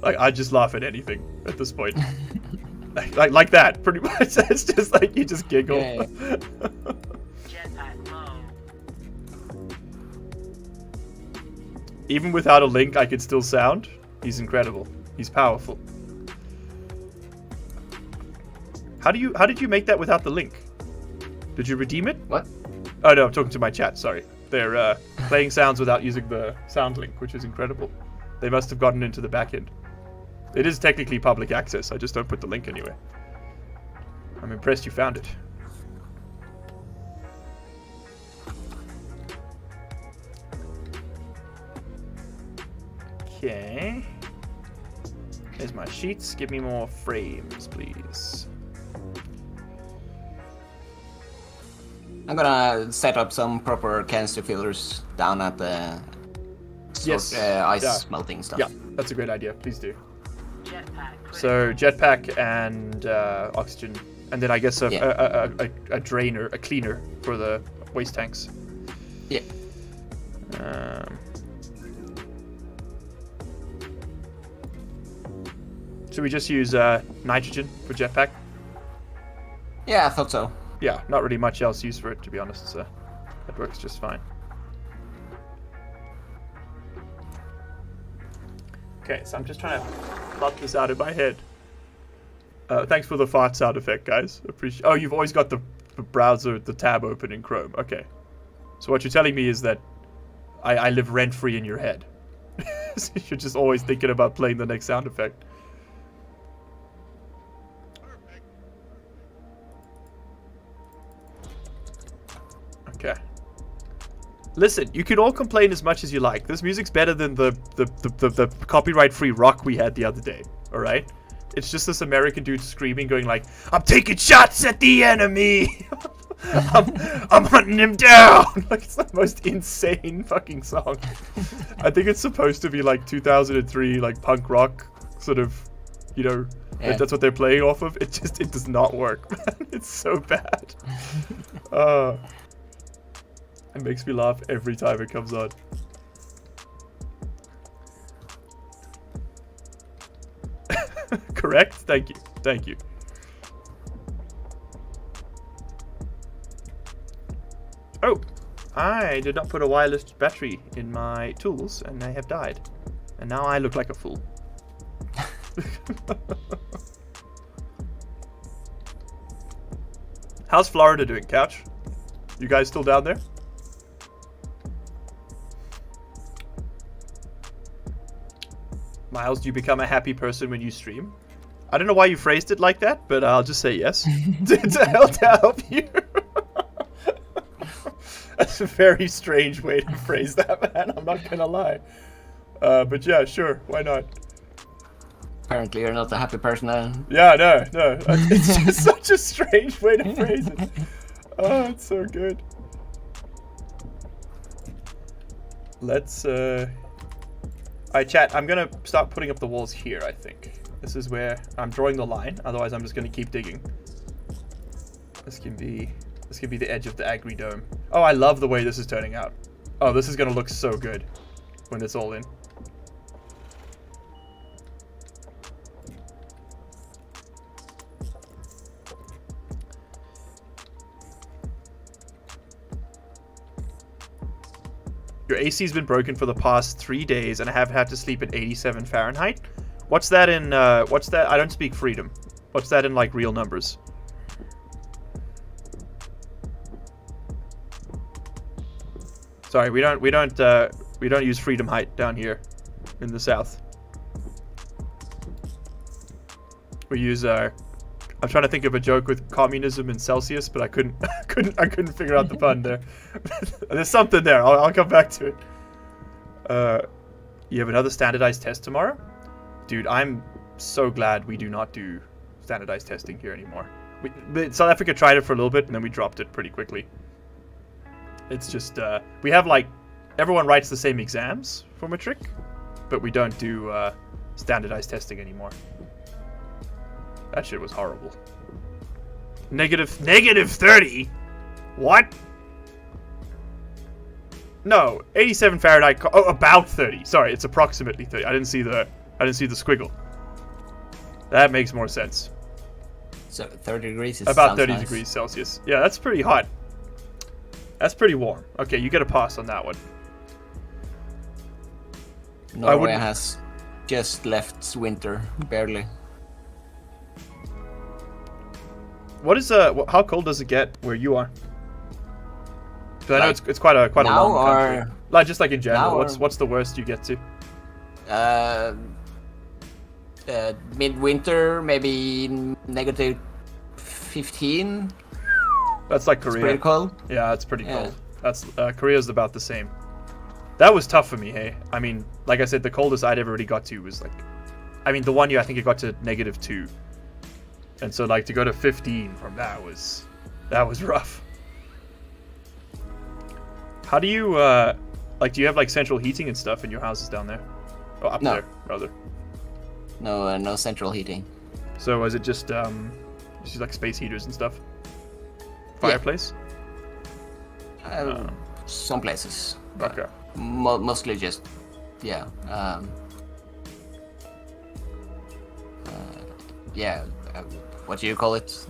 Like, I just laugh at anything at this point. like that, pretty much. It's just like, you just giggle. Yeah. Jetpack low. Even without a link, I could still sound. He's incredible. He's powerful. How did you make that without the link? Did you redeem it? What? Oh no, I'm talking to my chat, sorry. They're playing sounds without using the sound link, which is incredible. They must have gotten into the back end. It is technically public access, I just don't put the link anywhere. I'm impressed you found it. Okay. There's my sheets. Give me more frames, please. I'm gonna set up some proper canister fillers down at the Yes. ice melting stuff. Yeah, that's a great idea. Please do. Jetpack So jetpack and oxygen, and then I guess a drainer, a cleaner for the waste tanks. Yeah. Should we just use nitrogen for jetpack? Yeah, I thought so. Yeah, not really much else used for it, to be honest, so that works just fine. Okay, so I'm just trying to plot this out in my head. Thanks for the fart sound effect, guys. Appreciate. Oh, you've always got the browser, the tab open in Chrome. Okay. So what you're telling me is that I live rent-free in your head. So you're just always thinking about playing the next sound effect. Okay. Listen, you can all complain as much as you like. This music's better than the copyright-free rock we had the other day. All right? It's just this American dude screaming, going like, "I'm taking shots at the enemy. I'm hunting him down." Like, it's the most insane fucking song. I think it's supposed to be like 2003, like punk rock sort of, you know. Yeah. That's what they're playing off of. It does not work, man. It's so bad. It makes me laugh every time it comes on. Correct? Thank you. Thank you. Oh, I did not put a wireless battery in my tools, and they have died. And now I look like a fool. How's Florida doing, Couch? You guys still down there? Miles, do you become a happy person when you stream? I don't know why you phrased it like that, but I'll just say yes. to help you. That's a very strange way to phrase that, man. I'm not gonna lie. But yeah, sure. Why not? Apparently you're not a happy person then. Yeah, no. It's just such a strange way to phrase it. Oh, it's so good. Let's, Alright, chat, I'm gonna start putting up the walls here, I think. This is where I'm drawing the line, otherwise I'm just gonna keep digging. This can be the edge of the agri dome. Oh, I love the way this is turning out. Oh, this is gonna look so good when it's all in. Your AC's been broken for the past 3 days, and I have had to sleep at 87 Fahrenheit. What's that in, what's that? I don't speak freedom. What's that in, like, real numbers? Sorry, we don't use freedom height down here in the South. We use, I'm trying to think of a joke with communism in Celsius, but I couldn't figure out the pun there. There's something there. I'll come back to it. You have another standardized test tomorrow? Dude, I'm so glad we do not do standardized testing here anymore. South Africa tried it for a little bit, and then we dropped it pretty quickly. It's just we have like everyone writes the same exams for matric, but we don't do standardized testing anymore. That shit was horrible. Negative 30. What? No, 87 Fahrenheit. Oh, about 30. Sorry, it's approximately 30. I didn't see the squiggle. That makes more sense. So 30 degrees is About 30 nice. degrees Celsius. Yeah, that's pretty hot. That's pretty warm. Okay, you get a pass on that one. Norway has just left winter, barely. What is how cold does it get where you are? 'Cause I know it's quite a now long country. or Like just like in general, now what's the worst you get to? Midwinter, maybe negative 15. That's like It's Korea. pretty cold. Yeah, it's pretty Yeah. cold. That's Korea's about the same. That was tough for me, hey. I mean, like I said, the coldest I'd ever really got to was like, I mean, the one year I think it got to -2, and so like to go to 15 from that was rough. How do you like? Do you have like central heating and stuff in your houses down there? Oh, up No. there rather. No central heating. So is it just like space heaters and stuff? Fireplace? Some places. But Okay. mostly just, what do you call it?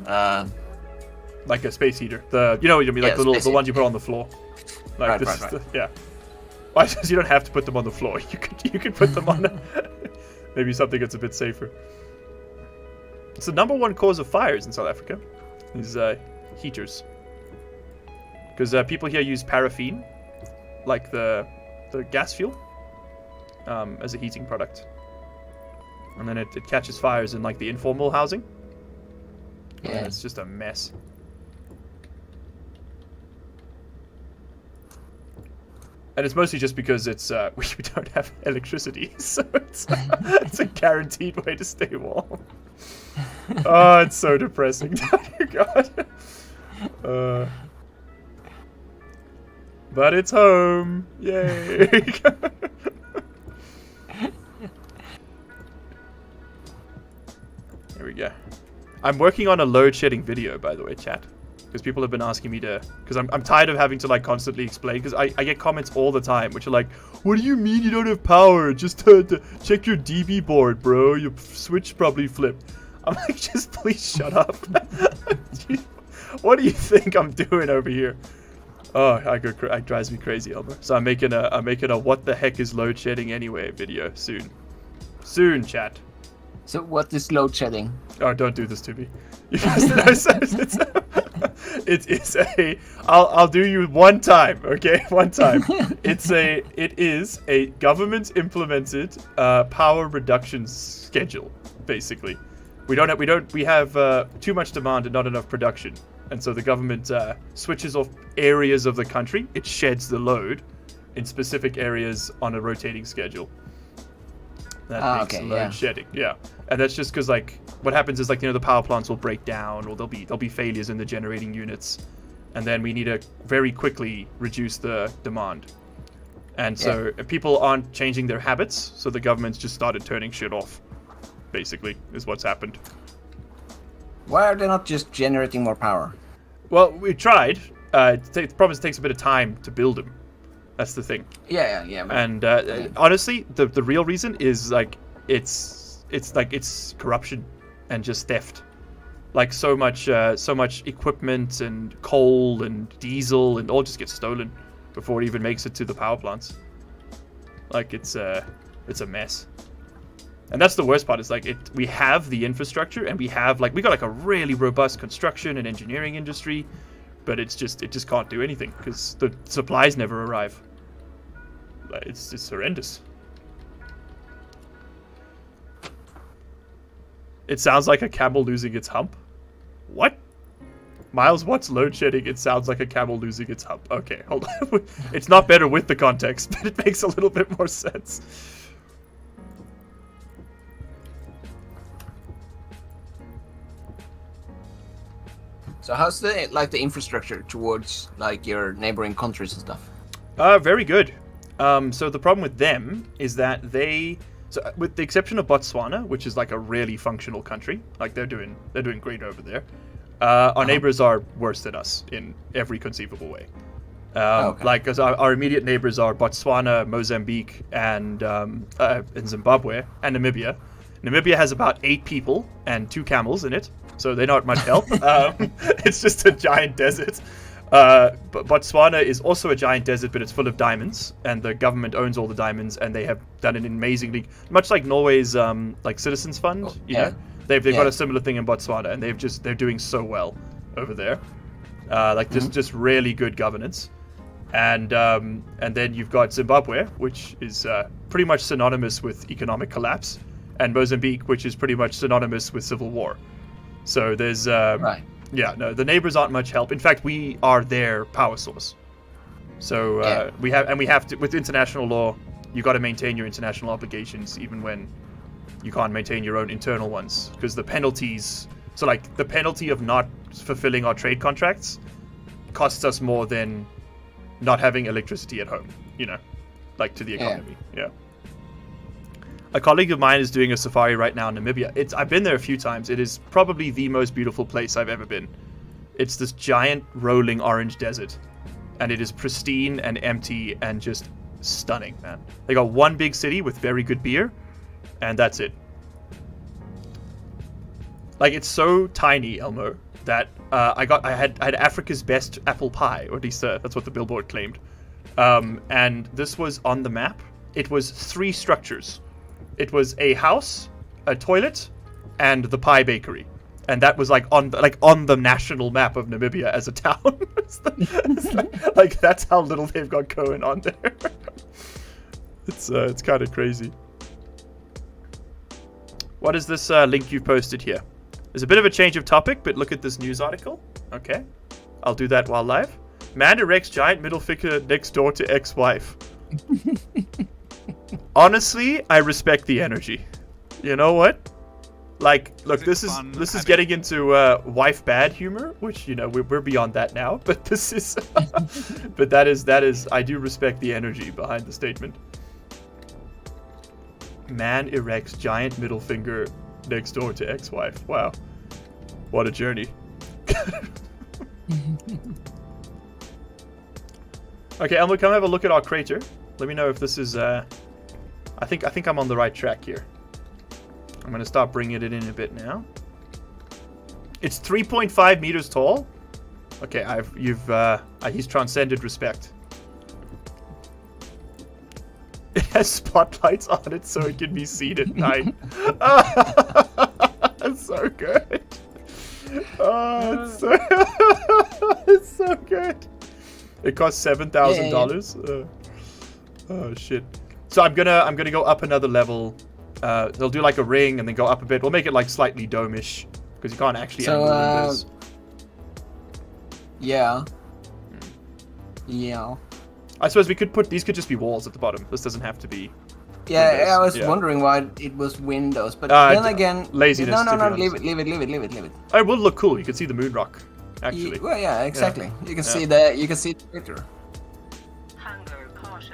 Like a space heater. You know what I mean, like Yeah, the ones you put on the floor. Like Right, this right, is right. yeah. Why says you don't have to put them on the floor. You could put them on maybe something that's a bit safer. It's the #1 cause of fires in South Africa. Is heaters. Because people here use paraffin, like the gas fuel, as a heating product. And then it catches fires in like the informal housing. Yeah. And it's just a mess. And it's mostly just because it's we don't have electricity, so it's a guaranteed way to stay warm. Oh, it's so depressing. God. But it's home. Yay. There we go. I'm working on a load shedding video, by the way, chat. Because people have been asking me to... Because I'm tired of having to, like, constantly explain. Because I get comments all the time, which are like, what do you mean you don't have power? Just to check your DB board, bro. Your switch probably flipped. I'm like, just please shut up. What do you think I'm doing over here? Oh, it drives me crazy, Elmo. So I'm making a what the heck is load shedding anyway video soon. Soon, chat. So what is load shedding? Oh, don't do this to me. You guys know, it's a. I'll do you one time, okay? One time. It is a government implemented power reduction schedule, basically. We have too much demand and not enough production, and so the government switches off areas of the country. It sheds the load in specific areas on a rotating schedule. That makes load shedding, yeah. And that's just because, like, what happens is, like, you know, the power plants will break down, or there'll be failures in the generating units, and then we need to very quickly reduce the demand. And so people aren't changing their habits, so the government's just started turning shit off, basically, is what's happened. Why are they not just generating more power? Well, we tried. The problem is it takes a bit of time to build them. That's the thing. Yeah. And honestly, the real reason is like it's corruption and just theft. Like so much equipment and coal and diesel and all just gets stolen before it even makes it to the power plants. Like it's a mess. And that's the worst part. Is like we have the infrastructure and we got like a really robust construction and engineering industry, but it just can't do anything because the supplies never arrive. It's horrendous. It sounds like a camel losing its hump. What? Miles, what's load shedding? It sounds like a camel losing its hump. Okay, hold on. It's not better with the context, but it makes a little bit more sense. So how's the infrastructure towards like your neighboring countries and stuff? Very good. So the problem with them is that with the exception of Botswana, which is like a really functional country, like they're doing great over there. Our neighbors are worse than us in every conceivable way. Okay. Like, because our immediate neighbors are Botswana, Mozambique, and Zimbabwe, and Namibia. Namibia has about 8 people and 2 camels in it, so they're not much help. It's just a giant desert. But Botswana is also a giant desert, but it's full of diamonds, and the government owns all the diamonds, and they have done an amazingly, much like Norway's like Citizens Fund, you know, they've got a similar thing in Botswana, and they're doing so well over there, like just really good governance, and then you've got Zimbabwe, which is pretty much synonymous with economic collapse, and Mozambique, which is pretty much synonymous with civil war. So there's right. Yeah, no, the neighbors aren't much help. In fact, we are their power source. So we have to, with international law, you got to maintain your international obligations even when you can't maintain your own internal ones, because the penalties. So like the penalty of not fulfilling our trade contracts costs us more than not having electricity at home. You know, like to the economy. Yeah. A colleague of mine is doing a safari right now in Namibia. I've been there a few times. It is probably the most beautiful place I've ever been. It's this giant rolling orange desert, and it is pristine and empty and just stunning, man. They got one big city with very good beer, and that's it. Like, it's so tiny, Elmo, that I had Africa's best apple pie, or at least that's what the billboard claimed. And this was on the map. It was 3 structures. It was a house, a toilet, and the pie bakery, and that was like on the national map of Namibia as a town. like that's how little they've got going on there. It's kind of crazy. What is this link you posted here? There's a bit of a change of topic, but look at this news article. Okay, I'll do that while live. Man erects giant middle finger next door to ex-wife. Honestly, I respect the energy. You know what? Like, look, this is getting into wife bad humor, which, you know, we're beyond that now. But this is, but that is, I do respect the energy behind the statement. Man erects giant middle finger next door to ex-wife. Wow, what a journey. Okay, Elmo, come have a look at our crater. Let me know if this is. I think I'm on the right track here. I'm gonna start bringing it in a bit now. It's 3.5 meters tall. Okay, he's transcended respect. It has spotlights on it so it can be seen at night. That's so good. Oh, it's so good. It costs $7,000. Oh shit. So I'm gonna go up another level. They'll do like a ring and then go up a bit. We'll make it like slightly dome-ish because you can't actually angle this. Yeah. I suppose we could put these could just be walls at the bottom. This doesn't have to be. Yeah, windows. I was wondering why it was windows, but then again, laziness. No, leave it. Oh, it will look cool. You can see the moon rock. Actually. Well, yeah, exactly. Yeah. You can see the picture.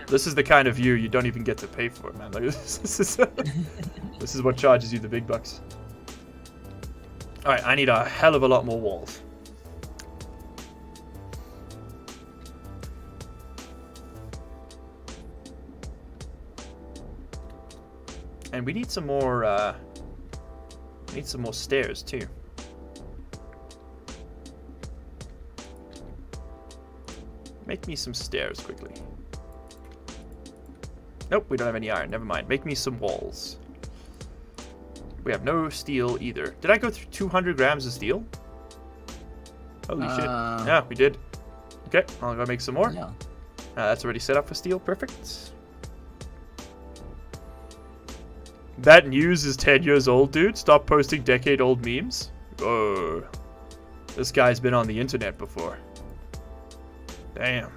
This is the kind of view you don't even get to pay for, man. Like, this is what charges you the big bucks. All right, I need a hell of a lot more walls. And we need some more. Need some more stairs too. Make me some stairs quickly. Nope, we don't have any iron. Never mind. Make me some walls. We have no steel either. Did I go through 200 grams of steel? Holy shit. Yeah, we did. Okay, I'll go make some more. Yeah. That's already set up for steel. Perfect. That news is 10 years old, dude. Stop posting decade-old memes. Oh. This guy's been on the internet before. Damn.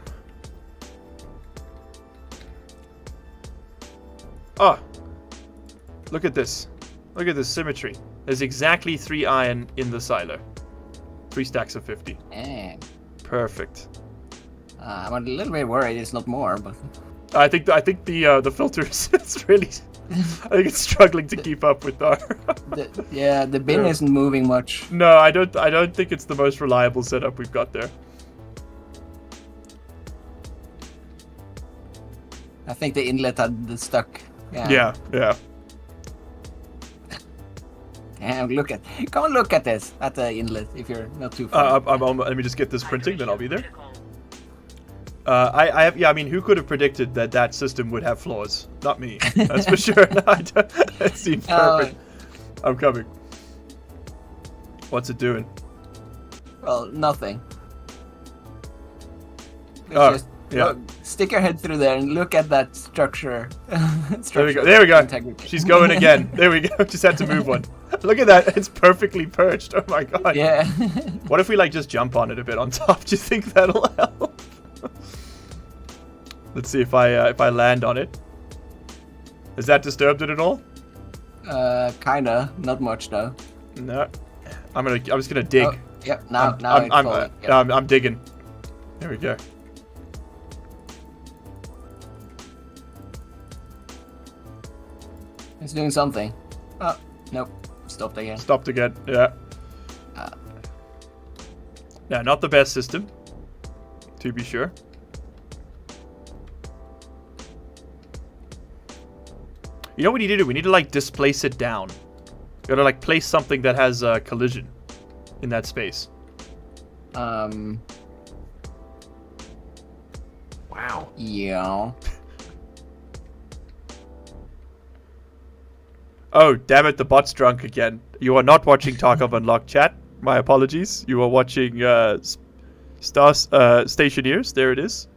Oh, look at this. Look at this symmetry. There's exactly 3 iron in the silo. 3 stacks of 50. Eh. Perfect. I'm a little bit worried it's not more, but I think the filters it's really I think it's struggling to keep up with our the bin Yeah. isn't moving much. No, I don't think it's the most reliable setup we've got there. I think the inlet had stuck. Yeah. And come and look at this at the inlet if you're not too far. Let me just get this printing, then I'll be there. I mean, who could have predicted that system would have flaws? Not me. That's for sure. No, I don't. It seems perfect. I'm coming. What's it doing? Well, nothing. Yeah. Stick your head through there and look at that structure. There we go. There we go. Integrity. She's going again. There we go. Just had to move one. Look at that. It's perfectly perched. Oh my god. Yeah. What if we like just jump on it a bit on top? Do you think that'll help? Let's see if I land on it. Has that disturbed it at all? Kinda. Not much though. No. I'm just gonna dig. Oh, yep. Now it's falling. Yep. I'm digging. There we go. It's doing something. Oh, nope. Stopped again. Stopped again. Yeah. Yeah, not the best system, to be sure. You know what we need to do? We need to like displace it down. We gotta like place something that has a collision in that space. Wow. Yeah. Oh, damn it, the bot's drunk again. You are not watching Talk of Unlocked chat. My apologies. You are watching Stationeers. There it is.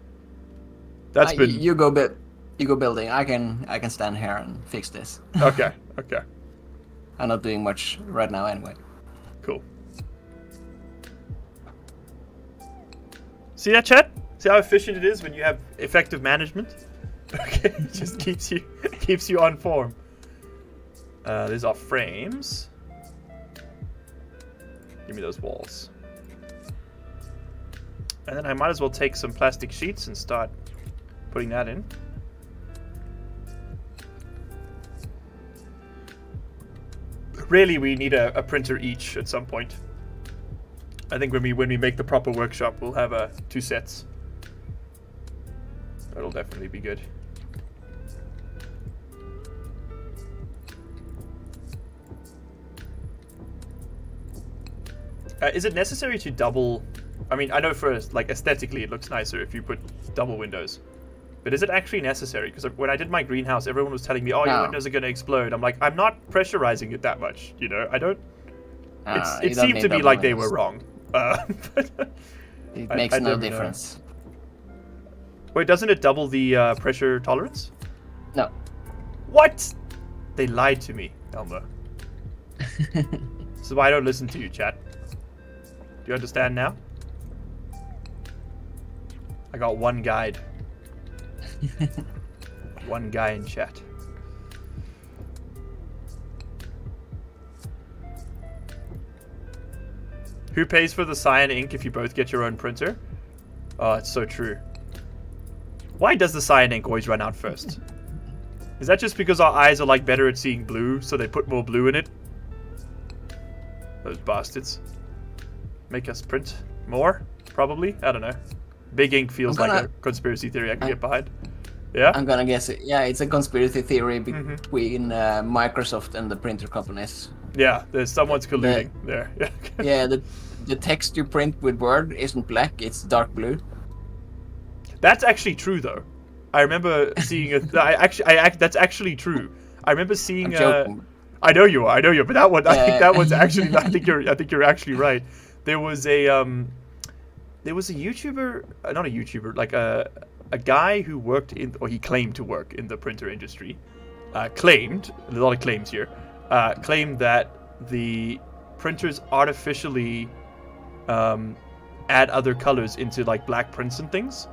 That's been... You go building. I can stand here and fix this. Okay. I'm not doing much right now anyway. Cool. See that, chat? See how efficient it is when you have effective management? Okay, it just keeps you on form. These are frames. Give me those walls. And then I might as well take some plastic sheets and start putting that in. Really, we need a printer each at some point. I think when we make the proper workshop, we'll have 2 sets. That'll definitely be good. Is it necessary to double? I mean, I know for like aesthetically it looks nicer if you put double windows. But is it actually necessary? Because when I did my greenhouse, everyone was telling me, "Oh, your windows are going to explode." I'm like, I'm not pressurizing it that much, you know. I don't. It seemed to me like they were wrong. It makes no difference. Wait, doesn't it double the pressure tolerance? No. What? They lied to me, Elmo. This is why I don't listen to you, chat. Do you understand now? I got one guide. One guy in chat. Who pays for the cyan ink if you both get your own printer? Oh, it's so true. Why does the cyan ink always run out first? Is that just because our eyes are like better at seeing blue, so they put more blue in it? Those bastards. Make us print more? Probably? I don't know. Big ink feels like a conspiracy theory I can get behind. Yeah? I'm gonna guess it. Yeah, it's a conspiracy theory between Microsoft and the printer companies. Yeah, someone's colluding there. Yeah. Yeah, the text you print with Word isn't black, it's dark blue. That's actually true, though. I remember seeing that's actually true. I remember seeing. I'm joking. I know you are, but that one, I think that one's actually. I think you're actually right. There was a YouTuber, not a YouTuber, like a guy who worked in, or he claimed to work in the printer industry. Claimed, a lot of claims here. Claimed that the printers artificially add other colors into like black prints and things,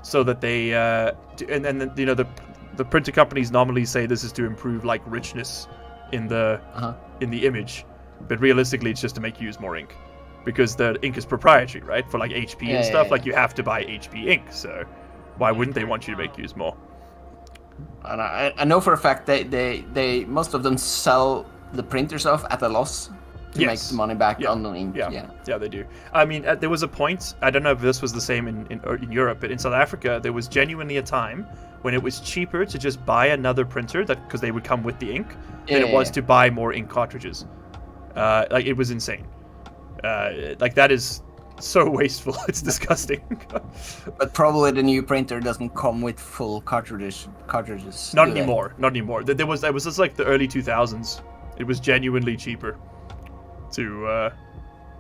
so that they and then you know the printer companies normally say this is to improve like richness in the image, but realistically it's just to make you use more ink. because the ink is proprietary, right? For like HP and stuff, yeah. like you have to buy HP ink. So why wouldn't they want you to use more? And I know for a fact they most of them sell the printers off at a loss to make the money back on the ink. Yeah, they do. I mean, there was a point, I don't know if this was the same in Europe, but in South Africa, there was genuinely a time when it was cheaper to just buy another printer because they would come with the ink than it was to buy more ink cartridges. Like, it was insane. Like, that is so wasteful. It's disgusting. But probably the new printer doesn't come with full cartridges. Not anymore. There was just like the early 2000s. It was genuinely cheaper.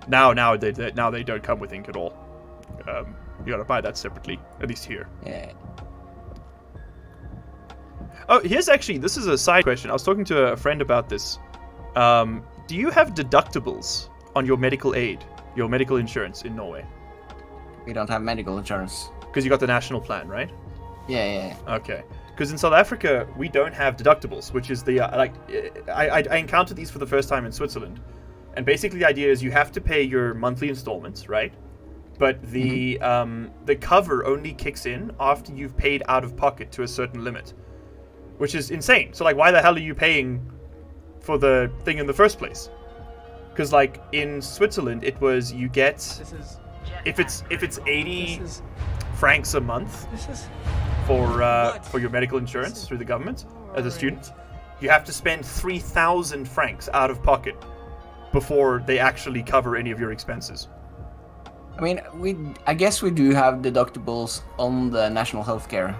Now they don't come with ink at all. You gotta buy that separately, at least here. Yeah. Oh, this is a side question. I was talking to a friend about this. Do you have deductibles on your medical aid, your medical insurance in Norway? We don't have medical insurance. Because you got the national plan, right? Yeah. Okay. Because in South Africa, we don't have deductibles, which is the I encountered these for the first time in Switzerland, and basically the idea is you have to pay your monthly installments, right? But the cover only kicks in after you've paid out of pocket to a certain limit, which is insane. So like, why the hell are you paying for the thing in the first place? Because like in Switzerland, it was you get if it's 80 francs a month for your medical insurance through the government as a student, you have to spend 3,000 francs out of pocket before they actually cover any of your expenses. I mean, I guess we do have deductibles on the national healthcare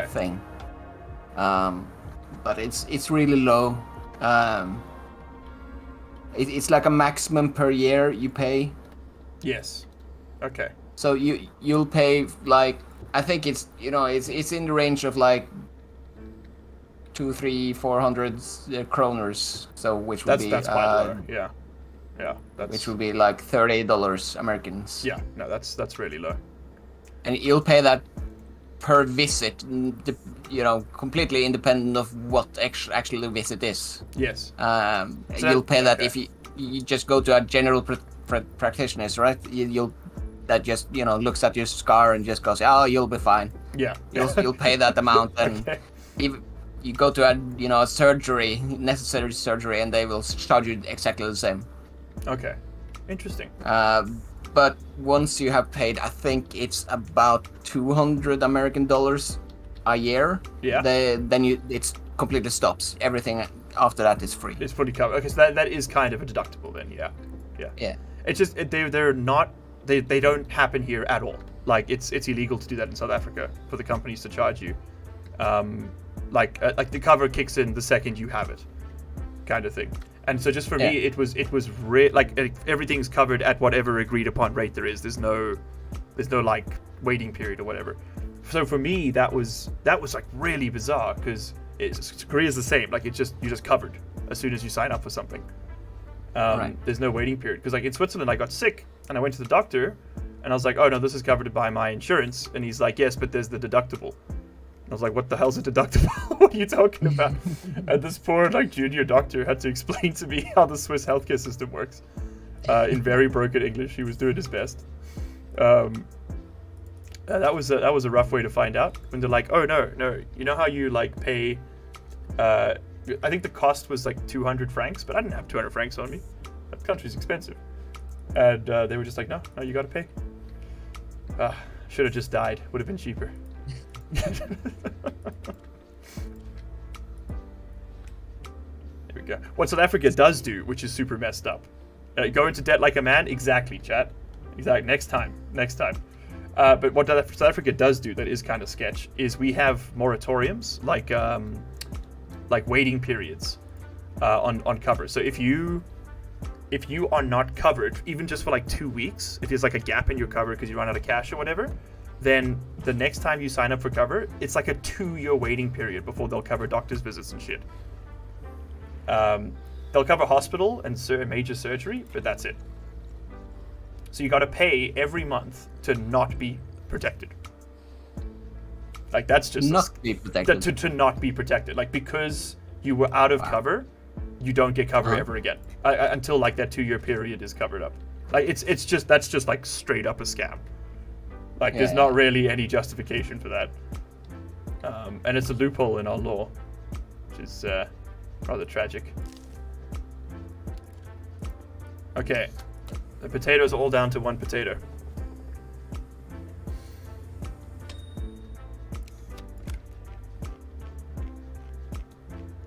thing, but it's really low. It's like a maximum per year you pay. Yes. Okay. So you'll pay like, I think it's it's in the range of like 200, 300, 400 kroners. So which would that's quite low. Yeah. Which would be like $30 Americans. Yeah. No, that's really low. And you'll pay that per visit, completely independent of what actually the visit is. Yes. You'll pay that if you just go to a general practitioner, right? That just looks at your scar and just goes, oh, you'll be fine. Yeah. You'll pay that amount, and if you go to a surgery, necessary surgery, and they will charge you exactly the same. Okay. Interesting. But once you have paid, I think it's about $200 American a year. Yeah. Then it completely stops. Everything after that is free. It's fully covered. Okay, so that is kind of a deductible then. Yeah. It's just they're not. They don't happen here at all. Like it's illegal to do that in South Africa for the companies to charge you. Like the cover kicks in the second you have it, kind of thing. And so just for me, it was like everything's covered at whatever agreed upon rate there is. There's no like waiting period or whatever. So for me, that was like really bizarre because Korea's the same. Like you're just covered as soon as you sign up for something. Right. There's no waiting period because like in Switzerland, I got sick and I went to the doctor and I was like, oh no, this is covered by my insurance. And he's like, yes, but there's the deductible. I was like, what the hell's a deductible? What are you talking about? And this poor like junior doctor had to explain to me how the Swiss healthcare system works in very broken English. He was doing his best. That was a rough way to find out when they're like, oh no, you know how you like pay? I think the cost was like 200 francs, but I didn't have 200 francs on me. That country's expensive, and they were just like, no, you got to pay. Should have just died. Would have been cheaper. There we go. What South Africa does do, which is super messed up, go into debt like a man. Exactly, chat. Exactly. Next time. But what South Africa does do that is kind of sketch is we have moratoriums, like waiting periods on cover. So if you are not covered, even just for like 2 weeks, if there's like a gap in your cover because you run out of cash or whatever, then the next time you sign up for cover, it's like a 2-year waiting period before they'll cover doctor's visits and shit. They'll cover hospital and major surgery, but that's it. So you got to pay every month to not be protected. Like that's just be protected. To not be protected. Like because you were out of cover, you don't get cover ever again until like that 2-year period is covered up. Like it's just that's just like straight up a scam. Like there's Yeah, not yeah. really any justification for that. And it's a loophole in our law, which is rather tragic. Okay, the potatoes are all down to 1 potato.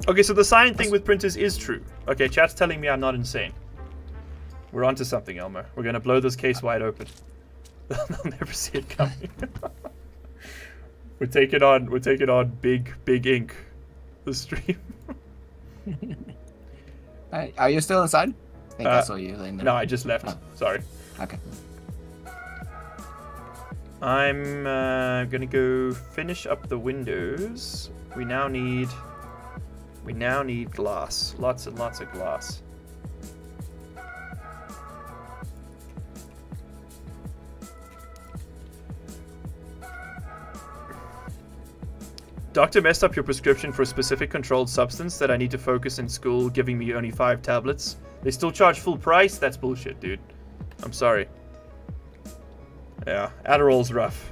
Okay, so the sign thing with printers is true. Okay, chat's telling me I'm not insane. We're onto something, Elmo. We're gonna blow this case wide open. They'll never see it coming. We're taking on big ink. The stream. Are you still inside? I think I saw you in there. No, I just left. Oh. Sorry. Okay. I'm gonna go finish up the windows. We now need glass. Lots and lots of glass. Doctor messed up your prescription for a specific controlled substance that I need to focus in school, giving me only 5 tablets. They still charge full price? That's bullshit, dude. I'm sorry. Yeah, Adderall's rough.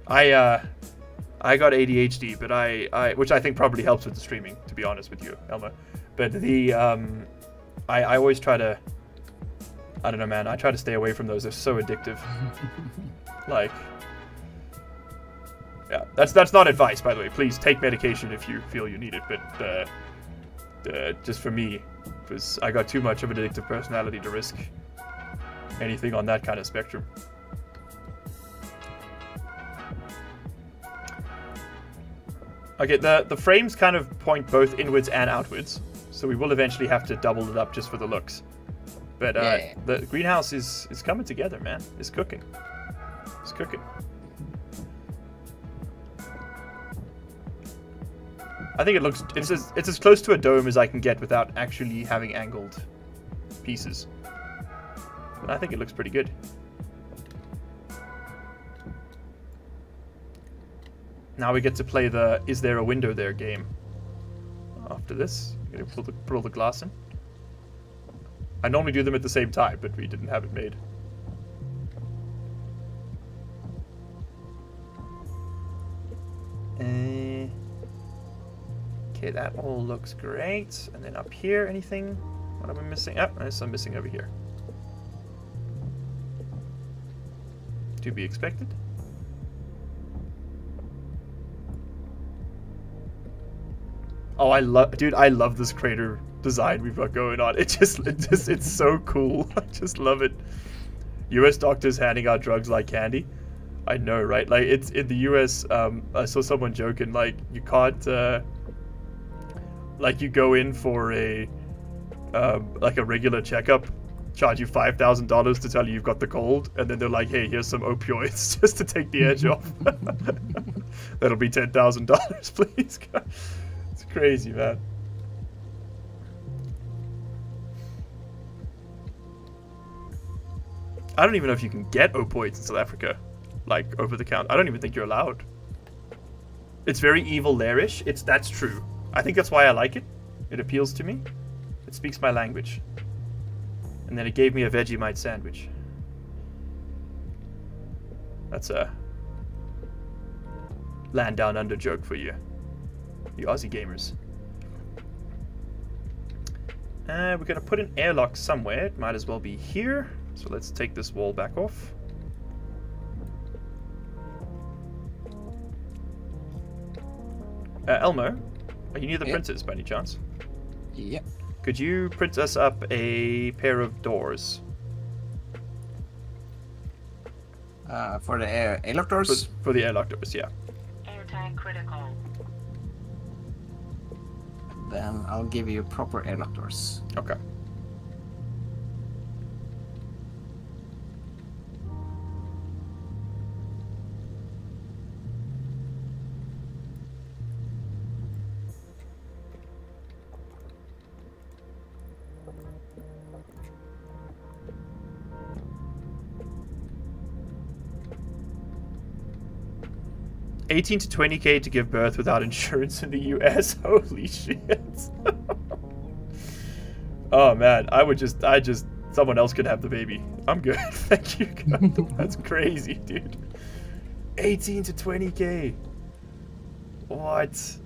I got ADHD, but I which I think probably helps with the streaming, to be honest with you, Elmo. But the I always try to, I don't know, man. I try to stay away from those. They're so addictive. Like, yeah, that's not advice, by the way. Please take medication if you feel you need it. But just for me, because I got too much of an addictive personality to risk anything on that kind of spectrum. Okay, the frames kind of point both inwards and outwards, so we will eventually have to double it up just for the looks. But Yeah. the greenhouse is coming together, man. It's cooking. It's cooking. I think it's as close to a dome as I can get without actually having angled pieces. But I think it looks pretty good. Now we get to play the "Is there a window there" game. After this, I'm gonna put all the glass in. I normally do them at the same time, but we didn't have it made. Okay, that all looks great. And then up here, anything? What am I missing? Oh, there's some missing over here. To be expected. Oh, I love this crater design we've got going on. It's so cool. I just love it. US doctors handing out drugs like candy. I know, right? Like, it's in the US. I saw someone joking, like, you can't, like, you go in for a regular checkup, charge you $5,000 to tell you you've got the cold, and then they're like, hey, here's some opioids just to take the edge off. That'll be $10,000, please. It's crazy, man. I don't even know if you can get opioids in South Africa, like, over the counter. I don't even think you're allowed. It's very evil lairish. That's true. I think that's why I like it. It appeals to me. It speaks my language. And then it gave me a Vegemite sandwich. That's a land down under joke for you Aussie gamers. We're gonna put an airlock somewhere. It might as well be here. So let's take this wall back off. Elmo, are you near the printers by any chance? Yep. Could you print us up a pair of doors? For the airlock doors? For the airlock doors, yeah. Airtime critical. Then I'll give you proper airlock doors. Okay. $18 to $20K to give birth without insurance in the US. Holy shit. Oh man, I Someone else could have the baby. I'm good. Thank you. That's crazy, dude. 18 to 20k. What?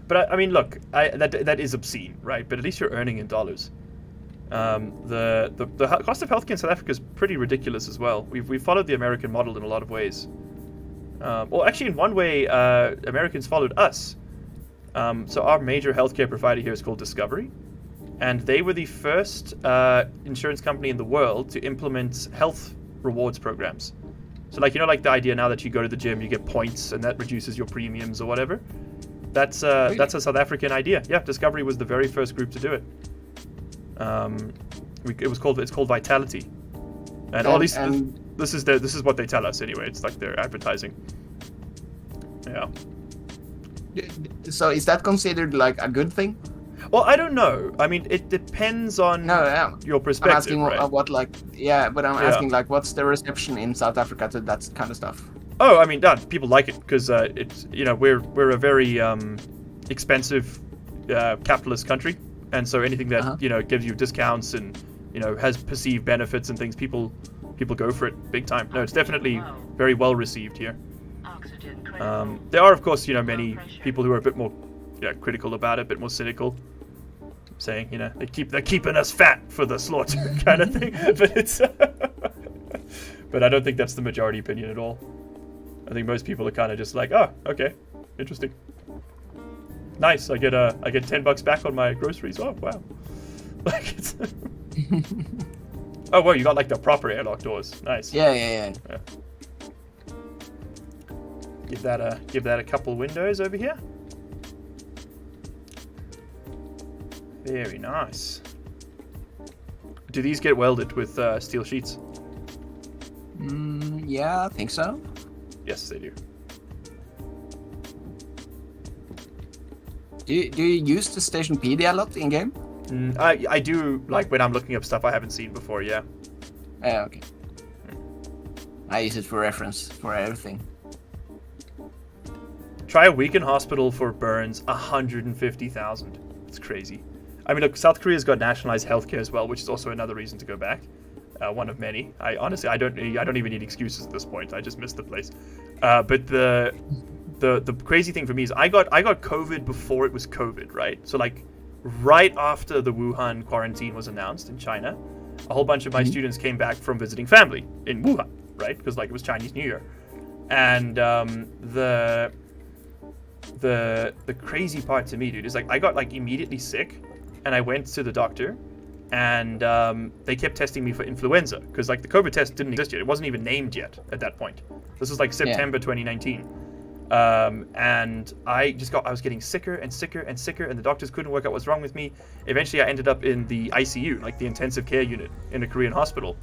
But I mean, look, that is obscene, right? But at least you're earning in dollars. The cost of healthcare in South Africa is pretty ridiculous as well. We've followed the American model in a lot of ways. Well, actually, in one way, Americans followed us. So our major healthcare provider here is called Discovery, and they were the first insurance company in the world to implement health rewards programs. So, like, you know, like the idea now that you go to the gym, you get points, and that reduces your premiums or whatever. That's Really? a South African idea. Yeah, Discovery was the very first group to do it. It's called Vitality, and all these. This is what they tell us anyway. It's like their advertising. Yeah. So is that considered like a good thing? Well, I don't know. I mean, it depends on your perspective. I'm asking right? what like but I'm asking like what's the reception in South Africa to that kind of stuff? Oh, I mean, people like it because it's we're a very expensive capitalist country, and so anything that gives you discounts and has perceived benefits and things, people go for it big time. No, it's definitely very well received here. There are, of course, many people who are a bit more critical about it, a bit more cynical, saying they're keeping us fat for the slaughter kind of thing. But it's but I don't think that's the majority opinion at all. I think most people are kind of just like, oh, okay, interesting, nice. I get $10 back on my groceries. Oh wow, like it's. Oh well, you got like the proper airlock doors. Nice. Yeah. Give that a couple windows over here. Very nice. Do these get welded with steel sheets? Yeah, I think so. Yes, they do. Do you use the Station PD a lot in game? I do, like when I'm looking up stuff I haven't seen before. Yeah. Okay. I use it for reference for everything. Try a week in hospital for burns, 150,000. It's crazy. I mean, look, South Korea's got nationalized healthcare as well, which is also another reason to go back. One of many. I honestly, I don't even need excuses at this point. I just missed the place. But the crazy thing for me is I got COVID before it was COVID, right? So like right after the Wuhan quarantine was announced in China, a whole bunch of my students came back from visiting family in Wuhan, right? Because like it was Chinese New Year, and the crazy part to me, dude, is like I got like immediately sick, and I went to the doctor, and they kept testing me for influenza because like the COVID test didn't exist yet. It wasn't even named yet at that point. This was like September 2019. And I was getting sicker and sicker and sicker, and the doctors couldn't work out what's wrong with me. Eventually I ended up in the ICU, like the intensive care unit in a Korean hospital.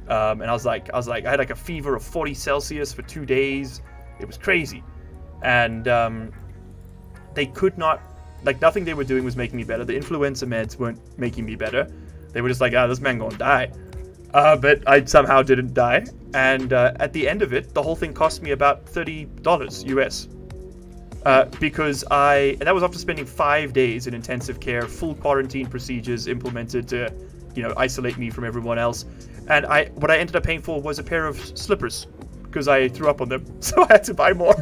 And I was like, I had like a fever of 40 Celsius for 2 days. It was crazy. And they could not, like nothing they were doing was making me better. The influenza meds weren't making me better. They were just like, this man gonna die. But I somehow didn't die. And at the end of it, the whole thing cost me about $30 US. Because and that was after spending 5 days in intensive care, full quarantine procedures implemented to, isolate me from everyone else. And what I ended up paying for was a pair of slippers because I threw up on them. So I had to buy more.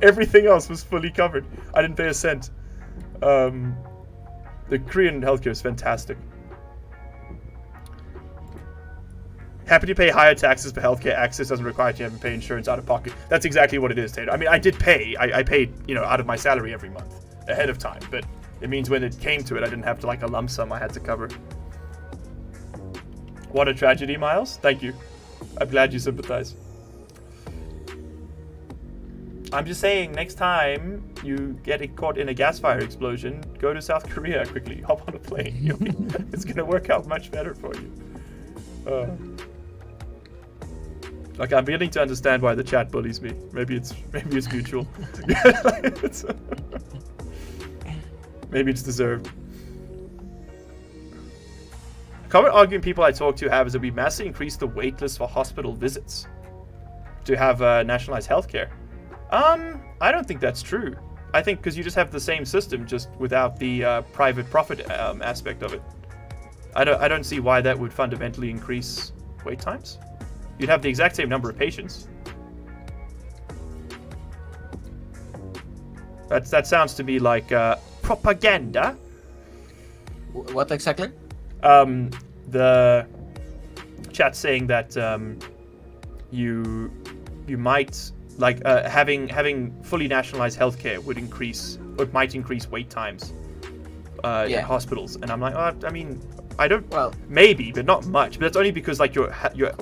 Everything else was fully covered. I didn't pay a cent. The Korean healthcare is fantastic. Happy to pay higher taxes for healthcare access doesn't require you to pay insurance out of pocket. That's exactly what it is, Tater. I mean, I did pay. I paid, out of my salary every month ahead of time. But it means when it came to it, I didn't have to like a lump sum I had to cover. What a tragedy, Miles. Thank you. I'm glad you sympathize. I'm just saying, next time you get caught in a gas fire explosion, go to South Korea quickly. Hop on a plane. It's going to work out much better for you. Like, I'm beginning to understand why the chat bullies me. Maybe it's mutual. Maybe it's deserved. A common argument people I talk to have is that we massively increased the wait list for hospital visits to have nationalized healthcare. I don't think that's true. I think because you just have the same system, just without the private profit aspect of it. I don't see why that would fundamentally increase wait times. You'd have the exact same number of patients. That sounds to me like propaganda. What exactly? The chat saying that you might like having fully nationalized healthcare might increase wait times in hospitals, and I'm like, I mean, I don't. Well, maybe, but not much. But that's only because like your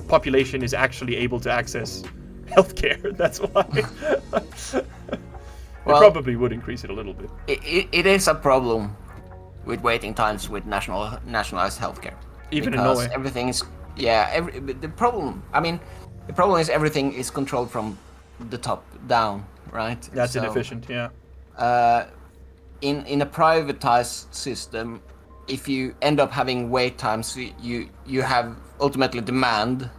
population is actually able to access healthcare. That's why. It probably would increase it a little bit. It is a problem with waiting times with nationalized healthcare. Even in Norway. Everything is the problem. I mean, the problem is everything is controlled from the top down, right? That's inefficient. Yeah. In a privatized system, if you end up having wait times, you have ultimately demand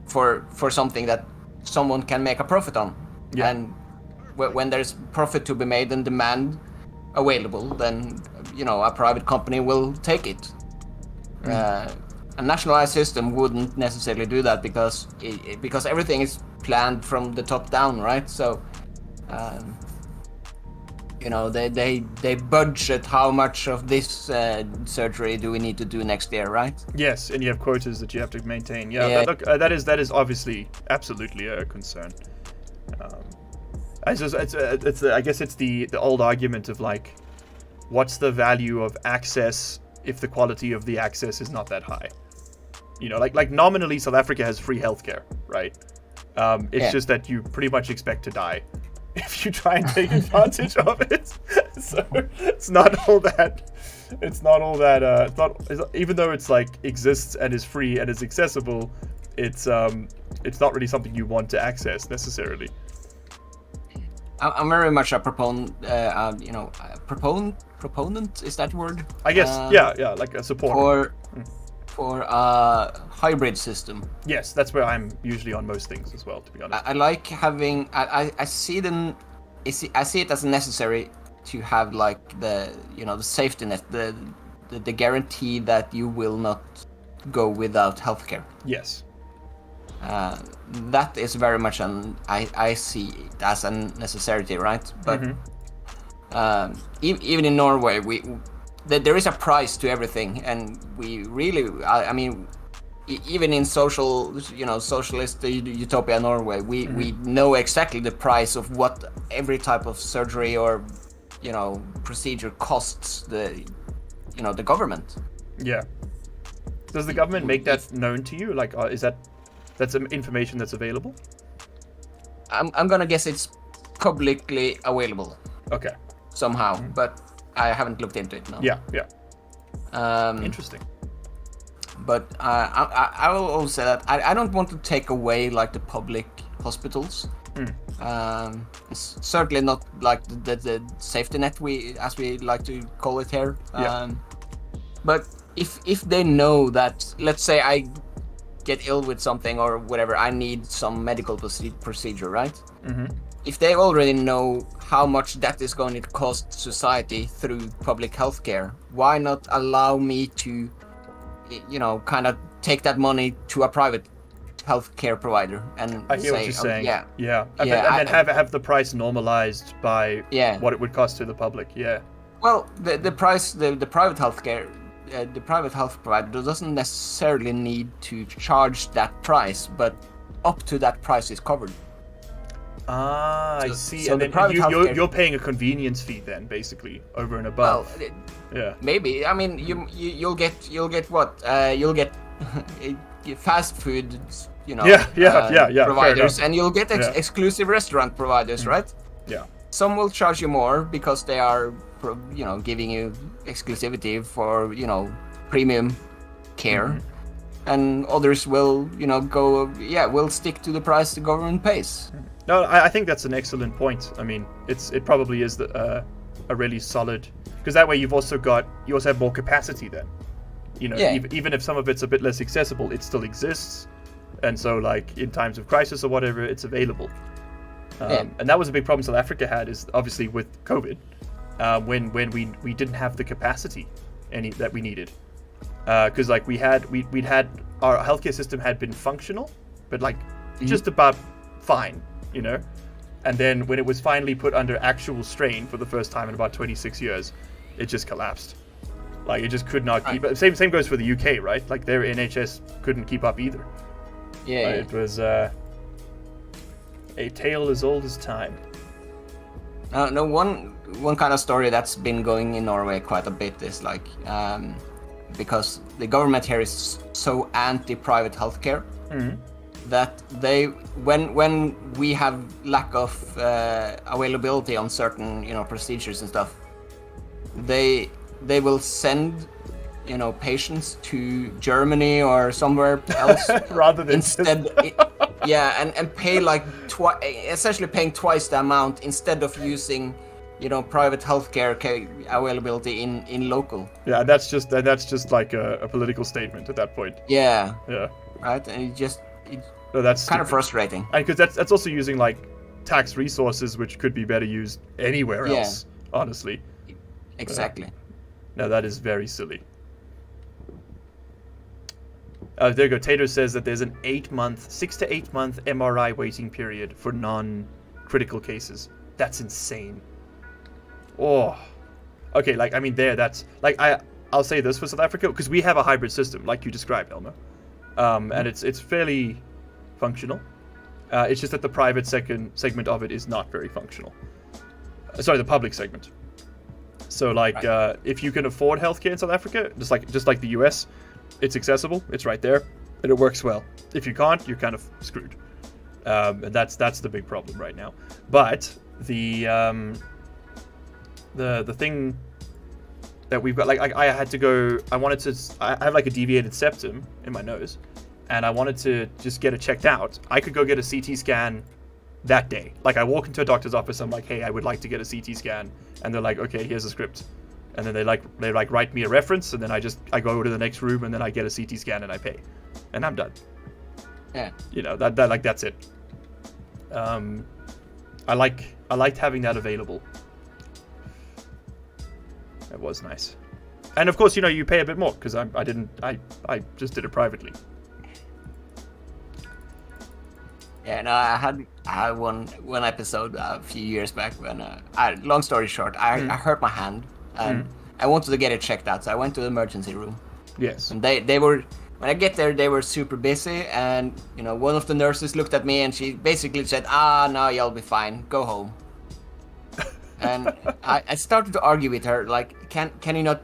for something that someone can make a profit on. Yeah. And when there's profit to be made and demand available, then a private company will take it. A nationalized system wouldn't necessarily do that because everything is planned from the top down, right? So they budget how much of this surgery do we need to do next year, right? Yes, and you have quotas that you have to maintain. Yeah. That is obviously absolutely a concern. I guess it's the old argument of like, what's the value of access if the quality of the access is not that high? Like nominally South Africa has free healthcare, right? It's just that you pretty much expect to die if you try and take advantage of it. So it's not all that. Even though it's like exists and is free and is accessible, it's not really something you want to access necessarily. I'm very much a proponent. Proponent, is that word? I guess. Yeah, like a supporter. For a hybrid system. Yes, that's where I'm usually on most things as well, to be honest. I like having. I see them. I see it as necessary to have like the safety net, the guarantee that you will not go without healthcare. Yes. That is very much I see it as a necessity, right? But even in Norway, there is a price to everything, and we really, I mean, even in socialist utopia Norway, we know exactly the price of what every type of surgery or procedure costs the government. Yeah. Does the government make that known to you? Like, that's information that's available? I'm gonna guess it's publicly available. Okay. Somehow, but I haven't looked into it. No. Yeah. Interesting. But I will also say that I don't want to take away like the public hospitals. It's certainly not like the safety net as we like to call it here. But if they know that, let's say I get ill with something or whatever, I need some medical procedure, right? If they already know how much that is going to cost society through public healthcare, why not allow me to, kind of take that money to a private healthcare provider and I hear what you're saying. And then have the price normalized by what it would cost to the public. Yeah. Well, the price, the private healthcare, the private health provider doesn't necessarily need to charge that price, but up to that price is covered. I see. So and the then private you're paying a convenience fee then, basically, over and above. Well, maybe. I mean, you'll get what? You'll get fast food, providers, and you'll get exclusive restaurant providers, right? Yeah. Some will charge you more because they are, giving you exclusivity for, premium care. And others will, will stick to the price the government pays. No, I think that's an excellent point. I mean, it probably is a really solid, because that way you also have more capacity then. Even if some of it's a bit less accessible, it still exists, and so like in times of crisis or whatever, it's available. And that was a big problem South Africa had, is obviously with COVID, when we didn't have the capacity that we needed, because like we'd had our healthcare system had been functional, but like just about fine, you know. And then when it was finally put under actual strain for the first time in about 26 years, it just collapsed. Like it just could not keep up. Same goes for the UK, right? Like their NHS couldn't keep up either. Yeah. It was a tale as old as time. No, one kind of story that's been going in Norway quite a bit is like because the government here is so anti-private healthcare that when we have lack of availability on certain procedures and stuff, they will send patients to Germany or somewhere else rather than instead. And pay like essentially paying twice the amount instead of using private healthcare availability in local. Yeah, that's just like a political statement at that point. Yeah. Yeah. Right, and that's kind of frustrating. And because that's also using like tax resources which could be better used anywhere else. Honestly. Exactly. No, that is very silly. There you go. Tater says that there's an 6 to 8 month MRI waiting period for non-critical cases. That's insane. Oh, okay. Like I mean, that's like I'll say this for South Africa because we have a hybrid system, like you described, Elmo, and it's fairly functional. It's just that the private segment of it is not very functional. Sorry, the public segment. So like, if you can afford healthcare in South Africa, just like the US. It's accessible. It's right there, and it works well. If you can't, you're kind of screwed. And that's the big problem right now. But the thing that we've got, like I had to go. I have like a deviated septum in my nose, and I wanted to just get it checked out. I could go get a CT scan that day. Like I walk into a doctor's office, I'm like, hey, I would like to get a CT scan, and they're like, okay, here's a script. And then they write me a reference, and then I go to the next room, and then I get a CT scan and I pay, and I'm done. Yeah. That's it. I liked having that available. That was nice. And of course, you pay a bit more because I just did it privately. Yeah, no, I had one episode a few years back when long story short, I hurt my hand. I wanted to get it checked out, so I went to the emergency room. Yes. And they were, when I get there, they were super busy, and one of the nurses looked at me and she basically said, no, you'll be fine, go home. And I started to argue with her, like, can you not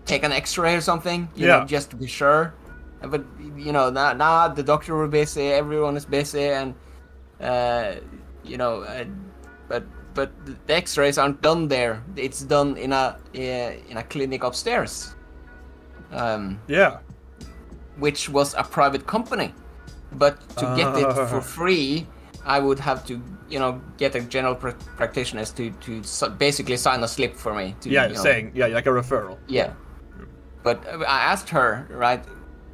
take an X-ray or something, just to be sure? But now the doctor were busy, everyone is busy, and but the X-rays aren't done there. It's done in a clinic upstairs. Which was a private company, but to get it for free, I would have to get a general practitioner to basically sign a slip for me. Saying like a referral. Yeah. But I asked her, right?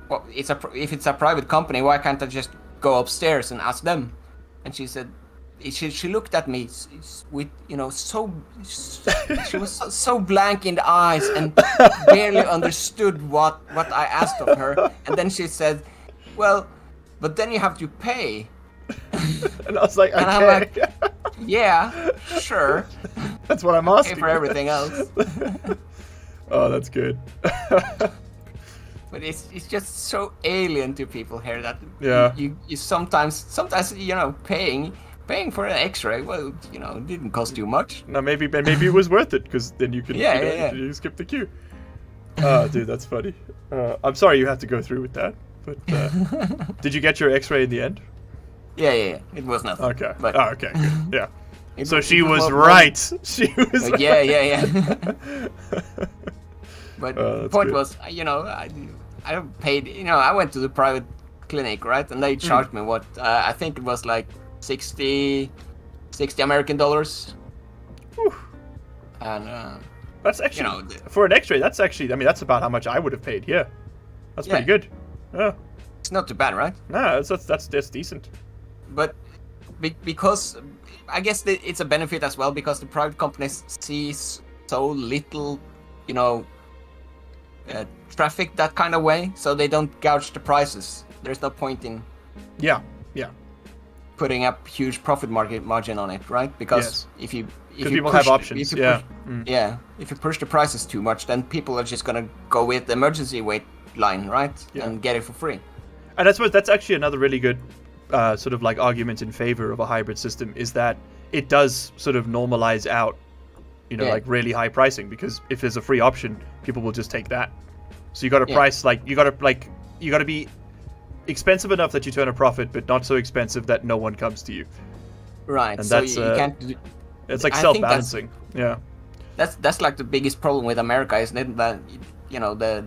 Well, if it's a private company, why can't I just go upstairs and ask them? And she said. She looked at me with she was so blank in the eyes and barely understood what I asked of her, and then she said, well, but then you have to pay. And I was like, okay. And I'm like, yeah, sure, that's what I'm asking. Pay for everything else. Oh, that's good. But it's just so alien to people here that you sometimes paying for an X-ray, well, it didn't cost you much. No, maybe it was worth it because then you can you skip the queue. Oh, dude, that's funny. I'm sorry you had to go through with that, but did you get your X-ray in the end? Yeah. It was nothing. Okay. But, okay. Good. Yeah. So she was right. She was. Right. Yeah. But the point good. was, I paid. I went to the private clinic, right, and they charged me what I think it was like. 60 American dollars. Whew. And that's actually for an X-ray. That's actually, that's about how much I would have paid. Yeah, that's pretty good. Yeah, it's not too bad, right? No, that's decent. But because I guess it's a benefit as well because the private companies sees so little, you know, traffic that kind of way, so they don't gouge the prices. There's no point in Yeah. putting up huge profit margin on it, right? Because Yes. if you People push have options. if you push the prices too much, then people are just gonna go with the emergency wait line, right? Yeah. And get it for free. And I suppose that's actually another really good sort of like argument in favor of a hybrid system is that it does sort of normalize out, you know, like really high pricing, because if there's a free option, people will just take that. So you got to price you got to be expensive enough that you turn a profit, but not so expensive that no one comes to you. Right. And so that's you can't. it's like I think self-balancing. Yeah. That's like the biggest problem with America, isn't it? That, you know, the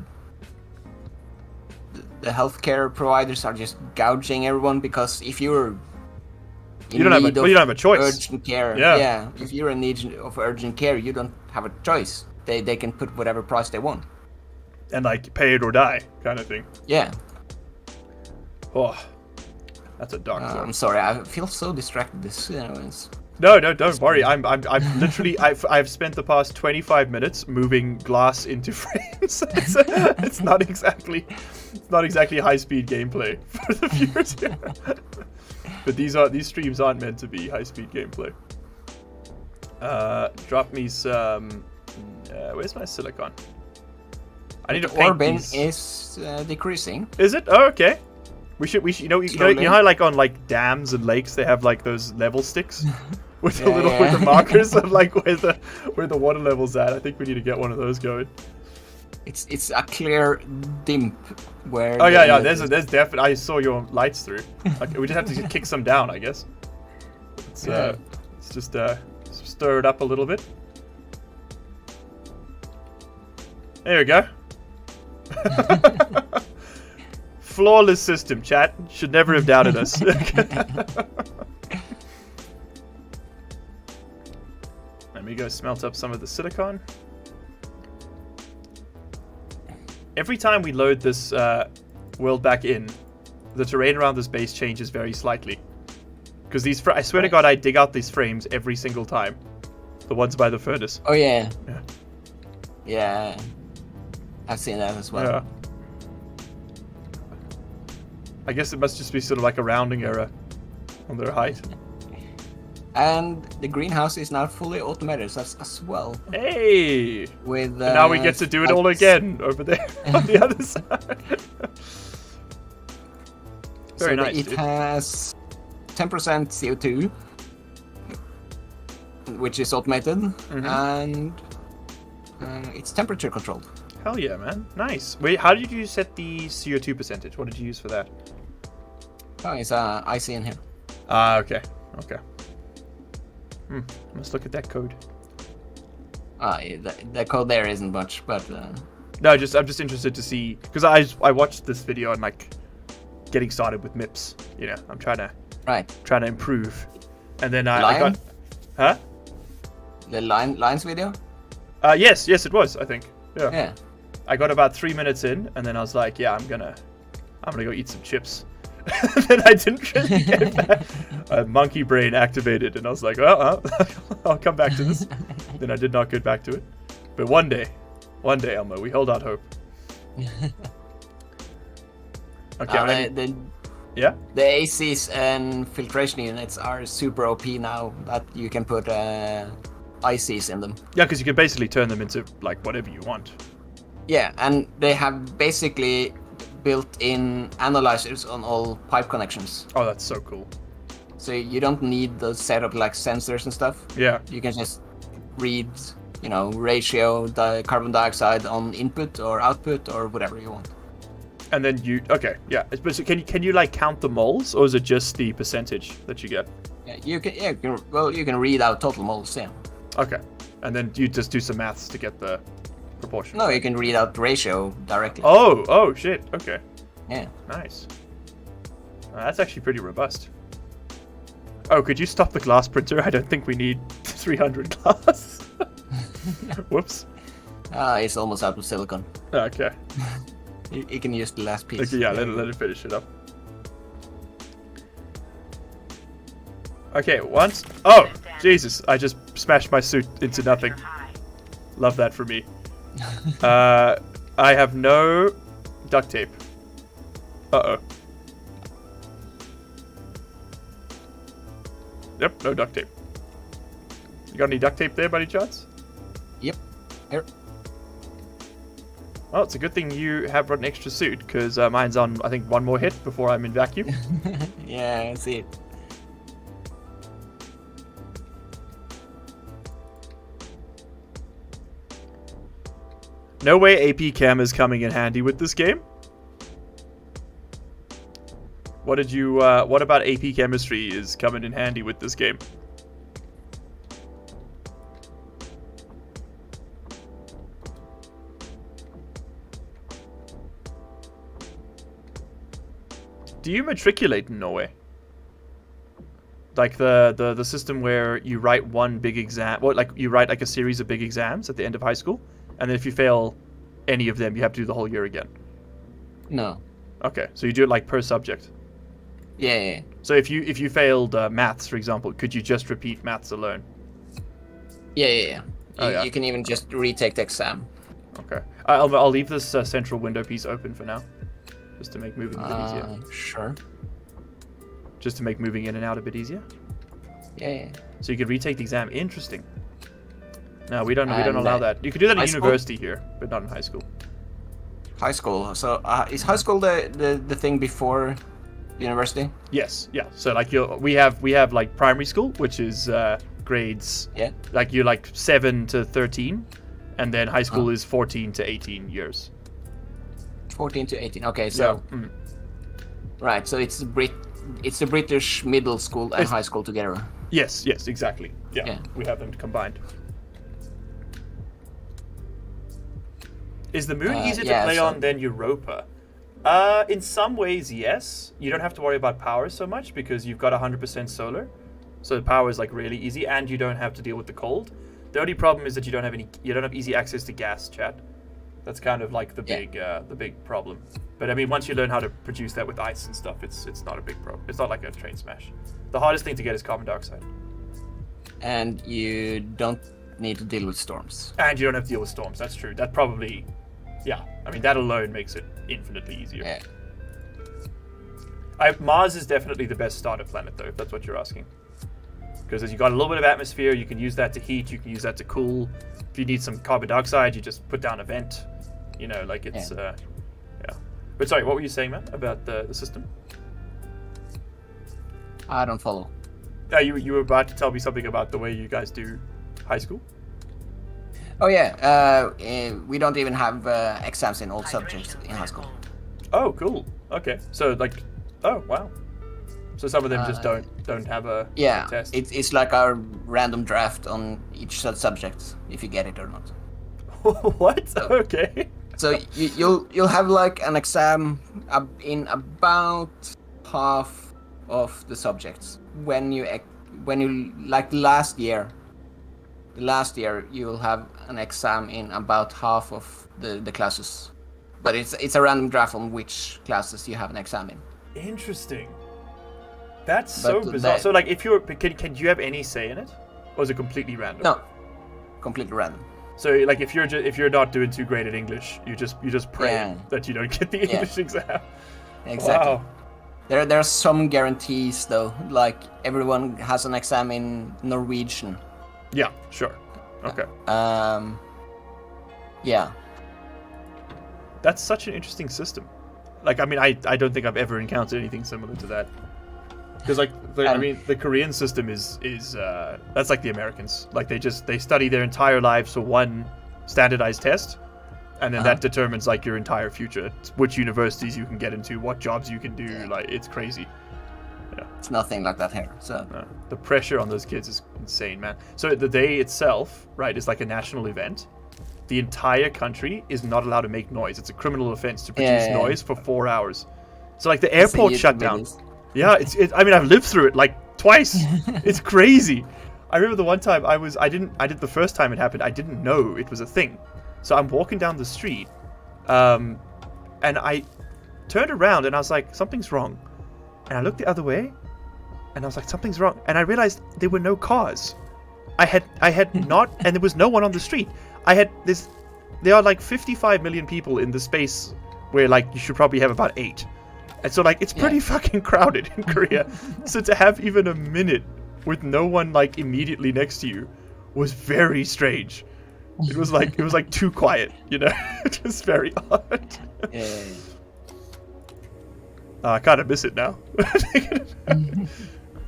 healthcare providers are just gouging everyone, because if you're you don't have a choice. Urgent care. Yeah. If you're in need of urgent care, you don't have a choice. They can put whatever price they want. And like pay it or die kind of thing. Yeah. Oh, that's a dark thought. I'm sorry, I feel so distracted. No, don't worry. I'm literally I've spent the past 25 minutes moving glass into frames. It's not exactly high-speed gameplay for the viewers here. But these streams aren't meant to be high-speed gameplay. Drop me some. Where's my silicon? I need to paint Orbin these. is decreasing. Is it? Oh, okay. We should you know how like on like dams and lakes they have like those level sticks with the with the markers of like where the water level's at. I think we need to get one of those going. It's a clear dimp where. Oh yeah. There's definitely. I saw your lights through. Okay, we just have to kick some down, I guess. Let's just stir it up a little bit. There we go. Flawless system, chat. Should never have doubted us. Let me go smelt up some of the silicon. Every time we load this world back in, the terrain around this base changes very slightly. Because I swear to God, I dig out these frames every single time. The ones by the furnace. Oh yeah. Yeah. I've seen that as well. Yeah. I guess it must just be sort of like a rounding error on their height. And the greenhouse is now fully automated as well. Hey! With and now we get to do it all again over there on the other side. Very nice. It has 10% CO2, which is automated, and it's temperature controlled. Hell yeah, man. Nice. Wait, how did you set the CO2 percentage? What did you use for that? Oh, it's IC in here. Ah, okay. Let's look at that code. The code there isn't much, but... No, I'm just interested to see, because I watched this video and like getting started with MIPS. You know, I'm trying to improve, and then I got, huh? The lines video? Yes, it was. I think. Yeah. I got about 3 minutes in, and then I was like, yeah, I'm gonna go eat some chips. Then I didn't really get back. Monkey brain activated, and I was like, well, I'll come back to this. Then I did not get back to it. But one day, Elmo, we hold out hope. Okay. The ACs and filtration units are super OP now that you can put ICs in them. Yeah, because you can basically turn them into like whatever you want. Yeah, and they have basically built-in analyzers on all pipe connections. Oh, that's so cool. So you don't need the setup like sensors and stuff. Yeah. You can just read, ratio, the carbon dioxide on input or output or whatever you want. And then so can you like count the moles, or is it just the percentage that you get? Yeah, you can read out total moles, yeah. Okay. And then you just do some maths to get the proportion. No, you can read out the ratio directly. Oh shit. Okay. Yeah. Nice. That's actually pretty robust. Oh, could you stop the glass printer? I don't think we need 300 glass. Whoops. It's almost out of silicon. Okay. You can use the last piece. Okay, let it finish it up. Okay, once. Oh, Jesus! I just smashed my suit into nothing. High. Love that for me. I have no duct tape. Uh-oh. Yep, no duct tape. You got any duct tape there, by any chance? Yep. Here. Well, it's a good thing you have an extra suit, because mine's on, I think, one more hit before I'm in vacuum. Yeah, I see it. No way AP Chem is coming in handy with this game. What did you, what about AP Chemistry is coming in handy with this game? Do you matriculate in Norway? Like the system where you write one big exam, or like you write like a series of big exams at the end of high school, and then if you fail any of them, you have to do the whole year again. No. Okay, so you do it like per subject. Yeah. So if you failed maths, for example, could you just repeat maths alone? Yeah. Oh, yeah. You can even just retake the exam. Okay, I'll leave this central window piece open for now, just to make moving a bit easier. Sure. Just to make moving in and out a bit easier. Yeah. So you could retake the exam. Interesting. No, we don't And, allow that. You could do that high in school? university here, but not in high school. High school. So is high school the thing before university? Yes, yeah. So like we have like primary school, which is grades. Yeah. Like you're like 7 to 13, and then high school is 14 to 18 years. 14 to 18. Okay, so right. So it's the British middle school and high school together. Yes, exactly. Yeah, we have them combined. Is the moon easier to play on than Europa? In some ways, yes. You don't have to worry about power so much because you've got 100% solar. So the power is like really easy, and you don't have to deal with the cold. The only problem is that you don't have easy access to gas, chat. That's kind of like the big problem. But I mean, once you learn how to produce that with ice and stuff, it's not a big problem. It's not like a train smash. The hardest thing to get is carbon dioxide. And you don't need to deal with storms. And you don't have to deal with storms. That's true. That probably, I mean, that alone makes it infinitely easier. Yeah. Mars is definitely the best starter planet, though, if that's what you're asking. Because as you got a little bit of atmosphere, you can use that to heat, you can use that to cool. If you need some carbon dioxide, you just put down a vent. You know, like it's, yeah. But sorry, what were you saying, man, about the system? I don't follow. You were about to tell me something about the way you guys do high school? Oh yeah, we don't even have exams in all subjects in high school. Oh, cool. Okay, so like, oh wow. So some of them just don't have a test. It's like a random draft on each subject if you get it or not. What? So, okay. So you'll have like an exam in about half of the subjects. When you like last year you'll have an exam in about half of the classes, but it's a random draft on which classes you have an exam in. Interesting. That's so bizarre. So like, if you're, can you have any say in it, or is it completely random? No, completely random. So like, if you're not doing too great at English, you just pray that you don't get the English exam. Exactly. Wow. There are some guarantees though, like everyone has an exam in Norwegian. Yeah, sure. Okay. Yeah. That's such an interesting system. Like, I mean, I don't think I've ever encountered anything similar to that. Because like, I mean, the Korean system is that's like the Americans. Like they study their entire lives for one standardized test, and then that determines like your entire future, which universities you can get into, what jobs you can do. Like, it's crazy. Yeah. It's nothing like that here. So the pressure on those kids is insane, man. So the day itself, right, is like a national event. The entire country is not allowed to make noise. It's a criminal offense to produce noise for 4 hours. So like the airport shut down. Yeah, I mean, I've lived through it like twice. It's crazy. I remember the one time I did the first time it happened, I didn't know it was a thing. So I'm walking down the street, and I turned around and I was like, something's wrong. And I looked the other way, and I was like, something's wrong. And I realized there were no cars. I had not, and there was no one on the street. There are like 55 million people in the space where like you should probably have about 8. And so like it's pretty fucking crowded in Korea. So to have even a minute with no one like immediately next to you was very strange. It was like too quiet, you know. It was very odd. Yeah. I kind of miss it now.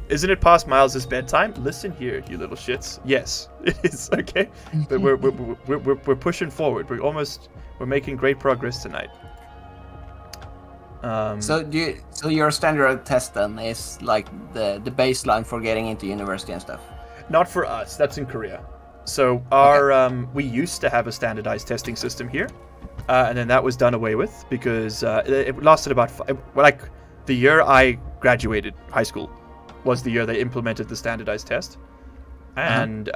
Isn't it past Miles' bedtime? Listen here, you little shits. Yes, it is. Okay, but we're pushing forward. We're making great progress tonight. So your standard test then is like the baseline for getting into university and stuff? Not for us. That's in Korea. So our we used to have a standardized testing system here, and then that was done away with because it lasted about the year I graduated high school was the year they implemented the standardized test, and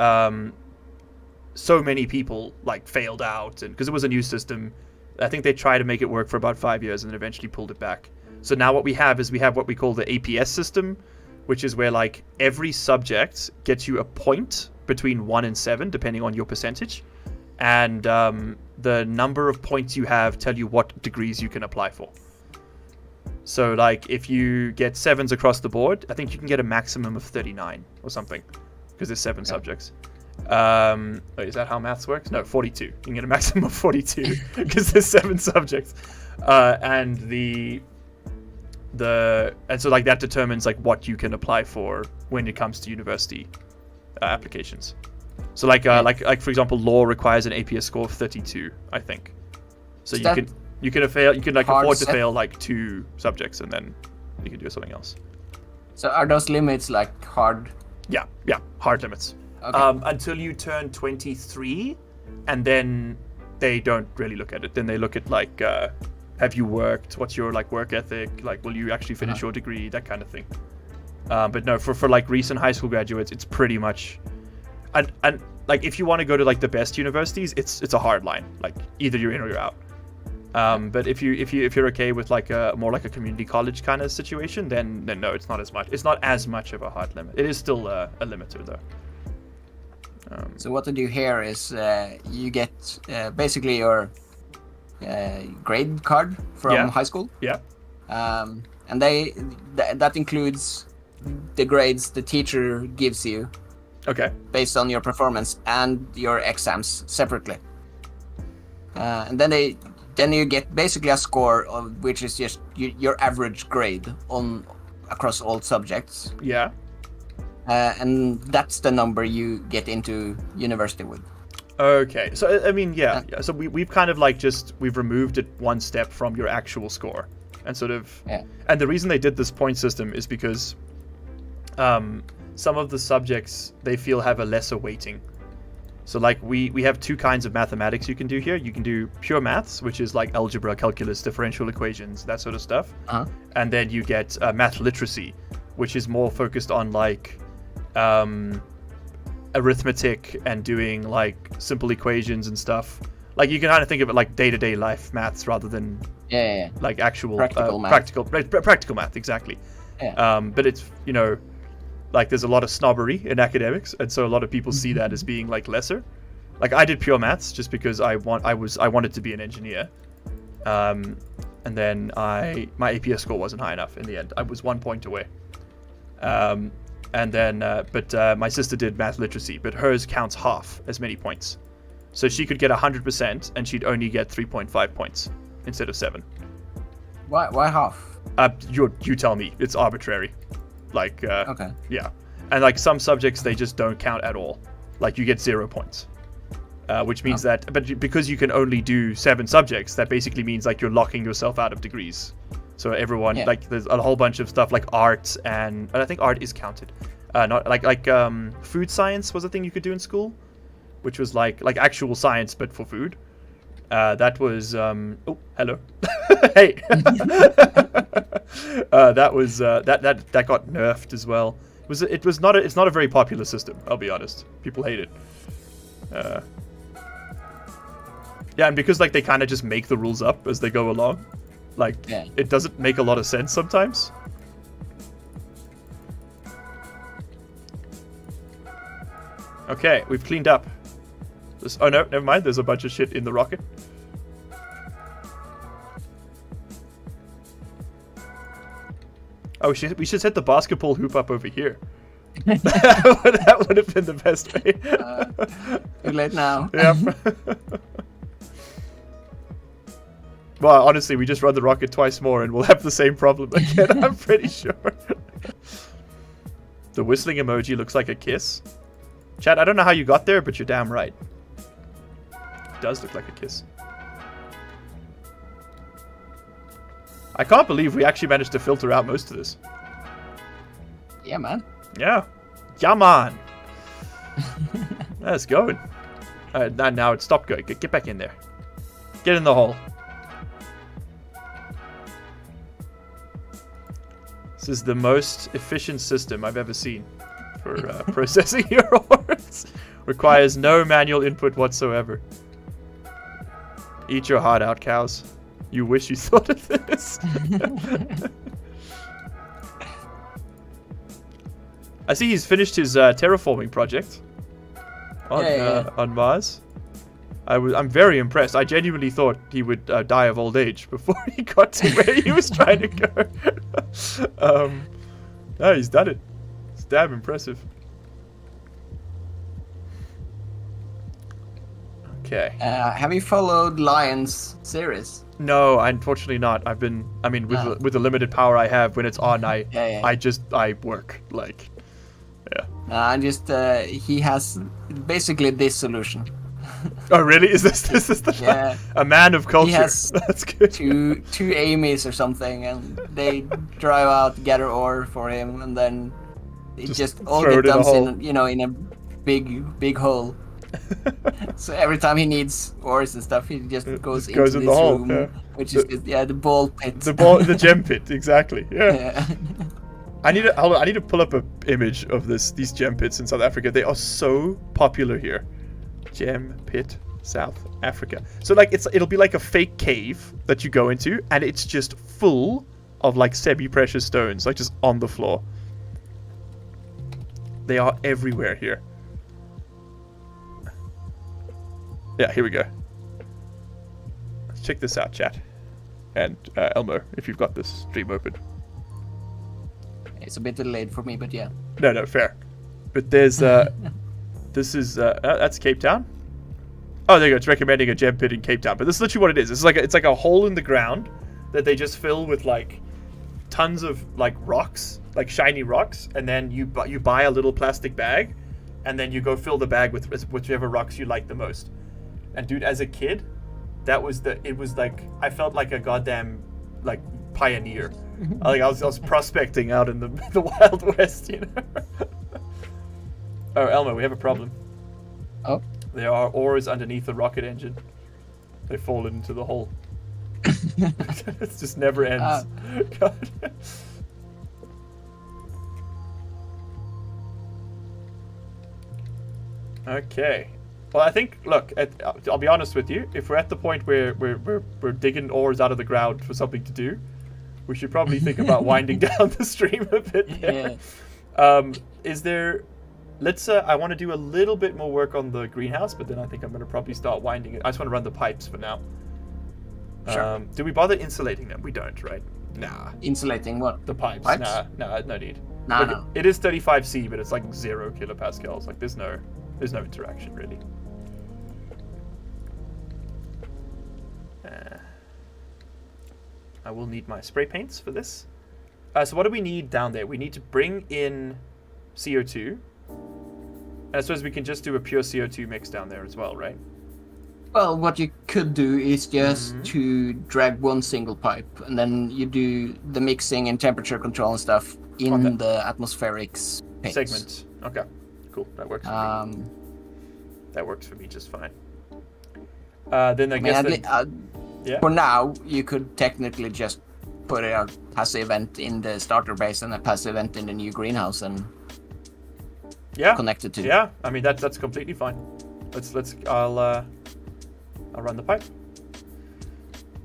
so many people like failed out, and because it was a new system, I think they tried to make it work for about 5 years and then eventually pulled it back. So now what we have is what we call the APS system, which is where like every subject gets you a point between 1 and 7 depending on your percentage, and the number of points you have tell you what degrees you can apply for. So like if you get 7s across the board, I think you can get a maximum of 39 or something because there's 7 subjects. Wait, is that how maths works? No, 42. You can get a maximum of 42 because there's 7 subjects, and so like that determines like what you can apply for when it comes to university applications. So like for example, law requires an APS score of 32, I think. So you can afford to fail like 2 subjects and then you can do something else. So are those limits like hard? Yeah, hard limits. Okay. Until you turn 23, and then they don't really look at it. Then they look at like, have you worked? What's your like work ethic? Like, will you actually finish your degree? That kind of thing. But no, for like recent high school graduates, it's pretty much, and like if you want to go to like the best universities, it's a hard line. Like either you're in or you're out. But if you're okay with like a more like a community college kind of situation, then no, it's not as much. It's not as much of a hard limit. It is still a limiter though. So what to do here is you get basically your grade card from high school. Yeah. And that includes the grades the teacher gives you. Okay. Based on your performance and your exams separately. And then you get basically a score of which is just your average grade across all subjects. Yeah. And that's the number you get into university with. Okay, so I mean, yeah. So we've kind of like we've removed it one step from your actual score, and sort of. Yeah. And the reason they did this point system is because, some of the subjects they feel have a lesser weighting. So like we have 2 kinds of mathematics you can do here. You can do pure maths, which is like algebra, calculus, differential equations, that sort of stuff. And then you get math literacy, which is more focused on like arithmetic and doing like simple equations and stuff. Like you can kind of think of it like day-to-day life maths rather than like actual practical math, exactly. But it's, you know, like there's a lot of snobbery in academics, and so a lot of people see that as being like lesser. Like I did pure maths just because I wanted to be an engineer, and then my APS score wasn't high enough in the end. I was 1 point away. And then but my sister did math literacy, but hers counts half as many points, so she could get 100% and she'd only get 3.5 points instead of 7. Why half? You tell me. It's arbitrary. Like okay. Yeah, and like some subjects they just don't count at all. Like you get 0 points, which means that, but because you can only do 7 subjects, that basically means like you're locking yourself out of degrees. So everyone like there's a whole bunch of stuff like art, and I think art is counted. Not like food science was a thing you could do in school, which was like actual science but for food. That was oh, hello. Hey. That was that got nerfed as well. It's not a very popular system, I'll be honest. People hate it. Yeah, and because like they kind of just make the rules up as they go along. Like it doesn't make a lot of sense sometimes. Okay, we've cleaned up. Oh no, never mind. There's a bunch of shit in the rocket. Oh, we should set the basketball hoop up over here. That would have been the best way. Too late now. Yep. Well, honestly, we just run the rocket twice more and we'll have the same problem again, I'm pretty sure. The whistling emoji looks like a kiss. Chat, I don't know how you got there, but you're damn right. It does look like a kiss. I can't believe we actually managed to filter out most of this. Yeah, man. Yeah. Yeah, man. Let's go. Now it's stop going. Get back in there. Get in the hole. This is the most efficient system I've ever seen for processing your ores. Requires no manual input whatsoever. Eat your heart out, cows. You wish you thought of this. I see he's finished his terraforming project on Mars. I'm very impressed. I genuinely thought he would die of old age before he got to where he was trying to go. No, he's done it. It's damn impressive. Okay. Have you followed Lion's series? No, unfortunately not. I've been. I mean, with the limited power I have, when it's on, I work like. Yeah. He has basically this solution. Oh really? Is this the a man of culture? He has That's good. two Amy's or something, and they drive out, gather ore for him, and then it just all gets dumped in a big hole. So every time he needs ores and stuff, he just goes into this room, which is the ball pit. The gem pit, exactly. Yeah. I need to pull up an image of these gem pits in South Africa. They are so popular here. Gem pit, South Africa. So like it'll be like a fake cave that you go into, and it's just full of like semi-precious stones, like just on the floor. They are everywhere here. Yeah, here we go. Let's check this out, chat. And Elmo, if you've got this stream open. It's a bit delayed for me, but yeah. No, fair. But there's this is that's Cape Town. Oh, there you go. It's recommending a gem pit in Cape Town. But this is literally what it is. It's like a hole in the ground that they just fill with like tons of like rocks, like shiny rocks, and then you buy a little plastic bag, and then you go fill the bag with whichever rocks you like the most. And dude, as a kid, it was like I felt like a goddamn like pioneer. Like I was prospecting out in the Wild West, you know. Oh, Elmo, we have a problem. Oh. There are ores underneath the rocket engine. They've fallen into the hole. It just never ends. God. Okay. Well, I think, look, I'll be honest with you. If we're at the point where we're digging ores out of the ground for something to do, we should probably think about winding down the stream a bit there. Yeah. Is there... I want to do a little bit more work on the greenhouse, but then I think I'm going to probably start winding it. I just want to run the pipes for now. Sure. Do we bother insulating them? We don't, right? Nah. Insulating what? The pipes? Nah, no need. No. It is 35C, but it's like 0 kilopascals. Like there's no interaction really. I will need my spray paints for this. So what do we need down there? We need to bring in CO2. And I suppose we can just do a pure CO2 mix down there as well, right? Well, what you could do is just to drag one single pipe, and then you do the mixing and temperature control and stuff in the atmospheric paints. Segment. Okay, cool. That works for me. That works for me just fine. Then I guess for now, you could technically just put a passive vent in the starter base and a passive vent in the new greenhouse and connect it to. Yeah, I mean that's completely fine. I'll run the pipe.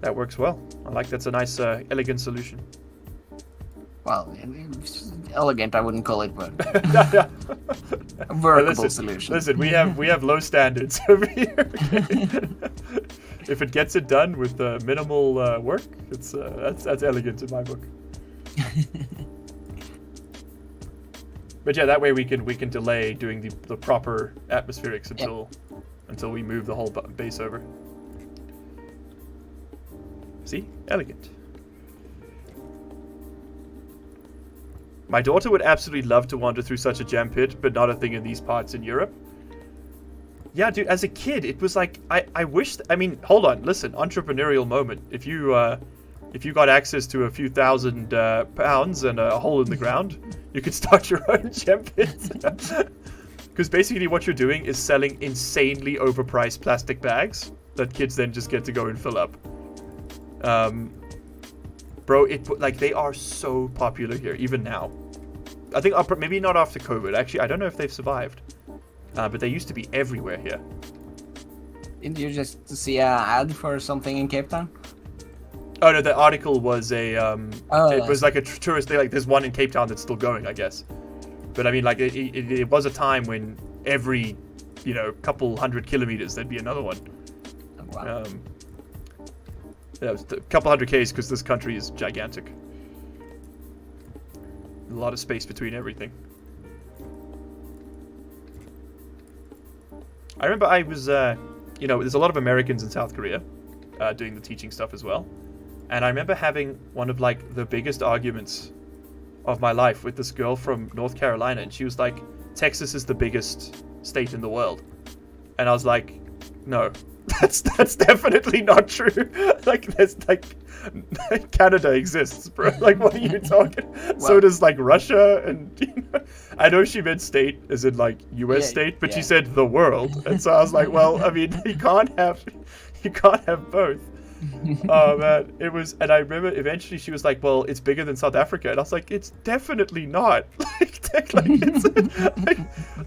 That works well. I like that's a nice elegant solution. Well, elegant I wouldn't call it, but Yeah. a workable Listen, solution. listen, we have low standards over here. Okay? If it gets it done with minimal work, it's that's elegant in my book. But yeah, that way we can delay doing the proper atmospherics until we move the whole base over. See? Elegant. My daughter would absolutely love to wander through such a jam pit, but not a thing in these parts in Europe. Yeah, dude, as a kid, it was like, I wish, I mean, hold on, listen, entrepreneurial moment. If you got access to a few thousand pounds and a hole in the ground, you could start your own gem pit. Because basically what you're doing is selling insanely overpriced plastic bags that kids then just get to go and fill up. Bro, like they are so popular here, even now. I think maybe not after COVID. Actually, I don't know if they've survived. But they used to be everywhere here. Didn't you just see an ad for something in Cape Town? Oh no, the article was a it was like a tourist thing. Like there's one in Cape Town that's still going, I guess. But I mean, like it was a time when every couple 100 kilometers there'd be another one. Oh, wow. Yeah, it was a couple 100 k's because this country is gigantic. A lot of space between everything. I remember I was, there's a lot of Americans in South Korea doing the teaching stuff as well. And I remember having one of, like, the biggest arguments of my life with this girl from North Carolina. And she was like, Texas is the biggest state in the world. And I was like, no, that's definitely not true. Like, there's, like, Canada exists, bro. Like, what are you talking? Wow. So does, like, Russia and, I know she meant state as in, like, U.S. state, but she said the world. And so I was like, well, I mean, you can't have both. Oh, man. It was, and I remember eventually she was like, well, it's bigger than South Africa. And I was like, it's definitely not.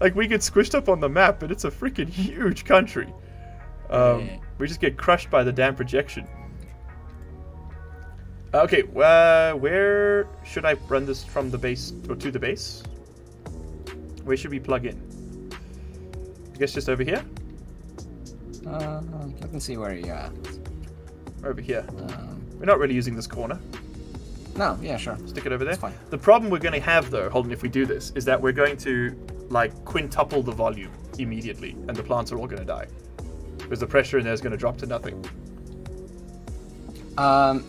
Like, we get squished up on the map, but it's a freaking huge country. We just get crushed by the damn projection. Okay, where should I run this from the base, or to the base? Where should we plug in? I guess just over here? Let me see where you're at. Over here. We're not really using this corner. No, yeah, sure. Stick it over there. That's fine. The problem we're going to have, though, Holden, if we do this, is that we're going to, like, quintuple the volume immediately, and the plants are all going to die. Because the pressure in there is going to drop to nothing.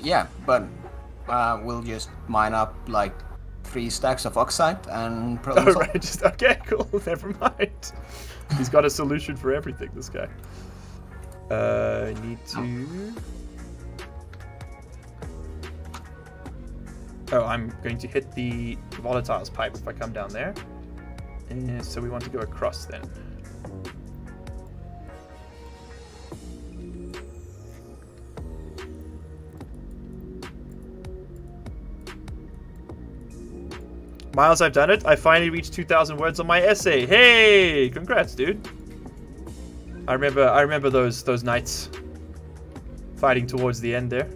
Yeah, but we'll just mine up like 3 stacks of oxide and problem solve. Right, just okay, cool. Never mind. He's got a solution for everything. This guy. I need to. Oh, I'm going to hit the volatiles pipe if I come down there. And so we want to go across then. Miles, I've done it. I finally reached 2,000 words on my essay. Hey, congrats, dude. I remember those nights fighting towards the end there.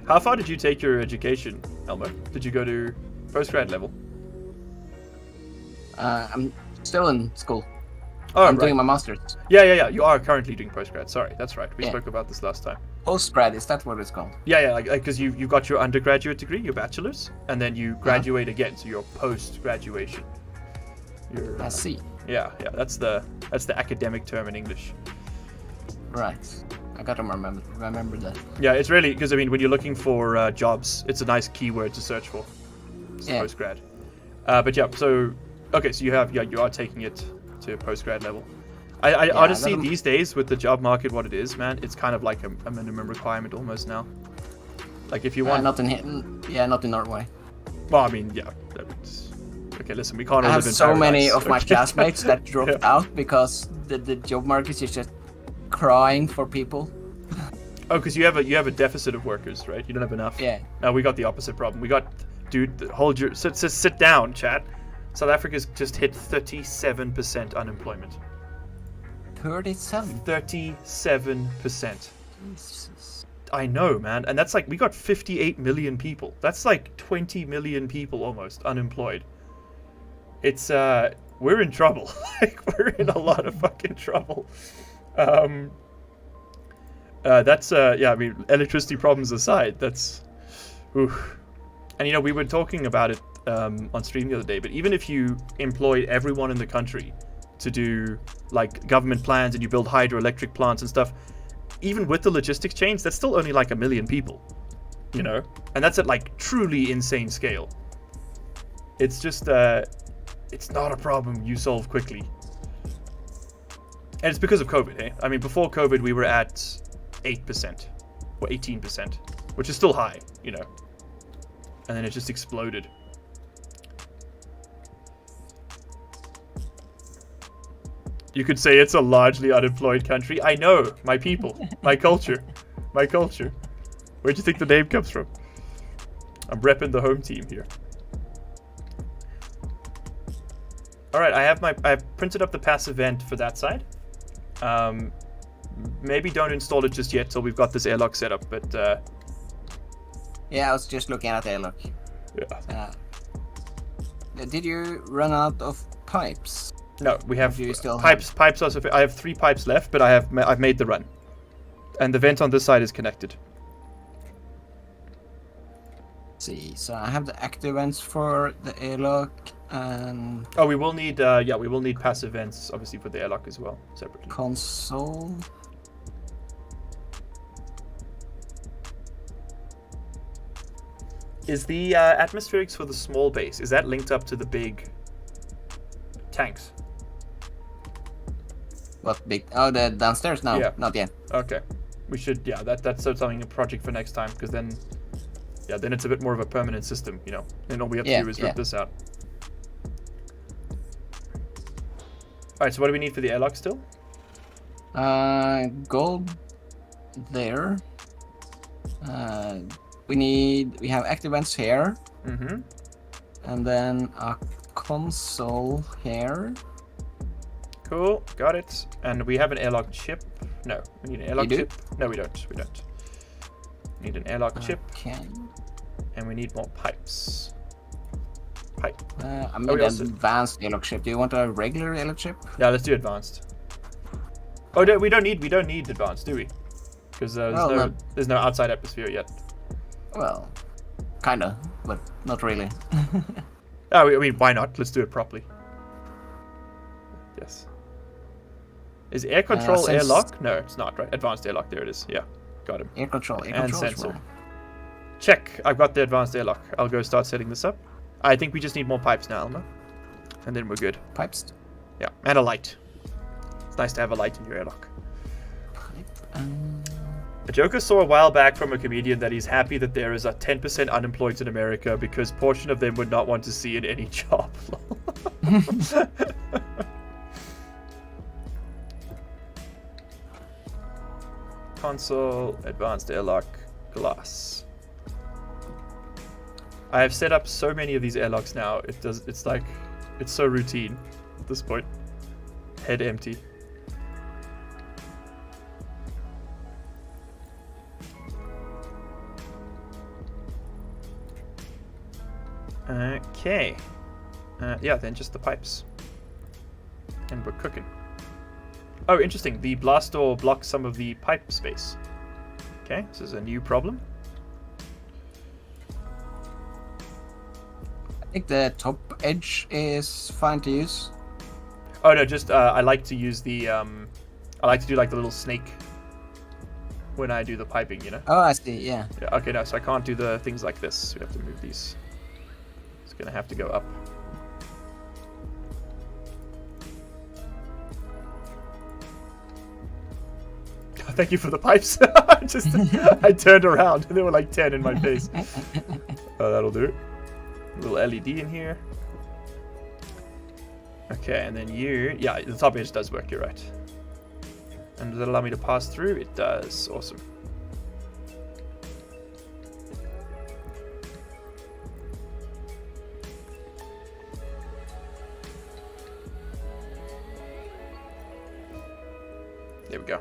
How far did you take your education, Elmo? Did you go to postgrad level? I'm still in school. Oh, I'm right. doing my master's. Yeah. You are currently doing postgrad. Sorry, that's right. We spoke about this last time. Postgrad, is that what it's called? Yeah, because you got your undergraduate degree, your bachelor's, and then you graduate again, so you're post-graduation. I see. Yeah, that's the academic term in English. Right. I gotta remember that. Yeah, it's really, because I mean, when you're looking for jobs, it's a nice keyword to search for. It's postgrad. But yeah, so okay, so you are taking it to postgrad level. I honestly, these days with the job market, what it is, man, it's kind of like a minimum requirement almost now. Like if you want, not in Norway. Well, I mean, yeah. Okay, listen, we can't all I live have in so paradise. many of my Okay. classmates that dropped out because the job market is just crying for people. Oh, because you have a deficit of workers, right? You don't have enough. Yeah. No, we got the opposite problem. We got, dude, sit down, chat. South Africa's just hit 37% unemployment. 37. 37%. Jesus. I know, man. And that's like, we got 58 million people. That's like 20 million people almost unemployed. It's, we're in trouble. Like, we're in a lot of fucking trouble. That's, yeah, I mean, electricity problems aside, that's, oof. And, you know, we were talking about it on stream the other day, but even if you employed everyone in the country to do, like, government plans and you build hydroelectric plants and stuff, even with the logistics chains, that's still only like 1 million people, you know? And that's at, like, truly insane scale. It's just, it's not a problem you solve quickly. And it's because of COVID, eh? I mean, before COVID, we were at 8% or 18%, which is still high, you know? And then it just exploded. You could say it's a largely unemployed country. I know, my people, my culture, my culture. Where do you think the name comes from? I'm repping the home team here. All right, I've printed up the pass event for that side. Maybe don't install it just yet till we've got this airlock set up, but Yeah, I was just looking at Airlock. yeah. Did you run out of pipes? No, we have Do you still pipes. Pipes are I have 3 pipes left, but I've made the run, and the vent on this side is connected. See, so I have the active vents for the airlock and Oh, we will need yeah, we will need passive vents obviously for the airlock as well, separately. console. Is the atmospherics for the small base, is that linked up to the big tanks? What big? Oh, the downstairs? No, Yeah. not yet. Okay. We should, yeah, that's something, a project for next time, because then, yeah, then it's a bit more of a permanent system, you know. And all we have to do is rip this out. Alright, so what do we need for the airlock still? Gold there. We have active vents here. Mm-hmm. And then a console here. Cool, got it. And we have an airlock chip. No, we need an airlock do? chip. No, we don't. We don't. We need an airlock chip, Okay. and we need more pipes. Pipe. I we mean, also- advanced airlock chip. Do you want a regular airlock chip? Yeah, let's do advanced. Oh, no, we don't need advanced, do we? Because Well, there's no outside atmosphere yet. Well, kinda, but not really. Oh, I mean, why not? Let's do it properly. Yes. Is air control since- airlock? No, it's not, right? Advanced airlock, there it is. Yeah, got him. Air control. Air And control. sensor. Check, I've got the advanced airlock. I'll go start setting this up. I think we just need more pipes now, Elmo. And then we're good. Pipes. Yeah, and a light. It's nice to have a light in your airlock. A joker saw a while back from a comedian that he's happy that there is a 10% unemployed in America because portion of them would not want to see in any job. Console, advanced airlock, glass. I have set up so many of these airlocks now. It's like, it's so routine at this point. Head empty. Okay. Yeah, then just the pipes. And we're cooking. Oh, interesting. The blast door blocks some of the pipe space. Okay, this is a new problem. I think the top edge is fine to use. Oh no, just I like to use the I like to do like the little snake when I do the piping, you know. Oh, I see. Yeah. Yeah, okay, no, so I can't do the things like this. We have to move these. It's gonna have to go up. Thank you for the pipes. I turned around and there were like 10 in my face. Oh, that'll do. A little LED in here. Okay, and then you... Yeah, the top edge does work, you're right. And does that allow me to pass through? It does. Awesome. There we go.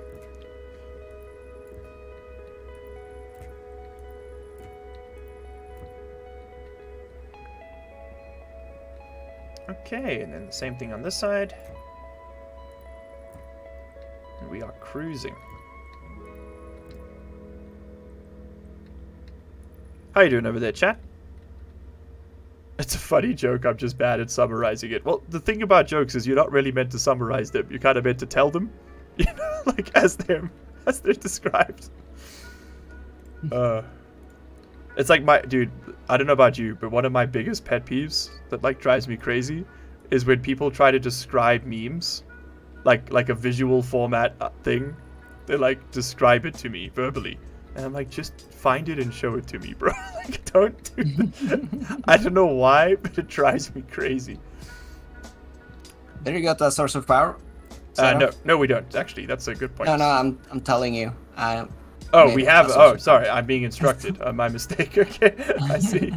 Okay, and then the same thing on this side. And we are cruising. How you doing over there, chat? It's a funny joke, I'm just bad at summarizing it. Well, the thing about jokes is you're not really meant to summarize them. You're kind of meant to tell them. You know, like as they're described. It's like dude, I don't know about you, but one of my biggest pet peeves that like drives me crazy is when people try to describe memes, like a visual format thing. They like describe it to me verbally, and I'm like, just find it and show it to me, bro. Like, don't do that. I don't know why, but it drives me crazy. There you got that source of power. No, we don't. Actually, that's a good point. No, I'm telling you. Oh, we have. Oh, sorry, I'm being instructed. My mistake. Okay, I see.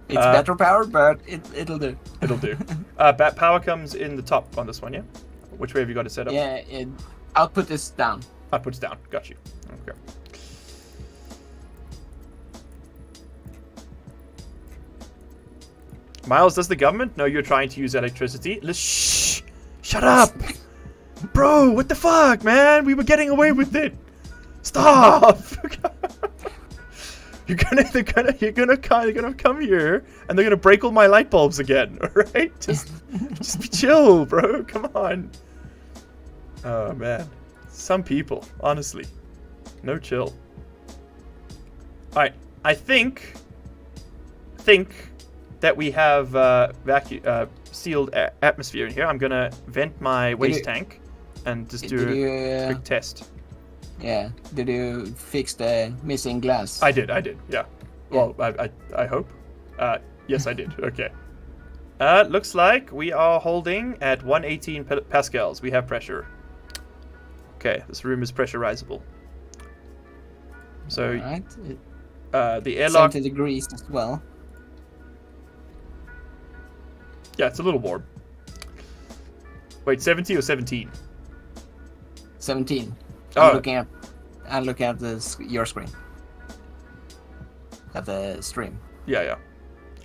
It's better power, but it'll do. It'll do. Power comes in the top on this one, yeah? Which way have you got it set up? Yeah, output is down. Output's down. Got you. Okay. Miles, does the government know you're trying to use electricity? Shh! Shut up! Bro, what the fuck, man? We were getting away with it. Stop! You're gonna come here and they're gonna break all my light bulbs again, alright? Just be chill, bro. Come on. Oh man. Some people, honestly. No chill. Alright, I think that we have sealed atmosphere in here. I'm gonna vent my waste tank and just do a quick test. Yeah. Did you fix the missing glass? I did. Yeah. Well, I hope. Yes, I did. Okay. Looks like we are holding at 118 pascals. We have pressure. Okay, this room is pressurizable. So, right. the airlock. 70 degrees as well. Yeah, it's a little warm. Wait, 70 or 17? 17. Oh. I'm looking at your screen. At the stream. Yeah.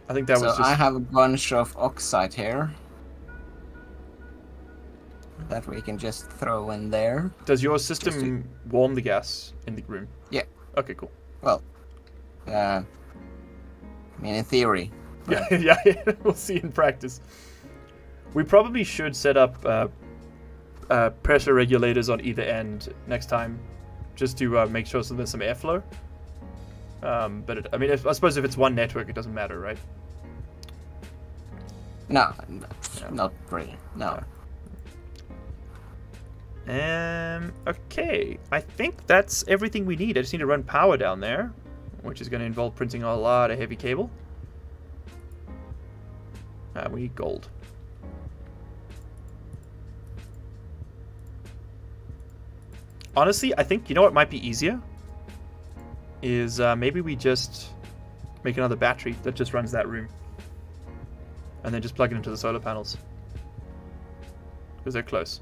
I think that was just... I have a bunch of oxide here. That we can just throw in there. Does your system warm the gas in the room? Yeah. Okay, cool. Well, I mean, in theory. Yeah, we'll see in practice. We probably should set up pressure regulators on either end next time, just to make sure so there's some airflow. But I suppose if it's one network, it doesn't matter, right? No, not really. No. Okay. I think that's everything we need. I just need to run power down there, which is going to involve printing a lot of heavy cable. We need gold. Honestly, I think, you know what might be easier? Is maybe we just make another battery that just runs that room. And then just plug it into the solar panels. Because they're close.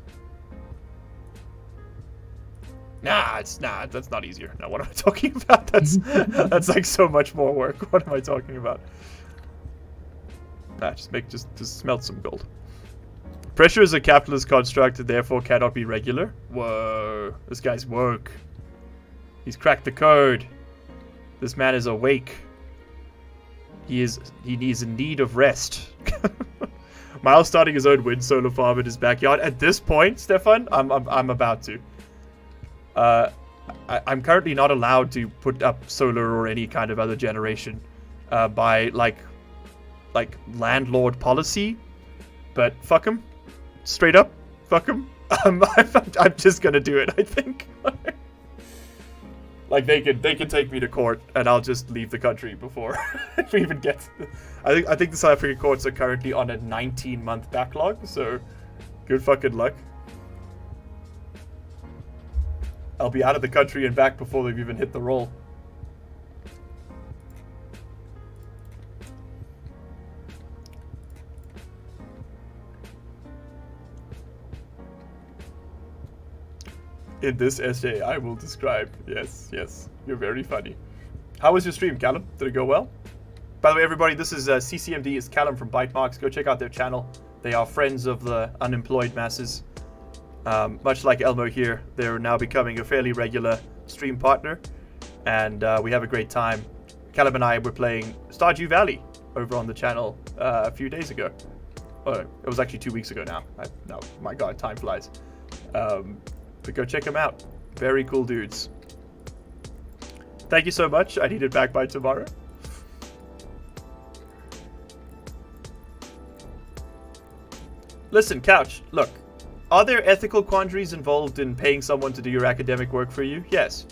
That's not easier. No, what am I talking about? That's like so much more work. What am I talking about? Just smelt some gold. Pressure is a capitalist construct and therefore cannot be regular. Whoa, this guy's woke. He's cracked the code. This man is awake. He is in need of rest. Miles starting his own wind solar farm in his backyard. At this point, Stefan, I'm about to. I'm currently not allowed to put up solar or any kind of other generation by like landlord policy, but fuck him, straight up, fuck him. I'm just gonna do it. I think. Like they can take me to court and I'll just leave the country before we even get. I think the South African courts are currently on a 19-month backlog, so good fucking luck. I'll be out of the country and back before they've even hit the roll. In this essay, I will describe. Yes, you're very funny. How was your stream, Callum? Did it go well? By the way, everybody, this is CCMD is Callum from Bytemarks. Go check out their channel. They are friends of the unemployed masses. Much like Elmo here, they're now becoming a fairly regular stream partner, and we have a great time. Callum and I were playing Stardew Valley over on the channel a few days ago. Oh, it was actually 2 weeks ago now. No, my God, time flies. But go check them out. Very cool dudes. Thank you so much. I need it back by tomorrow. Listen, Couch, look. Are there ethical quandaries involved in paying someone to do your academic work for you? Yes.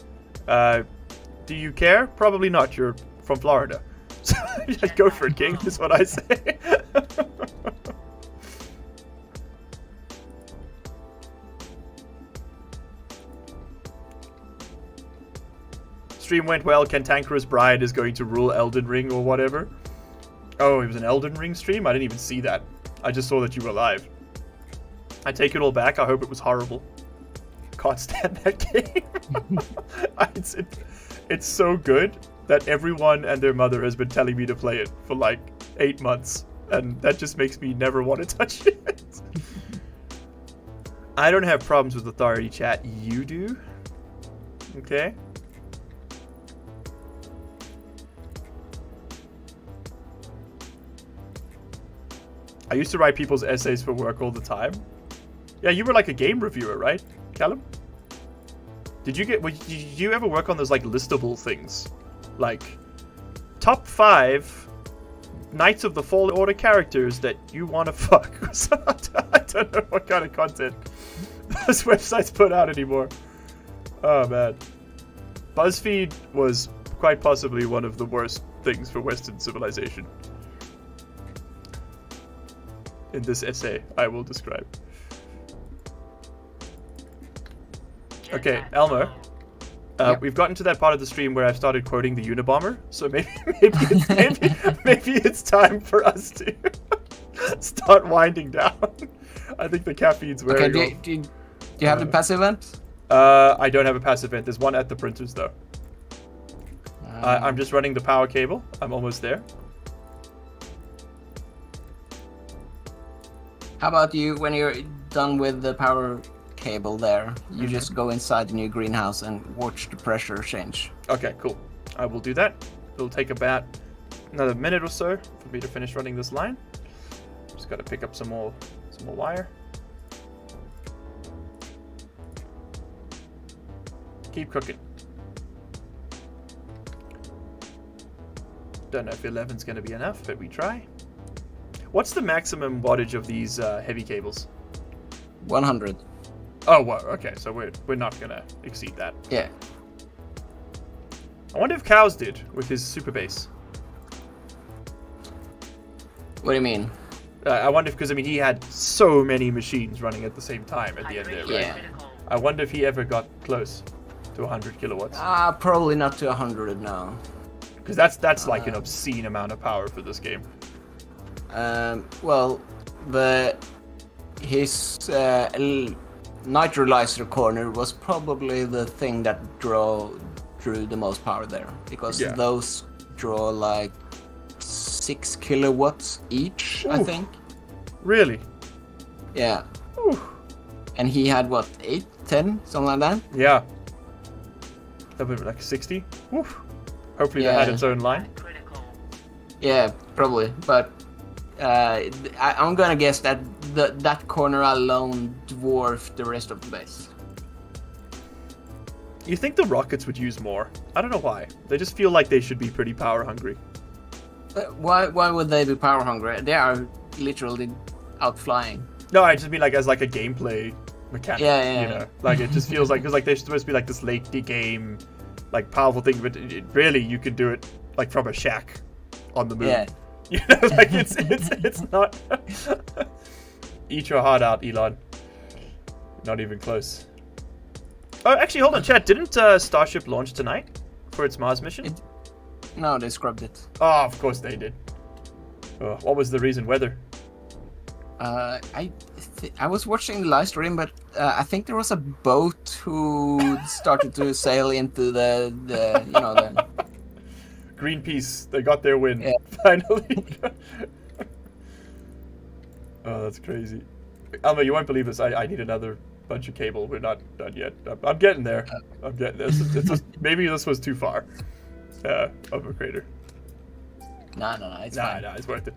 Do you care? Probably not. You're from Florida. So just go for it, King, is what I say. Stream went well. Cantankerous Bride is going to rule Elden Ring or whatever. Oh, it was an Elden Ring stream? I didn't even see that. I just saw that you were live. I take it all back. I hope it was horrible. Can't stand that game. It's so good that everyone and their mother has been telling me to play it for like 8 months. And that just makes me never want to touch it. I don't have problems with authority, chat. You do? Okay. I used to write people's essays for work all the time. Yeah, you were like a game reviewer, right, Callum? Did you ever work on those like listable things? Like top 5 Knights of the Fallen Order characters that you want to fuck. I don't know what kind of content those websites put out anymore. Oh man. BuzzFeed was quite possibly one of the worst things for Western civilization. In this essay, I will describe. Okay, Elmo. Yep. We've gotten to that part of the stream where I've started quoting the Unabomber, so maybe it's time for us to start winding down. I think the caffeine's wearing off. Okay, do you have the passive event? I don't have a passive event. There's one at the printers, though. I'm just running the power cable. I'm almost there. How about you, when you're done with the power cable there, you just go inside the new greenhouse and watch the pressure change. Okay, cool. I will do that. It'll take about another minute or so for me to finish running this line. Just got to pick up some more wire. Keep cooking. Don't know if 11's going to be enough, but we try. What's the maximum wattage of these heavy cables? 100. Oh, wow. Okay, so we're not going to exceed that. Yeah. I wonder if Cows did with his super base. What do you mean? I wonder if, because I mean, he had so many machines running at the same time at the end there, right? Yeah. I wonder if he ever got close to 100 kilowatts. Probably not to 100 now. Because that's like an obscene amount of power for this game. Well, his nitrolyzer corner was probably the thing that drew the most power there, because those draw like 6 kilowatts each. Oof. I think. Really? Yeah. Oof. And he had what, 8, 10, something like that? Yeah. That would be like 60. Oof. Hopefully that had its own line. Yeah, probably. But I'm gonna guess that that corner alone dwarfed the rest of the base. You think the rockets would use more? I don't know why. They just feel like they should be pretty power hungry. Why would they be power hungry? They are literally out flying. No, I just mean like as like a gameplay mechanic. Yeah. You know, like it just feels like they're supposed to be like this late game, like powerful thing, but really you could do it like from a shack on the moon. Yeah. You know, like it's not. Eat your heart out, Elon. Not even close. Oh, actually, hold on, chat. Didn't Starship launch tonight for its Mars mission? No, they scrubbed it. Oh, of course they did. Oh, what was the reason? Weather? I was watching the live stream, but I think there was a boat who started to sail into the Greenpeace, they got their win. Yeah. Finally. Oh, that's crazy. Elmo, you won't believe this. I need another bunch of cable. We're not done yet. I'm getting there. I'm getting there. It's just, maybe this was too far of a crater. No, it's fine. No, it's worth it.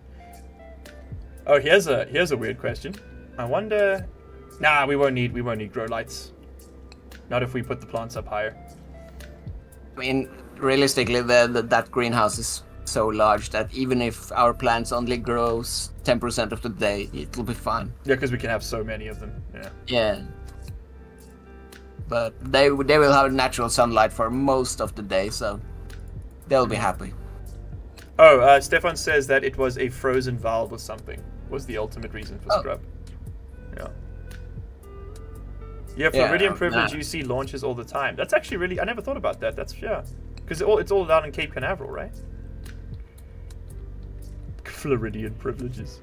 Oh, here's a weird question. I wonder. Nah, we won't need grow lights. Not if we put the plants up higher. I mean, realistically, that greenhouse is so large that even if our plants only grows 10% of the day, it'll be fine. Yeah, because we can have so many of them. Yeah. Yeah. But they will have natural sunlight for most of the day, so they'll be happy. Oh, Stefan says that it was a frozen valve or something was the ultimate reason for scrub. Yeah. Yeah, for Iridium Privilege, you see launches all the time. That's actually really... I never thought about that. That's... Yeah. Because it's all down in Cape Canaveral, right? Floridian privileges.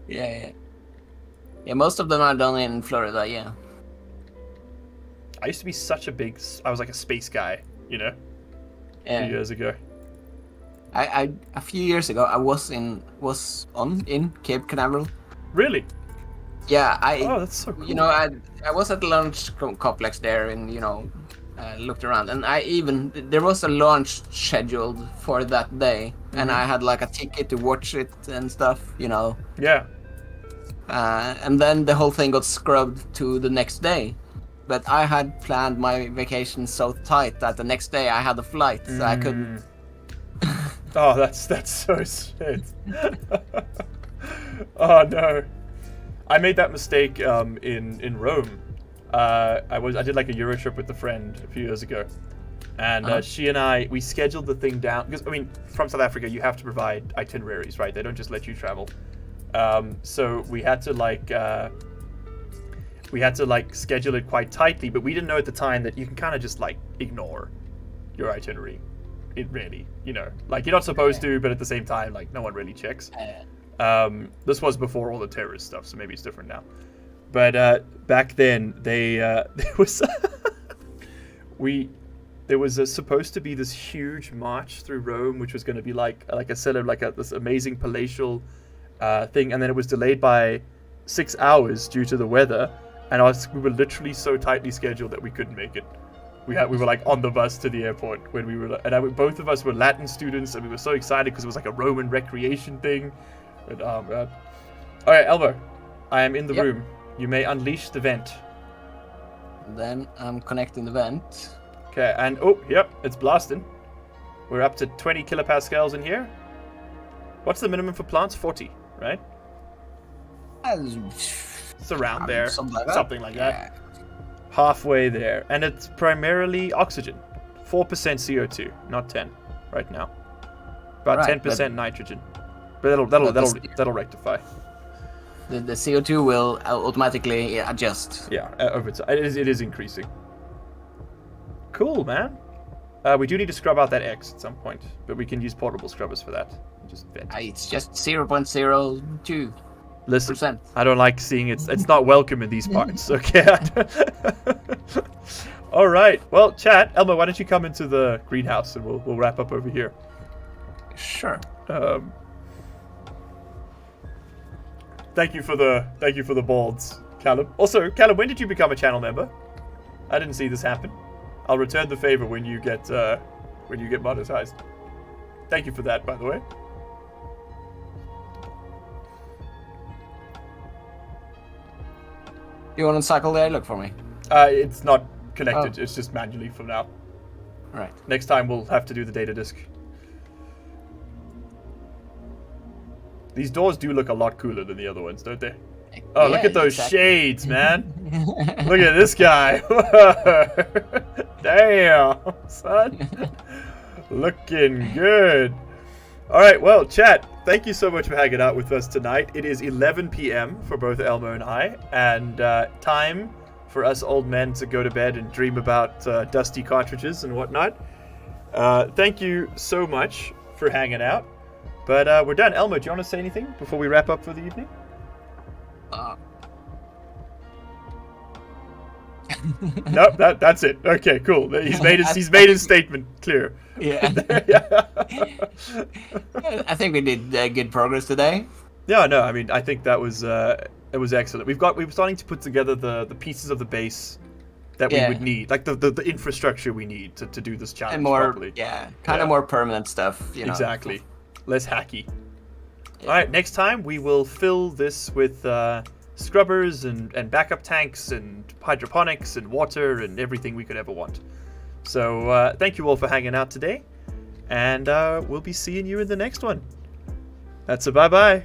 Yeah, most of them are done in Florida, yeah. I used to be such a big... I was like a space guy, you know? Yeah. A few years ago. I a few years ago, I was in Cape Canaveral. Really? Yeah, Oh, that's so cool. You know, I was at the launch complex there, and looked around, and there was a launch scheduled for that day, and I had like a ticket to watch it and stuff, Yeah. And then the whole thing got scrubbed to the next day. But I had planned my vacation so tight that the next day I had a flight, so I couldn't. Oh, that's so shit. Oh no. I made that mistake in Rome. I did like a Euro trip with a friend a few years ago, and she and we scheduled the thing down because from South Africa you have to provide itineraries, right? They don't just let you travel. So we had to schedule it quite tightly, but we didn't know at the time that you can kind of just like ignore your itinerary. It really, you're not supposed to, but at the same time, like no one really checks. This was before all the terrorist stuff, so maybe it's different now. But back then, there was supposed to be this huge march through Rome, which was going to be this amazing palatial thing, and then it was delayed by 6 hours due to the weather, and we were literally so tightly scheduled that we couldn't make it. We were like on the bus to the airport when we were, and both of us were Latin students, and we were so excited because it was like a Roman recreation thing. And oh god! All right, Elmo, I am in the room. You may unleash the vent. Then I'm connecting the vent. Okay, and it's blasting. We're up to 20 kilopascals in here. What's the minimum for plants? 40, right? It's around there, something like that. Halfway there, and it's primarily oxygen, 4% CO2, not 10, right now. About 10% nitrogen, but that'll rectify. The CO2 will automatically adjust. Yeah, over time. It is increasing. Cool, man. We do need to scrub out that X at some point, but we can use portable scrubbers for that. Just vent. It's just 0.02%. Listen, I don't like seeing it. It's not welcome in these parts, okay? All right. Well, chat. Elmo, why don't you come into the greenhouse and we'll wrap up over here. Sure. Thank you for the balls, Callum. Also, Callum, when did you become a channel member? I didn't see this happen. I'll return the favor when you get monetized. Thank you for that, by the way. You want to cycle the airlock for me? It's not connected. It's just manually for now. Right. Next time we'll have to do the data disk. These doors do look a lot cooler than the other ones, don't they? Oh, look at those shades, man. Look at this guy. Damn, son. Looking good. All right, well, chat, thank you so much for hanging out with us tonight. It is 11 p.m. for both Elmo and I, and time for us old men to go to bed and dream about dusty cartridges and whatnot. Thank you so much for hanging out. But we're done. Elmo, do you want to say anything before we wrap up for the evening? Nope, that's it. Okay, cool. He's made his statement clear. Yeah. I think we did good progress today. Yeah, no, I mean, I think that was it was excellent. We were starting to put together the pieces of the base that we would need, like the infrastructure we need to do this challenge And more, properly. kind of more permanent stuff. You know. Exactly. Less hacky. All right, next time we will fill this with scrubbers and backup tanks and hydroponics and water and everything we could ever want. So thank you all for hanging out today, and we'll be seeing you in the next one. That's a bye-bye.